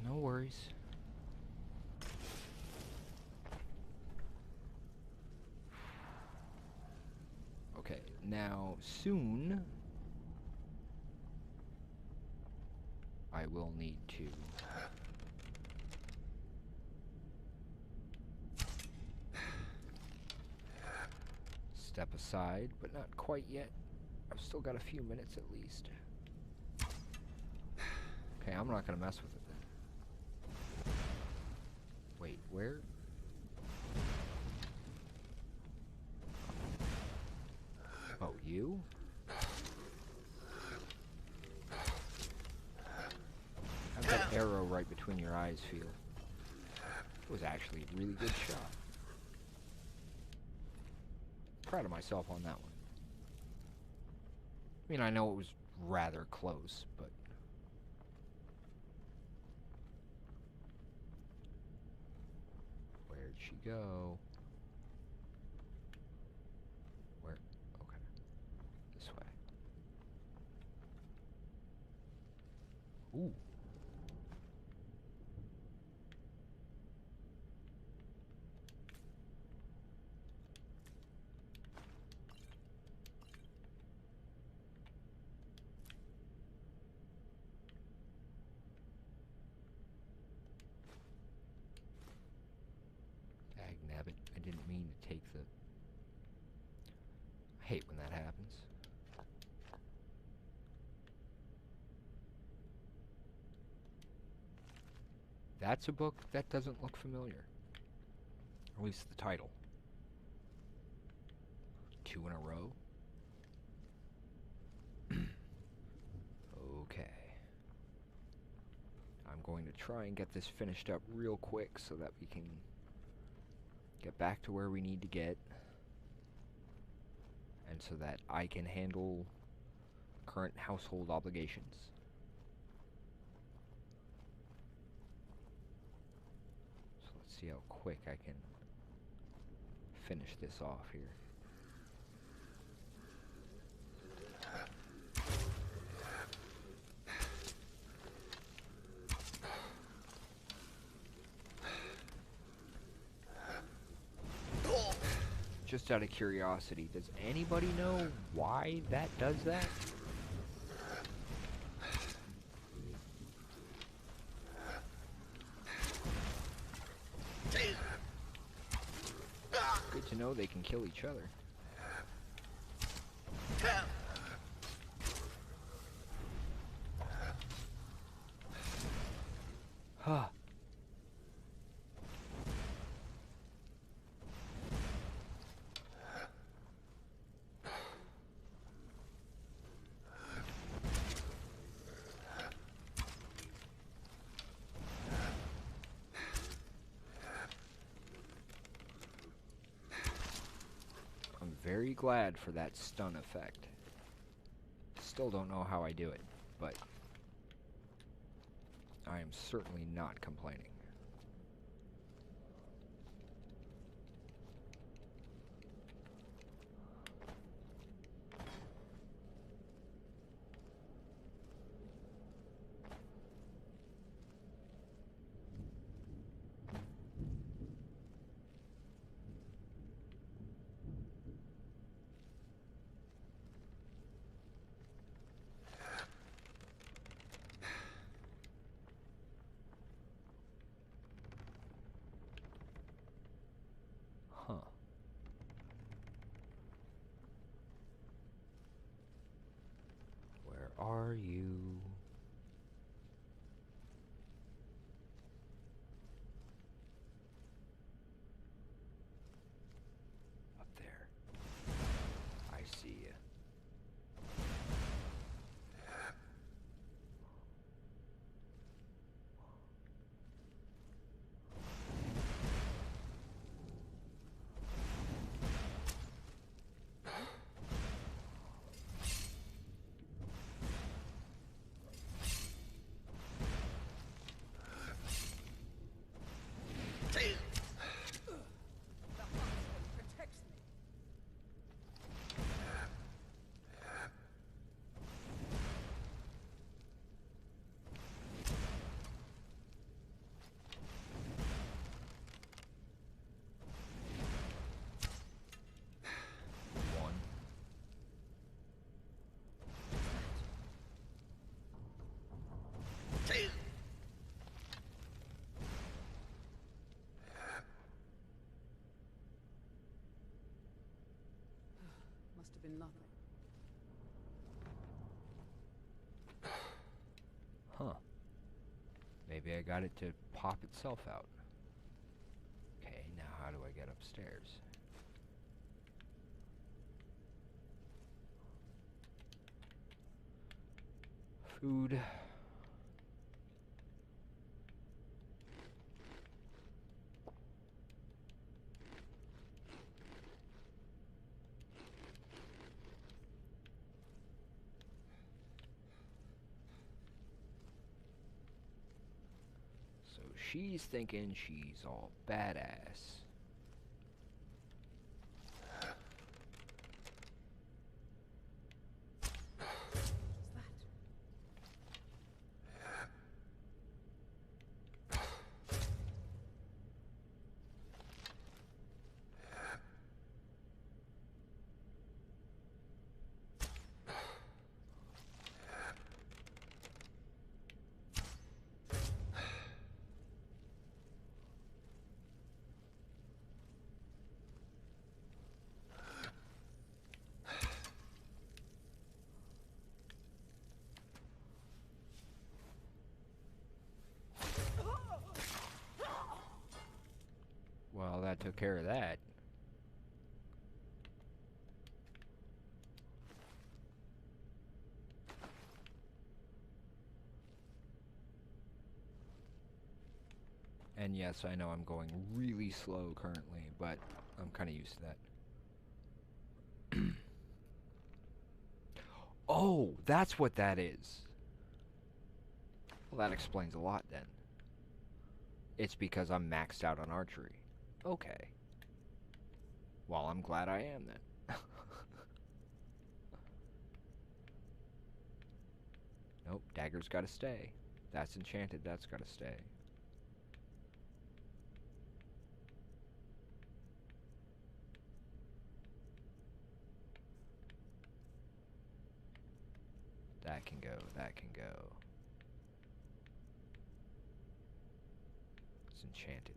No worries. Okay, now soon I will need to step aside, but not quite yet. I've still got a few minutes at least. Okay, I'm not gonna mess with it then. Wait, where? Oh, you? How'd that arrow right between your eyes feel? It was actually a really good shot. Proud of myself on that one. I mean, I know it was rather close, but... Where'd she go? Where? Okay. This way. Ooh. Nabbit. that's a book that doesn't look familiar. At least the title. 2 in a row? Okay. I'm going to try and get this finished up real quick so that we can get back to where we need to get. And so that I can handle current household obligations. So let's see how quick I can finish this off here. Just out of curiosity, does anybody know why that does that? Good to know they can kill each other. Huh. I'm very glad for that stun effect. Still don't know how I do it, but I am certainly not complaining. Huh. Where are you? Up there. I see you. One. Must have been nothing. Huh. Maybe I got it to pop itself out. Okay, now how do I get upstairs? Food. So she's thinking she's all badass. took care of that. And yes, I know I'm going really slow currently, but I'm kind of used to that. Oh, that's what that is. Well, that explains a lot then. It's because I'm maxed out on archery. Okay. Well, I'm glad I am then. Nope, dagger's gotta stay. That's enchanted, that's gotta stay. That can go, that can go. It's enchanted.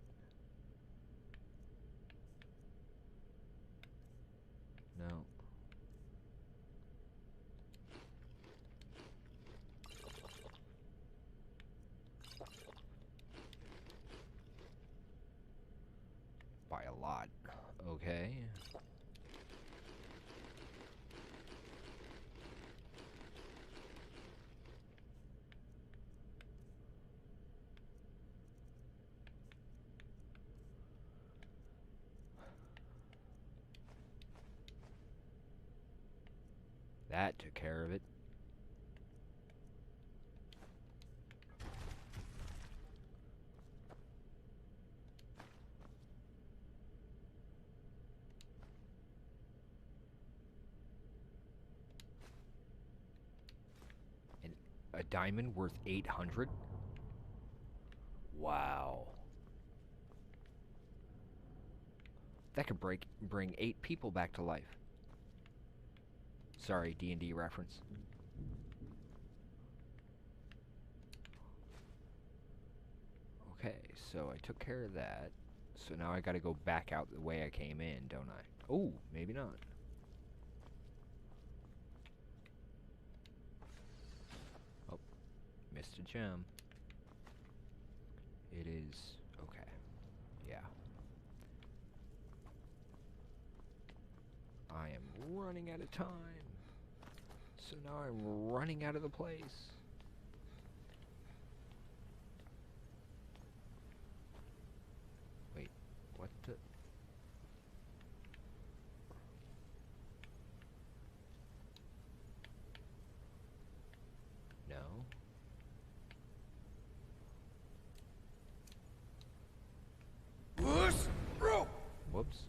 No. By a lot. Okay. That took care of it. And a diamond worth 800? Wow. That could bring 8 people back to life. Sorry, D&D reference. Okay, so I took care of that. So now I gotta go back out the way I came in, don't I? Oh, maybe not. Oh, missed a gem. It is... okay. Yeah. I am running out of time. So now I'm running out of the place. Wait, what the... No. Whoops.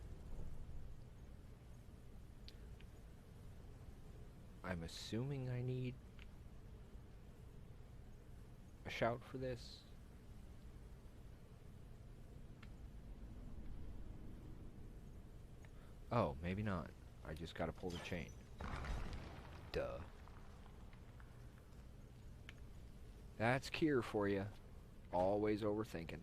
I'm assuming I need a shout for this. Oh, maybe not. I just gotta pull the chain. Duh. That's Kyr for you. Always overthinking.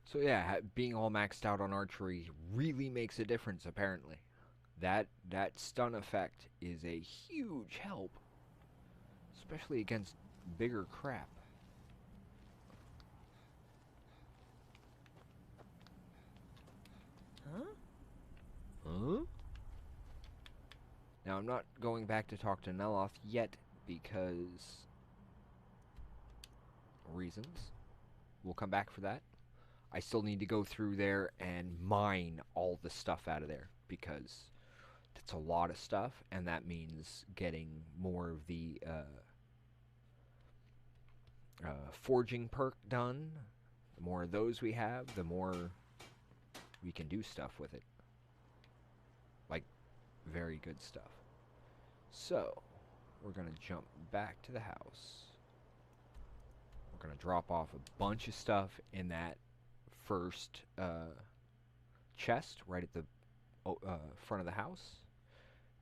So yeah, being all maxed out on archery really makes a difference, apparently. That stun effect is a huge help. Especially against bigger crap. Huh? Huh? Now, I'm not going back to talk to Neloth yet because... reasons. We'll come back for that. I still need to go through there and mine all the stuff out of there because that's a lot of stuff, and that means getting more of the forging perk done. The more of those we have, the more we can do stuff with it. Like, very good stuff. So, we're going to jump back to the house. We're going to drop off a bunch of stuff in that first chest right at the front of the house,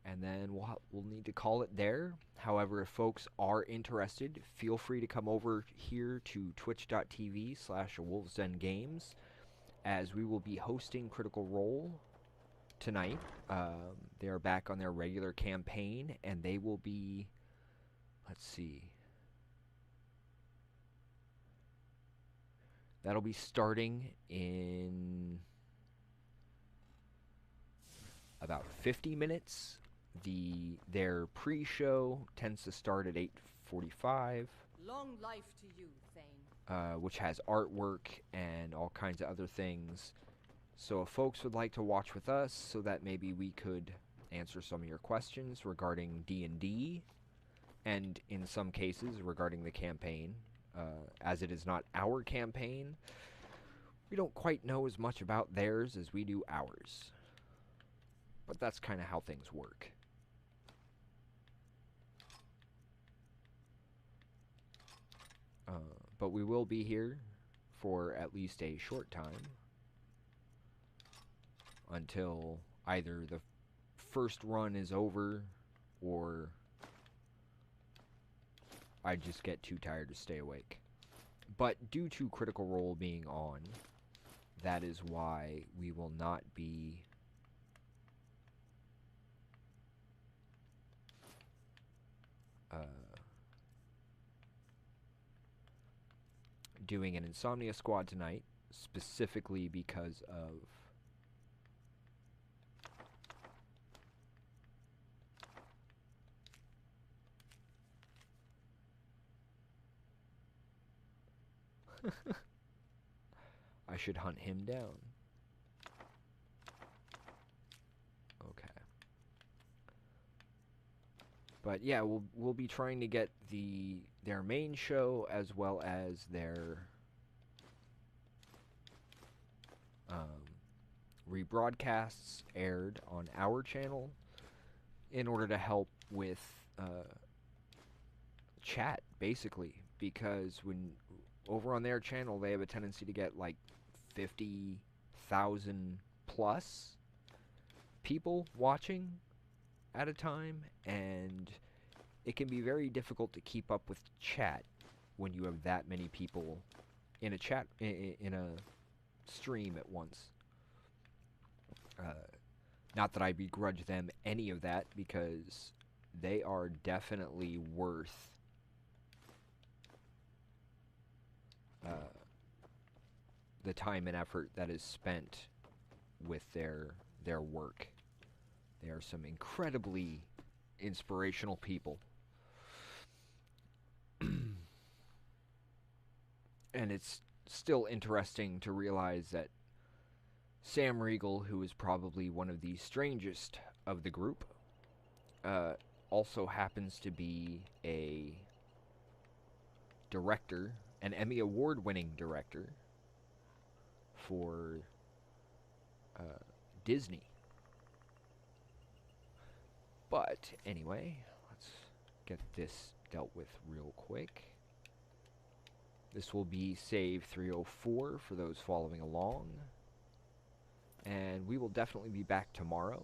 and then we'll need to call it there. However, if folks are interested, feel free to come over here to twitch.tv/wolvesdengames, as we will be hosting Critical Role tonight. They are back on their regular campaign, and they will be let's see. That'll be starting in about 50 minutes. Their pre-show tends to start at 8:45. Long life to you, Thane. Which has artwork and all kinds of other things. So if folks would like to watch with us, so that maybe we could answer some of your questions regarding D&D, and in some cases regarding the campaign, as it is not our campaign, we don't quite know as much about theirs as we do ours. But that's kind of how things work. But we will be here for at least a short time until either the first run is over or I just get too tired to stay awake. But due to Critical Role being on, that is why we will not be doing an Insomnia Squad tonight, specifically because of I should hunt him down. Okay. But yeah, we'll be trying to get their main show as well as their rebroadcasts aired on our channel in order to help with chat, basically, because when over on their channel they have a tendency to get like 50,000 plus people watching at a time, and it can be very difficult to keep up with chat when you have that many people in a chat in a stream at once. Not that I begrudge them any of that, because they are definitely worth the time and effort that is spent with their work. They are some incredibly inspirational people. And it's still interesting to realize that Sam Riegel, who is probably one of the strangest of the group, also happens to be a director, an Emmy Award-winning director for Disney. But anyway, let's get this dealt with real quick. This will be save 304 for those following along. And we will definitely be back tomorrow.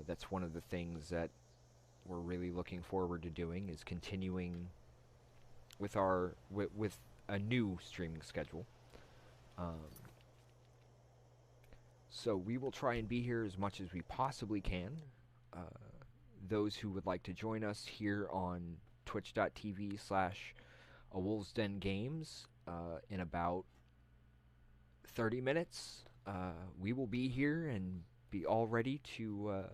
That's one of the things that we're really looking forward to doing, is continuing with our with a new streaming schedule. So we will try and be here as much as we possibly can. Those who would like to join us here on twitch.tv/awolvesdengames in about 30 minutes, we will be here and be all ready to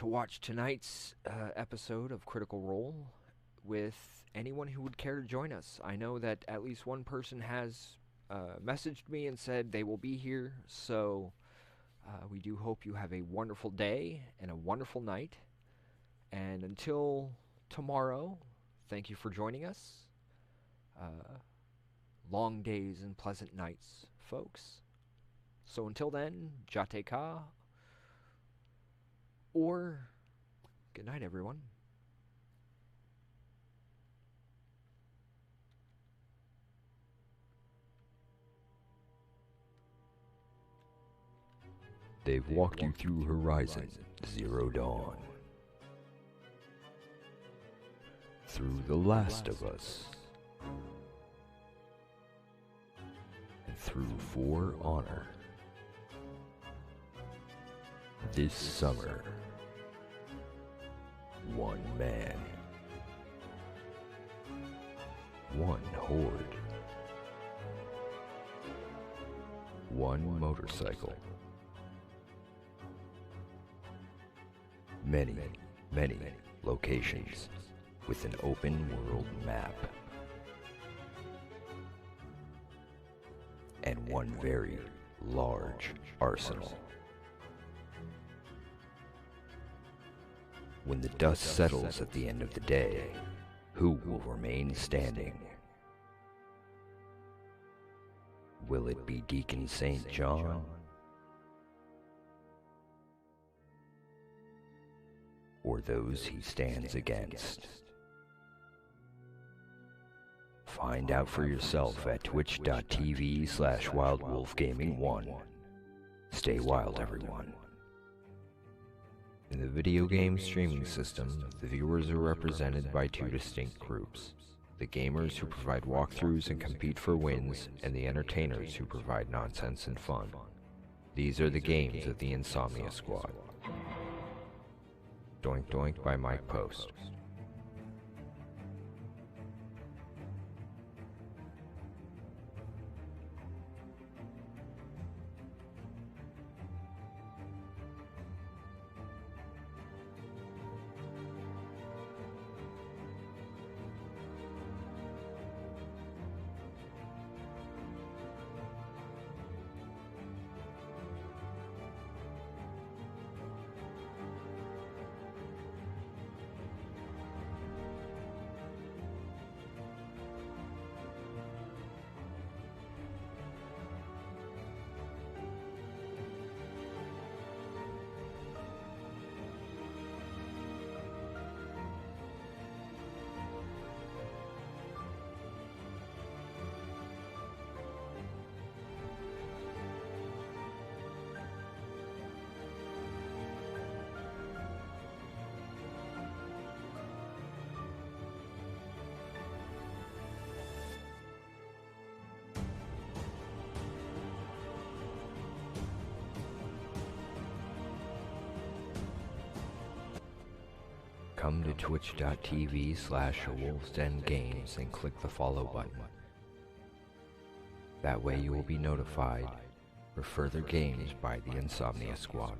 watch tonight's episode of Critical Role with anyone who would care to join us. I know that at least one person has messaged me and said they will be here, so we do hope you have a wonderful day and a wonderful night. And until tomorrow, thank you for joining us. Long days and pleasant nights, folks. So until then, Jate Ka, or good night, everyone. They've walked you through Horizon Zero Dawn, through The Last of Us, and through For Honor. This summer, One man. One horde. One motorcycle. Many, many locations with an open world map. And one very large arsenal. When the dust settles at the end of the day, who will remain standing? Will it be Deacon St. John? Or those he stands against? Find out for yourself at twitch.tv/wildwolfgaming1. Stay wild, everyone. In the video game streaming system, the viewers are represented by two distinct groups: the gamers who provide walkthroughs and compete for wins, and the entertainers who provide nonsense and fun. These are the games of the Insomnia Squad. Doink Doink by Mike Post. Come to twitch.tv/wolfsdengames and click the follow button. That way you will be notified for further games by the Insomnia Squad.